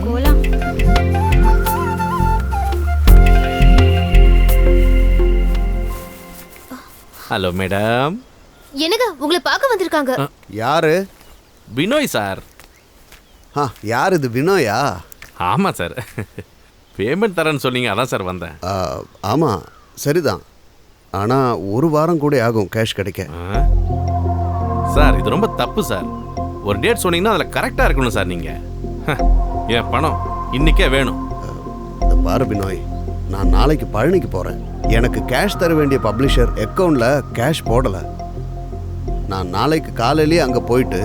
Speaker 7: போலாம்.
Speaker 11: Hello madam.
Speaker 10: என்னங்க உங்களை பார்க்க வந்திருக்காங்க.
Speaker 18: யாரு?
Speaker 11: வினோய் சார்.
Speaker 18: யார் இது? வினோயா?
Speaker 11: ஆமா சார். பேமெண்ட் தரேன்னு சொன்னீங்க, அதான் சார் வந்தேன்.
Speaker 18: ஆமா, சரிதான். ஆனால் 1 வாரம் கூட ஆகும் கேஷ் கிடைக்க.
Speaker 11: சார் இது ரொம்ப தப்பு சார். ஒரு டேட் சொன்னீங்கன்னா அதில் கரெக்டாக இருக்கணும் சார். நீங்கள் என் பணம் இன்னைக்கே வேணும்.
Speaker 18: இந்த பாரு பினோய், நான் நாளைக்கு பழனிக்கு போகிறேன். எனக்கு கேஷ் தர வேண்டிய பப்ளிஷர் அக்கௌண்ட்டில் கேஷ் போடலை. நான் நாளைக்கு காலையிலேயே அங்கே போயிட்டு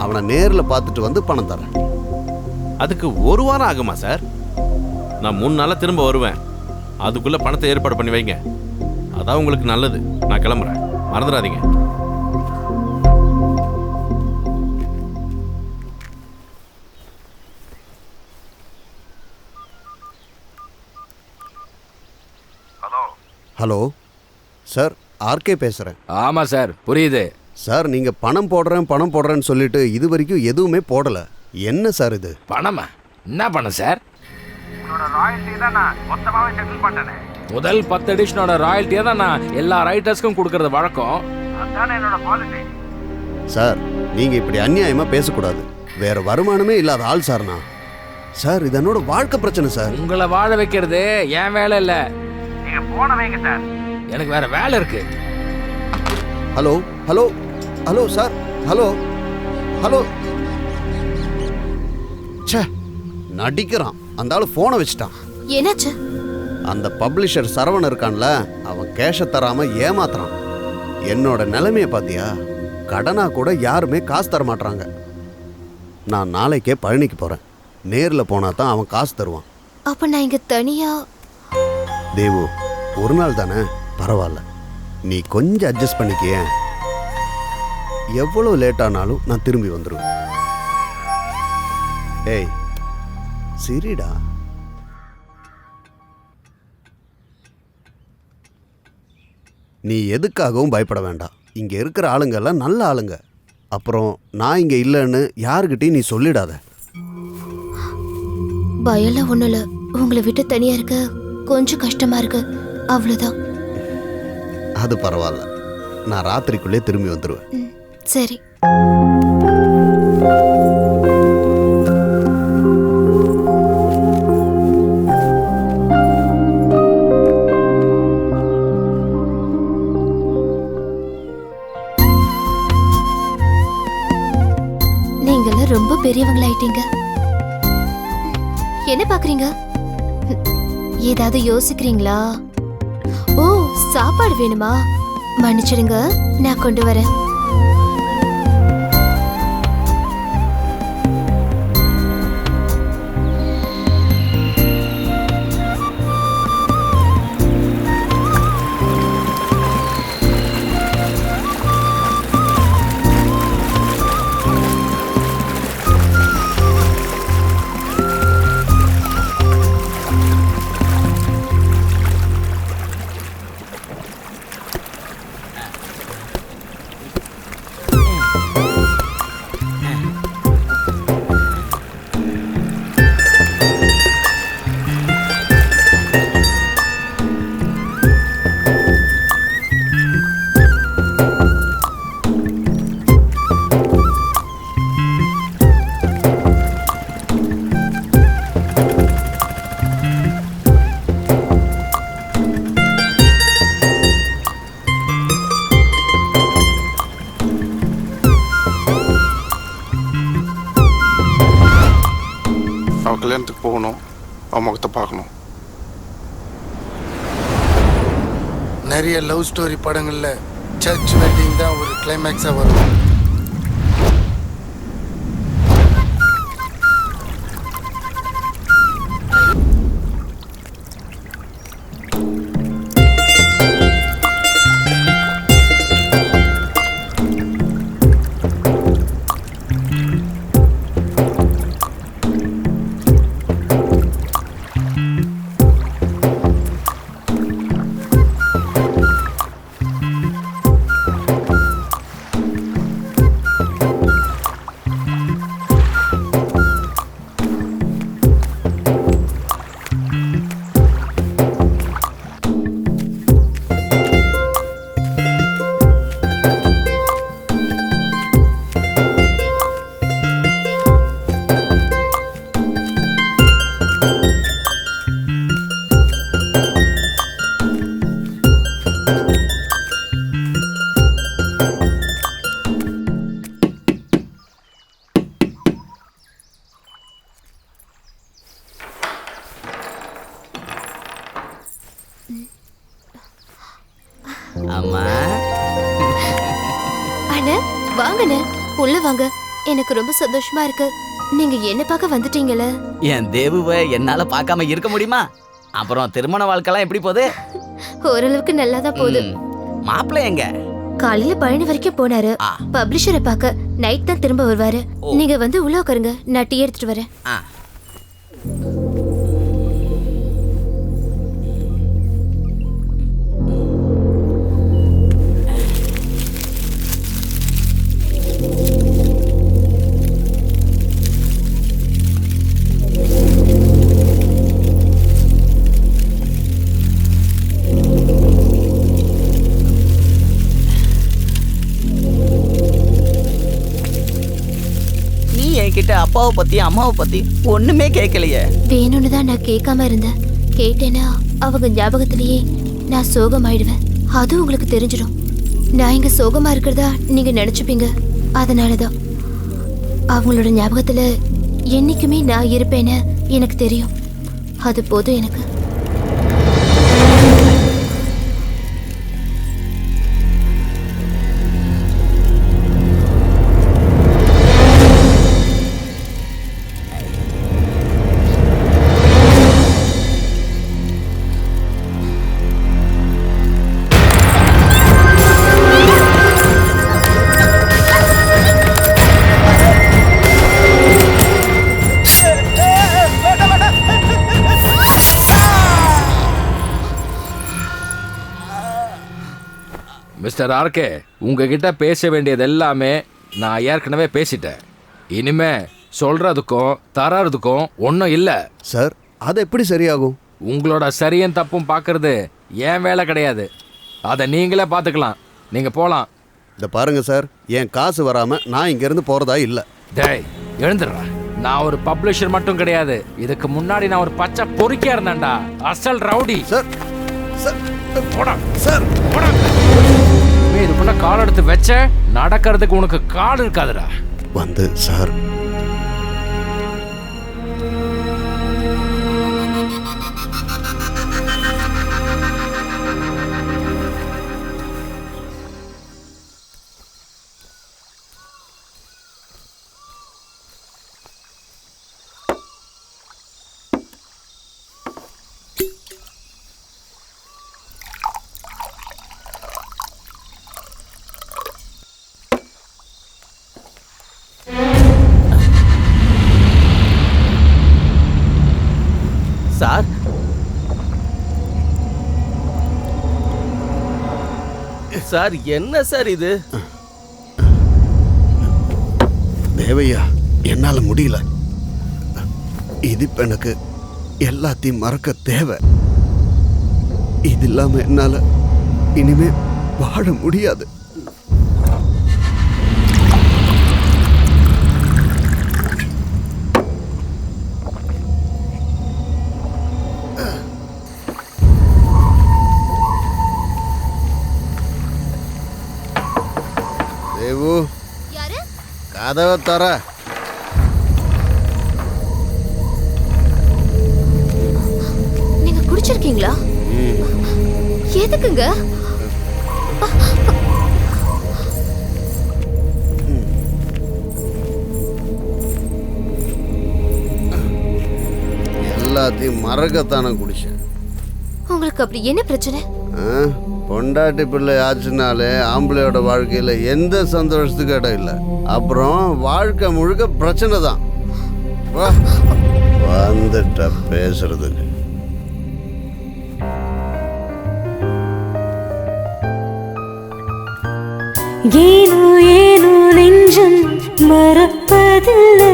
Speaker 18: அவனை நேரில் பார்த்துட்டு வந்து பணம் தரேன்.
Speaker 11: அதுக்கு 1 வாரம் ஆகுமா சார்? நான் 3 நாளாக திரும்ப வருவேன். அதுக்குள்ளே பணத்தை ஏற்பாடு பண்ணி வைங்க. அதான் உங்களுக்கு நல்லது. நான் கிளம்புறேன், மறந்துடாதீங்க.
Speaker 18: ஹலோ சார், ஆர்கே பேசுகிறேன்.
Speaker 3: ஆமாம் சார், புரியுது
Speaker 18: சார். நீங்கள் பணம் போடுறேன்னு சொல்லிட்டு இது வரைக்கும் எதுவுமே போடலை. என்ன சார் இது?
Speaker 3: பணமா? என்ன பணம் சார்?
Speaker 22: உங்களோட ராயல்டி தான் நான் மொத்தமாகவே செட்டில் பண்ணேன்.
Speaker 3: முதல் 10 எடிஷனோட ராயல்ட்டியை தான் நான் எல்லா ரைட்டர்ஸ்க்கும் கொடுக்கறது வழக்கம்.
Speaker 12: அதானே என்னோட பாலிசி.
Speaker 18: சார் நீங்க இப்படி அநியாயமா பேசக்கூடாது. வேற வருமானமே இல்லாத ஆள் சார் நான். சார் இது என்னோட வாழ்க்கை பிரச்சனை சார்.
Speaker 3: உங்களை வாழ வைக்கிறது என் வேலை இல்ல.
Speaker 12: நீங்க போன வைங்க சார்.
Speaker 3: எனக்கு வேற வேலை இருக்கு.
Speaker 18: Hello hello hello sir hello hello. ச்சே நடிக்கிறான். அந்த ஆளு போனை வச்சுட்டான்.
Speaker 10: என்னாச்சு?
Speaker 18: அந்த பப்ளிஷர் சரவணன் இருக்கான்ல, அவன் கேஷ தராம ஏமாத்துறான். என்னோட நிலைமைய பாத்தியா? கடனா கூட யாருமே காசு தர மாட்டாங்க. நான் நாளைக்கே பழனிக்கு போறேன். நேர்ல போனா தான் அவன் காசு தருவான்.
Speaker 10: அப்ப நான் இங்க தனியா.
Speaker 18: தேவு ஒரு நாள் தானே, பரவாயில்ல. நீ கொஞ்சம் அட்ஜஸ்ட் பண்ணிக்கிய. எவ்வளவு லேட் ஆனாலும் நான் திரும்பி வந்துடுவேன். ஏய் சரிடா. நீ எதுக்காகவும் பயப்பட வேண்டாம். இங்க இருக்கிற ஆளுங்க எல்லாம் நல்ல ஆளுங்க. அப்புறம் நான் இங்க இல்லைன்னு யாருக்கிட்டையும் நீ சொல்லிடாத.
Speaker 10: பயம்லாம் ஒண்ணும் இல்ல. உங்களை விட்டு தனியா இருக்க கொஞ்சம் கஷ்டமா இருக்கு, அவ்வளவுதான்.
Speaker 18: அது பரவாயில்ல. நான் ராத்திரிக்குள்ளே திரும்பி வந்துடுவேன்.
Speaker 10: சரி. நீங்கெல்லாம் ரொம்ப பெரியவங்களாயிட்டீங்க. என்ன பாக்குறீங்க? ஏதாவது யோசிக்கிறீங்களா? ஓ சாப்பாடு வேணுமா? மன்னிச்சிடுங்க, நான் கொண்டு வரேன்.
Speaker 9: கல்யாணத்துக்கு போகணும், அவன் முகத்தை பார்க்கணும். நிறைய லவ் ஸ்டோரி படங்களில் சர்ச் வெட்டிங் தான் ஒரு கிளைமேக்ஸாக வரும்.
Speaker 5: அம்மா
Speaker 10: அண்ணா வாங்கண்ணே, உள்ள வாங்க. எனக்கு ரொம்ப சந்தோஷமா இருக்கு. நீங்க என்ன பார்க்க வந்துட்டீங்களே.
Speaker 5: என் தேவுவை என்னால பார்க்காம இருக்க முடியுமா? அப்புறம் திருமண வாழ்க்கைலாம் எப்படி போகுது?
Speaker 10: ஓரளவுக்கு நல்லாதான் போகுது.
Speaker 5: மாப்பிள்ளை எங்க?
Speaker 10: காலையில பழனி வரைக்கும் போனாரு. பப்ளிஷரை பார்க்க. நைட் தான் திரும்ப வருவாரு. நீங்க வந்து உள்ள உட்காருங்க, நான் டீ எடுத்துட்டு வரேன்.
Speaker 5: அப்பாவை பத்தி அம்மாவை பத்தி ஒண்ணுமே கேட்கலையே.
Speaker 10: வேணும்னு தான் நான் கேட்காம இருந்தேன். கேட்டேன்னா அவங்க ஞாபகத்திலேயே நான் சோகமாயிடுவேன். அது உங்களுக்கு தெரிஞ்சிடும். நான் இங்க சோகமா இருக்கிறதா நீங்க நினைச்சுப்பீங்க. அதனாலதான் அவங்களோட ஞாபகத்துல என்னைக்குமே நான் இருப்பேன்னு எனக்கு தெரியும். அது போதும் எனக்கு.
Speaker 3: மிஸ்டர் ஆர்கே, உங்ககிட்ட பேச வேண்டியது எல்லாமே நான் ஏற்கனவே பேசிட்டேன். இனிமே சொல்றதுக்கும் தரதுக்கும் ஒன்றும் இல்லை.
Speaker 18: சார், அது எப்படி சரியாகும்?
Speaker 3: உங்களோட சரியும் தப்பும் பார்க்கறது ஏன் வேலை கிடையாது. அதை நீங்களே பார்த்துக்கலாம். நீங்கள் போகலாம்.
Speaker 18: இதை பாருங்க சார், என் காசு வராமல் நான் இங்கேருந்து போகிறதா இல்லை.
Speaker 3: டேய் எழுந்துடுறா. நான் ஒரு பப்ளிஷர் மட்டும் கிடையாது. இதுக்கு முன்னாடி நான் ஒரு பச்சை பொறுக்கியா இருந்தேன்டா. அசல் ரவுடி.
Speaker 18: சார் சார்
Speaker 3: போடா சார் போடா. இதுக்குள்ள கால் எடுத்து வச்ச நடக்கிறதுக்கு உனக்கு கால் இருக்காதுடா.
Speaker 18: வந்து சார்,
Speaker 4: சார், சார் என்ன சார் இது?
Speaker 18: தேவையா, என்னால முடியல. இது இப்ப எனக்கு எல்லாத்தையும் மறக்க தேவை. இது இல்லாம என்னால இனிமே வாழ முடியாது. தேவு, கதவை தர.
Speaker 10: நீங்க குடிச்சிருக்கீங்களா? எதுக்குங்க?
Speaker 18: எல்லாத்தையும் மறக்கத்தானே குடிச்சேன்.
Speaker 10: உங்களுக்கு அப்படி என்ன பிரச்சனை?
Speaker 18: பொண்டாட்டி பிள்ளை ஆச்சுனாலே ஆம்பளையோட வாழ்க்கையில் எந்த சந்தோஷத்துக்கு இடம் இல்லை. அப்புறம் வாழ்க்கை முழுக்க பிரச்சனை தான். வந்துட்ட பேசுறதுக்கு.
Speaker 1: ஏனோ ஏனோ நெஞ்சம் மறப்பதில்லை,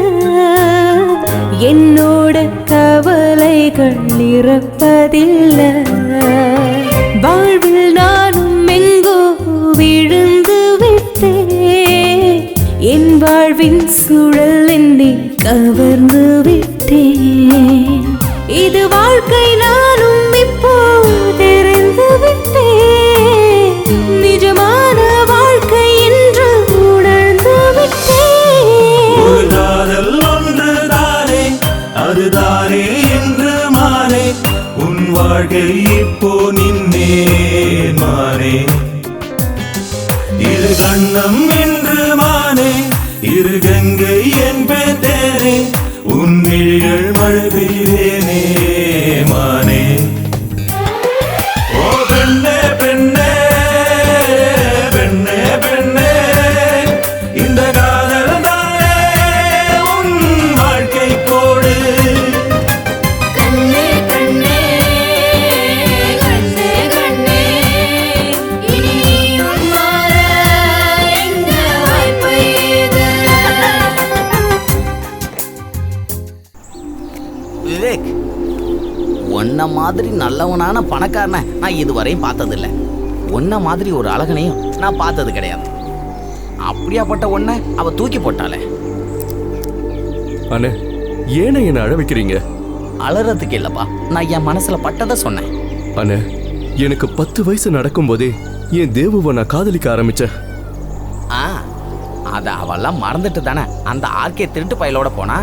Speaker 1: என்னோட கவலைகள் இறப்பதில்லை. வாழ்வில் நானும் எங்கோ விழுந்து விட்டேன், என் வாழ்வின் சூழல் என்னை கவர்ந்து விட்டேன். இது வாழ்க்கை நானும் இப்போ தெரிந்து விட்டேன், நிஜமான வாழ்க்கை என்று உணர்ந்து விட்டேன்.
Speaker 2: ஒரு காதல் ஒன்றுதானே, அதுதானே என்று மானே, உன் வாழ்க்கை இப்போ நின்னே மானே. இரு கண்ணம் என்று மானே, இரு கங்கை என்பேன் தேனே, உன் விழிகள் மழை பெய்வேனே மானே. ஓ பெண்ணே பெண்ணே பெண்ணே பெண்ணே, இந்த காதல் தானே உன் வாழ்க்கை கோடு.
Speaker 1: கண்ணே கண்ணே கண்ணே கண்ணே, இனி நீயும் மாற எங்க வாய்ப்பு இது?
Speaker 5: விவேக், உன்ன மாதிரி நல்லவனான பணக்காரனை நான் இதுவரையும் பார்த்ததில்லை. உன்ன மாதிரி ஒரு அழகனையும் நான் பார்த்தது கிடையாது. அப்படியாப்பட்ட ஒன்ன அவ தூக்கி போட்டாளே.
Speaker 6: அண்ணே ஏனே என்ன அழ வைக்கிறீங்க?
Speaker 5: அலறதுக்கு இல்லப்பா, நான் என் மனசுல பட்டதை சொன்னேன்.
Speaker 6: அண்ணே எனக்கு 10 வயசு நடக்கும் போதே என் தேவுவை நான் காதலிக்க ஆரம்பிச்சேன்.
Speaker 5: அத அவெல்லாம் மறந்துட்டு தானே அந்த ஆர்கே திருட்டு பயலோட போனா.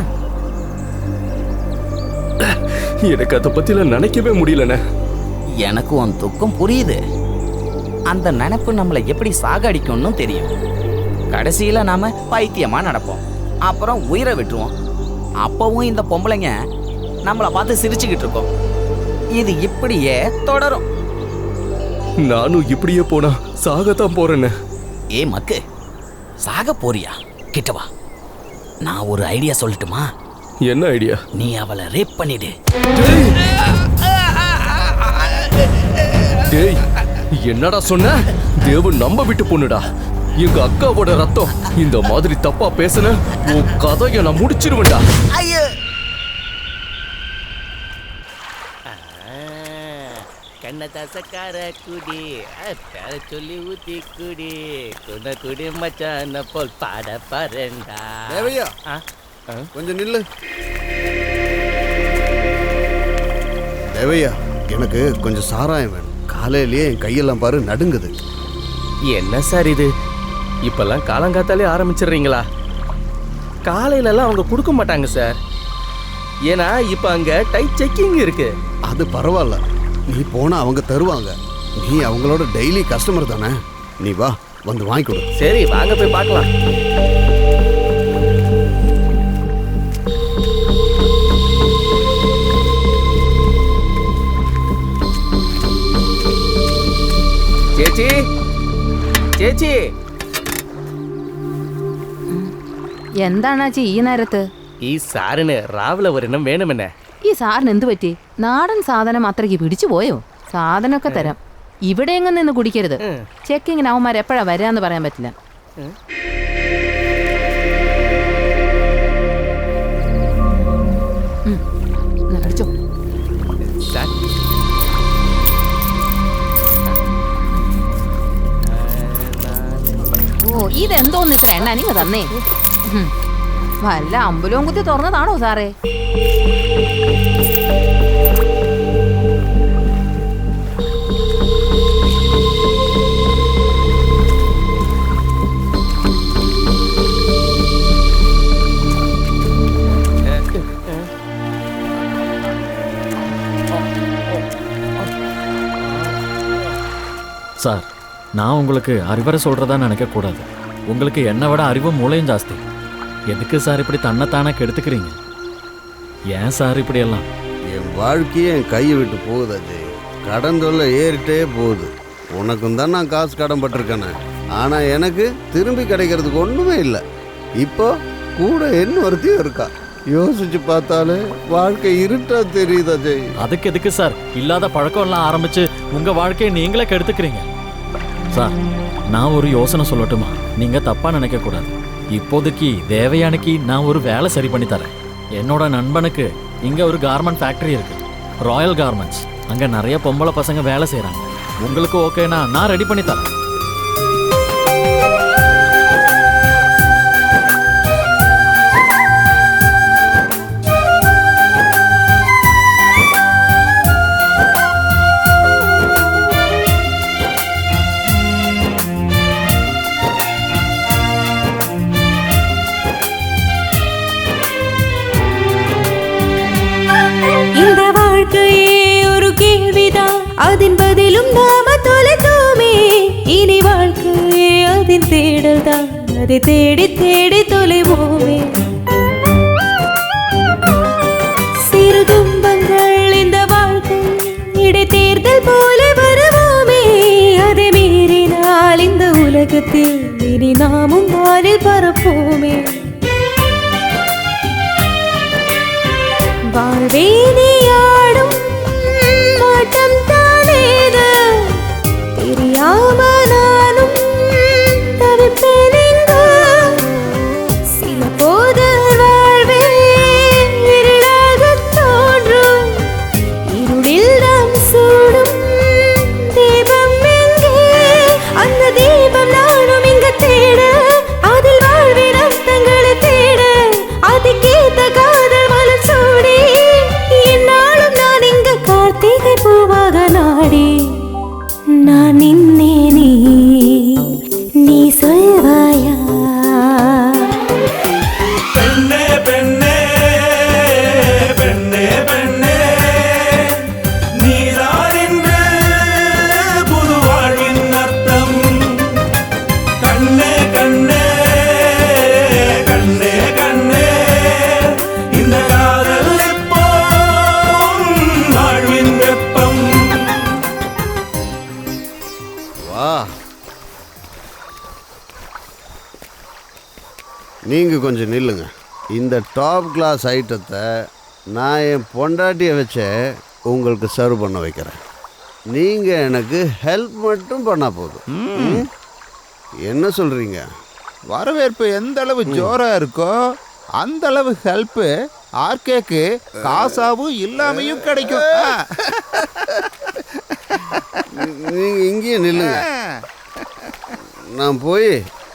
Speaker 6: எனக்கு அதை பத்திலாம் நினைக்கவே முடியலண்ணே.
Speaker 5: எனக்கு உன் துக்கம் புரியுது. அந்த நினைப்பு நம்மளை எப்படி சாகடிக்கும்னு தெரியும். கடைசியில நாம பைத்தியமா நடப்போம், அப்புறம் உயிரை விட்டுருவோம். அப்பவும் இந்த பொம்பளைங்க நம்மளை பார்த்து சிரிச்சுக்கிட்டு இருக்கோம். இது இப்படியே தொடரும்.
Speaker 6: நானும் இப்படியே போனா சாகத்தான் போறேன்னு.
Speaker 5: ஏ மக்கு, சாக போறியா? கிட்டவா, நான் ஒரு ஐடியா சொல்லட்டுமா?
Speaker 6: என்ன ஐடியா?
Speaker 5: நீ அவளை ரேப் பண்ணிடு.
Speaker 6: டேய் என்னடா சொன்ன? தேவு நம்ப விட்டு பொண்ணுடா, எங்க அக்காவோட ரத்தம். இந்த மாதிரி தப்பா பேசுன உன் கதையை நான் முடிச்சிருவேன்டா.
Speaker 4: கண்ணதாசக்கார குடி பேர சொல்லி ஊத்தி குடி குட குடி மச்சான போல் பாட பாருண்டா.
Speaker 18: தேவையா கொஞ்சம் நில்லு. தேவையா எனக்கு கொஞ்சம் சாராயம் வேணும். காலையிலேயே என் கையெல்லாம் பாரு நடுங்குது.
Speaker 4: என்ன சார் இது, இப்பெல்லாம் காலங்காத்தாலே ஆரம்பிச்சிடுறீங்களா? காலையிலலாம் அவங்க கொடுக்க மாட்டாங்க சார், ஏன்னா இப்போ அங்கே டைட் செக்கிங் இருக்கு.
Speaker 18: அது பரவாயில்ல, நீ போனா அவங்க தருவாங்க. நீ அவங்களோட டெய்லி கஸ்டமர் தானே, நீ வா வந்து வாங்கி கொடு.
Speaker 4: சரி வாங்க போய் பார்க்கலாம். ചേച്ചി ചേച്ചി
Speaker 17: എന്താണാച്ചി ഈ നേരത്ത്?
Speaker 4: ഈ സാറിന് രാവിലെ ഒരെണ്ണം വേണമെന്നെ.
Speaker 17: ഈ സാറിന് എന്ത് പറ്റി? നാടൻ സാധനം അത്രയ്ക്ക് പിടിച്ചു പോയോ? സാധനമൊക്കെ തരാം, ഇവിടെ എങ്ങും നിന്ന് കുടിക്കരുത്. ചെക്കിങ്ങിന് അവന്മാർ എപ്പോഴാ വരാന്ന് പറയാൻ പറ്റില്ല. അടിച്ചോ. ഓ ഇതെന്തോന്ന് ഇത്ര എണ്ണ നിങ്ങൾ തന്നേ? വല്ല അമ്പലവും കുത്തി തുറന്നതാണോ സാറേ?
Speaker 13: சார், நான் உங்களுக்கு அறிவுரை சொல்கிறதா நினைக்கக்கூடாது. உங்களுக்கு என்னை விட அறிவும் மூளையும் ஜாஸ்தி. எதுக்கு சார் இப்படி தன்னைத்தானே கெடுத்துக்கிறீங்க? ஏன் சார் இப்படியெல்லாம்?
Speaker 18: என் வாழ்க்கையே என் கையை விட்டு போகுது அஜய். கடன் தொல்லை ஏறிட்டே போகுது. உனக்கும் தான் நான் காசு கடன் பட்டிருக்கேனே, ஆனால் எனக்கு திரும்பி கிடைக்கிறதுக்கு ஒன்றுமே இல்லை. இப்போ கூட என்ன ஒருத்தையும் இருக்கா. யோசிச்சு பார்த்தாலே வாழ்க்கை இருட்டா தெரியுது அஜய்.
Speaker 13: அதுக்கு எதுக்கு சார் இல்லாத பழக்கம்லாம் ஆரம்பிச்சு உங்கள் வாழ்க்கையை நீங்களே கெடுத்துக்கிறீங்க? சார், நான் ஒரு யோசனை சொல்லட்டுமா? நீங்கள் தப்பாக நினைக்கக்கூடாது. இப்போதைக்கு தேவயானிக்கு நான் ஒரு வேலை சரி பண்ணி தரேன். என்னோட நண்பனுக்கு இங்கே ஒரு கார்மெண்ட் ஃபேக்ட்ரி இருக்கு, ராயல் கார்மெண்ட்ஸ். அங்கே நிறைய பொம்பளை பசங்க வேலை செய்கிறாங்க. உங்களுக்கு ஓகேனா நான் ரெடி பண்ணி தரேன்.
Speaker 1: இந்த வாழ்க்கையே ஒரு கேள்விதான், அதன் பதிலும் நாம தொலைத்தோமே. இனி வாழ்க்கையே அதன் தேடல் தான், அதை தேடி தேடி தொலைவோமே. சிறு துன்பங்கள் இந்த வாழ்க்கை இடைத்தேர்தல் போல வருவோமே. அதை மீறினால் இந்த உலகத்தில் இனி நாமும் வானில் பரப்போமே. வாழ்வேனியாடும் மாட்டம் தானேது, தெரியாம நானும் தவிப்பேன். சில போது வாழ்வே இருளாக தோன்றும், இருளில் நாம் சூடும் தீபம் எங்கே? அந்த தீபம் நானும் இங்கு தேட, அதில்
Speaker 18: நீங்கள் கொஞ்சம் நில்லுங்க. இந்த டாப் கிளாஸ் ஐட்டத்தை நான் என் பொண்டாட்டியை வச்ச உங்களுக்கு சர்வ் பண்ண வைக்கிறேன். நீங்கள் எனக்கு ஹெல்ப் மட்டும் பண்ணால் போதும். என்ன சொல்கிறீங்க?
Speaker 8: வரவேற்பு எந்த அளவு ஜோரா இருக்கோ அந்த அளவு ஹெல்ப்பு ஆர்கேக்கு காசாவும் இல்லாமையும் கிடைக்கும்.
Speaker 18: நீங்கள் இங்கேயே நில்லுங்க. நான் போய்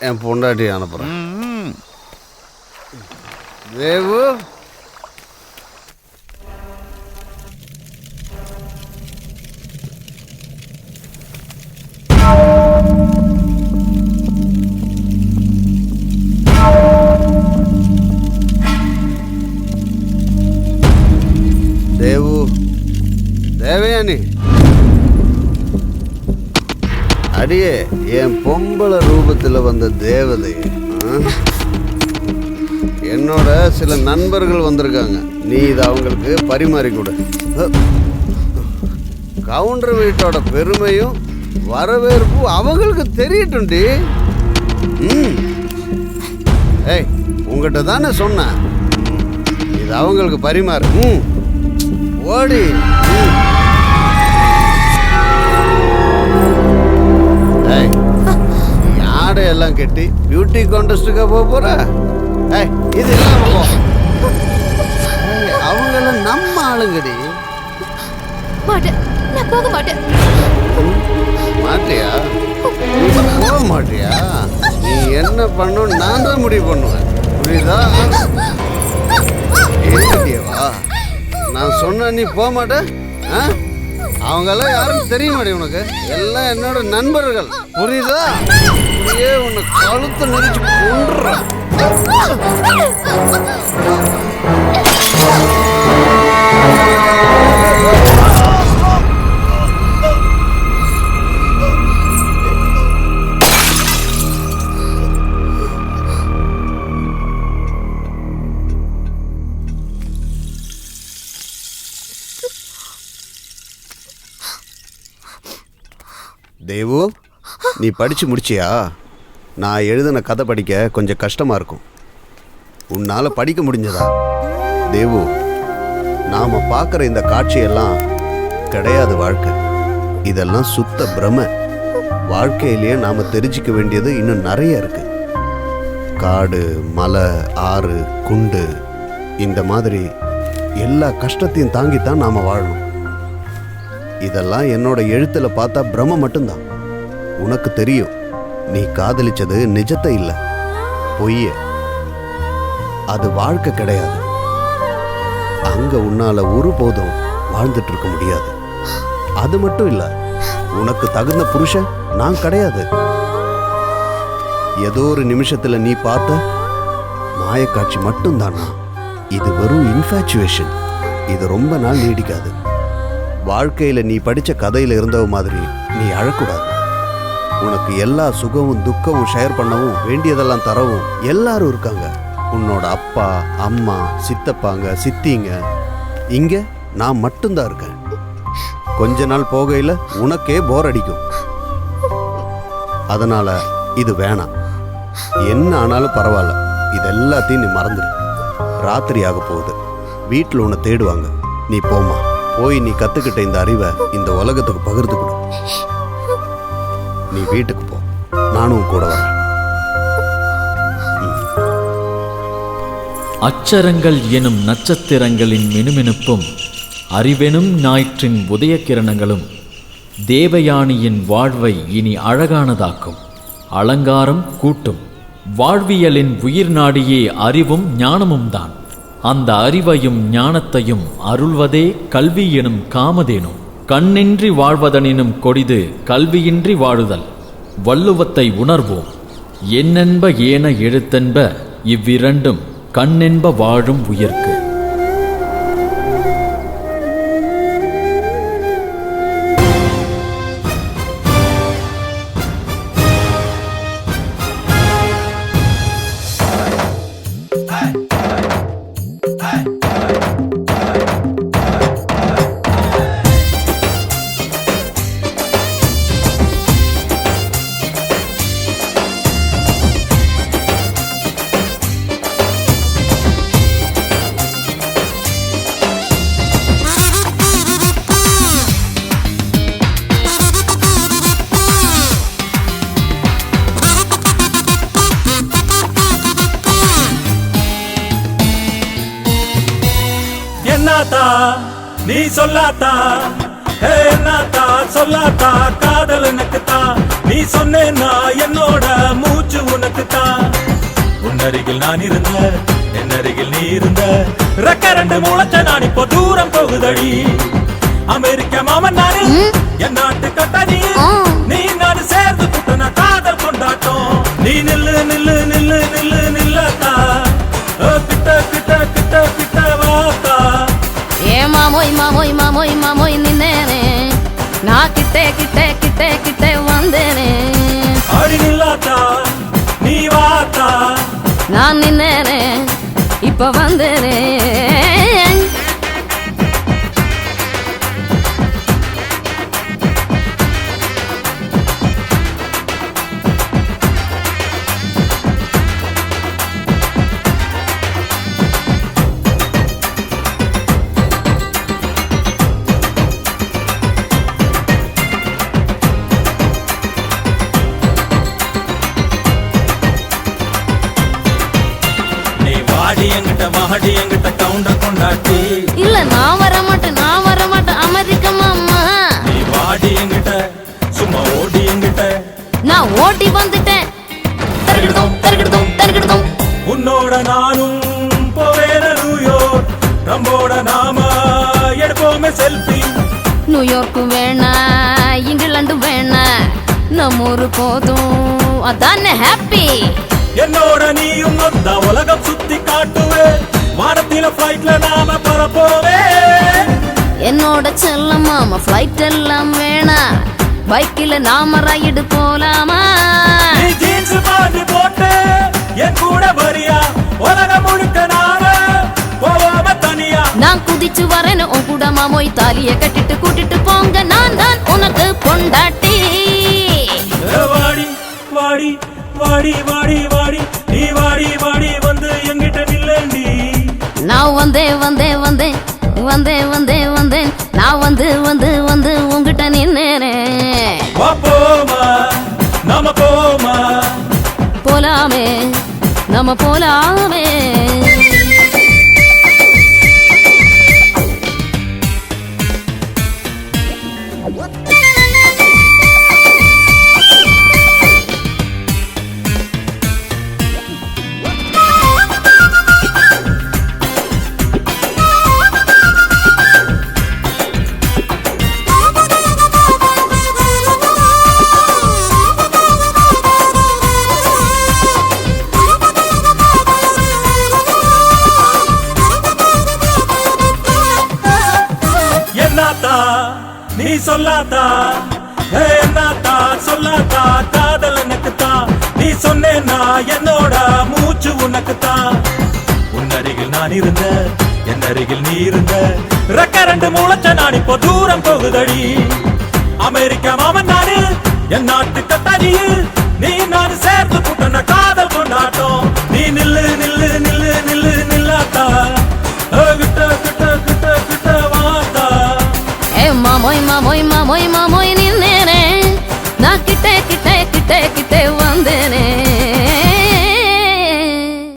Speaker 18: என் பொண்டாட்டியை அனுப்புகிறேன். தேவு, தேவு, தேவயானி, அடியே என் பொம்பளை ரூபத்தில் வந்த தேவதை, என்னோட சில நண்பர்கள் வந்திருக்காங்க. நீ இதை அவங்களுக்கு பரிமாறி கொடு. கவுண்டர் வீட்டோட பெருமையும் வரவேற்பும் அவங்களுக்கு தெரியட்டும்டி. ஏய், உங்ககிட்ட தானே சொன்னேன், இது அவங்களுக்கு பரிமாறு. ஓடி. ஏய், ஆடையெல்லாம் கட்டி பியூட்டி கான்டெஸ்ட்டுக்காக போக போற? ஏய், இது இல்லாம போ. அவங்கள நம்ம ஆளுங்கடி.
Speaker 10: மாட்டேன், நான் போக மாட்டேன்.
Speaker 18: மாட்டியா? நீ போக மாட்டியா? நீ என்ன பண்ணும் நான் தான் முடிவு பண்ணுவேன், புரியுதா? ஏடியவா, நான் சொன்ன நீ போக மாட்ட? அவங்கெல்லாம் யாரும் தெரிய மாட்டேன் உனக்கு. எல்லாம் என்னோட நண்பர்கள், புரியுதா? அப்படியே உன்னை கழுத்தை நெரிச்சு கொண்டுறேன். தேவு, நீ படித்து முடிச்சியா? நான் எழுதின கதை படிக்க கொஞ்சம் கஷ்டமாக இருக்கும். உன்னால் படிக்க முடிஞ்சதா? தேவு, நாம் பார்க்குற இந்த காட்சியெல்லாம் கிடையாது வாழ்க்கை. இதெல்லாம் சுத்த பிரமை. வாழ்க்கையிலேயே நாம் தெரிஞ்சிக்க வேண்டியது இன்னும் நிறைய இருக்கு. காடு, மலை, ஆறு, குண்டு, இந்த மாதிரி எல்லா கஷ்டத்தையும் தாங்கித்தான் நாம் வாழணும். இதெல்லாம் என்னோட எழுத்தில் பார்த்தா பிரம மட்டும்தான். உனக்கு தெரியும், நீ காதலிச்சது நிஜத்தை இல்லை, பொய்ய. அது வாழ்க்கை கிடையாது. அங்க உன்னால ஒருபோதும் வாழ்ந்துட்டு இருக்க முடியாது. அது மட்டும் இல்ல, உனக்கு தகுந்த புருஷன் நான் கிடையாது. ஏதோ ஒரு நிமிஷத்துல நீ பார்த்த மாயக்காட்சி மட்டும்தானா? இது வெறும் இன்ஃபேச்சுவேஷன். இது ரொம்ப நாள் நீடிக்காது. வாழ்க்கையில நீ படிச்ச கதையில இருந்தவ மாதிரி நீ அழக்கூடாது. உனக்கு எல்லா சுகமும் துக்கமும் ஷேர் பண்ணவும், வேண்டியதெல்லாம் தரவும் எல்லாரும் இருக்காங்க. உன்னோட அப்பா, அம்மா, சித்தப்பாங்க, சித்திங்க. இங்க நான் மட்டும்தான் இருக்கேன். கொஞ்ச நாள் போகையில உனக்கே போர் அடிக்கும். அதனால இது வேணாம். என்ன ஆனாலும் பரவாயில்ல, இது எல்லாத்தையும் நீ மறந்துடு. ராத்திரி ஆக போகுது, வீட்டில் உன்னை தேடுவாங்க. நீ போமா, போய் நீ கத்துக்கிட்ட இந்த அறிவை இந்த உலகத்துக்கு பகிர்ந்து கொடு. நீ வீட்டுக்கு போ, நானும் கூட வரேன்.
Speaker 13: அச்சரங்கள் எனும் நட்சத்திரங்களின் மினுமினுப்பும், அறிவெனும் ஞாயிற்றின் உதய கிரணங்களும் தேவயானியின் வாழ்வை இனி அழகானதாக்கும். அலங்காரம் கூட்டும். வாழ்வியலின் உயிர் நாடியே அறிவும் ஞானமும் தான். அந்த அறிவையும் ஞானத்தையும் அருள்வதே கல்வி எனும் காமதேனும். கண்ணின்றி வாழ்வதனினும் கொடிது கல்வியின்றி வாழுதல். வள்ளுவத்தை உணர்வோம். என்னென்ப ஏன எழுத்தென்ப இவ்விரண்டும் கண்ணென்ப வாழும் உயிர்க்கு.
Speaker 2: நீ சொல்லாத்தா என்னத்தா சொல்லாத்தா காதல் எனக்குத்தான் நீ சொன்னேன்னா என்னோட மூச்சு உனக்குத்தான் உன்னருகில் நான் இருந்த என் அருகில் நீ இருந்த ரெக்க ரெண்டு முளைச்ச நான் இப்போ தூரம் போகுதடி அமெரிக்க மாமன் நானு என் நாட்டு கட்டாதி நீ நான் சேர்ந்து புட்டன காதல் கொண்டாட்டம் நீ நில்லு நில்லு நில்லு நில்லு நில்லத்தா கிட்ட கிட்ட கிட்ட கிட்ட வாத்தா
Speaker 20: ஏ மாமோய் மாமோய் மாமோய் மாமோய் நின்னேனே நான் கிட்டே கிட்டே கிட்டே கிட்டே வந்தேனே
Speaker 2: அடி நில்லாத்தா நீ வாத்தா
Speaker 20: நான் நின்னேனே இப்ப வந்தேனே
Speaker 2: மகடி என்கிட்ட கவுண்டர் கொண்டாட்டி
Speaker 20: இல்ல நான் வர மாட்டேன் அமெரிக்க மாமா
Speaker 2: நீ வாடி என்கிட்ட சும்மா ஓடி என்கிட்ட
Speaker 20: நான் ஓடி வந்துட்டேன்
Speaker 2: உன்னோட நானும் போவேன நியூயார்க் நம்மோட நாம எடுப்போமே செல்ஃபி
Speaker 20: நியூயார்க்கு வேணா இங்கிலாந்து வேணா நம்ம ஊரு போதும் அதானே ஹாப்பி
Speaker 2: என்னோட நீயும் வந்த உலகம் சுத்தி காட்டுவே வானத்தில ஃப்ளைட்ல நாம பறப்போவே
Speaker 20: என்னோட செல்ல மாமா ஃப்ளைட் எல்லாம் வேணா பைக்கில நாம ரைடு போலாமா
Speaker 2: நீ ஜீன்ஸ் பாதி போட்டு என் கூட வரியா உலகம் முழுக்க நாம போவாம தனியா
Speaker 20: நான் குதிச்சு வரேன்னு உன் கூட மாமோய் தாலிய கட்டிட்டு கூட்டிட்டு போங்க நான் தான் உனக்கு பொண்டாட்டி
Speaker 2: வாடி வாடி வாடி வாடி வாடி நீ வாடி வாடி வந்து எங்கிட்ட நில்லேண்டி
Speaker 20: நான் வந்தேன் நான் வந்து உங்கிட்ட நின்னேனே
Speaker 2: போமா நாம போமா
Speaker 20: போலாமே நம்ம போலாமே
Speaker 2: நீ சொல்லாத்தா என்னத்தா சொல்லாத்தா காதல் எனக்குத்தான் நீ சொன்னேன்னா என்னோட மூச்சு உனக்குத்தான் உன் அருகில் நான் இருந்த என் அருகில் நீ இருந்த ரெக்க ரெண்டு முளைச்ச நான் இப்போ தூரம் போகுதடி அமெரிக்க மாமன் நானு என் நாட்டு கட்டாதி நீ நான் சேர்ந்து புட்டன காதல் கொண்டாட்டம் நீ நில்லு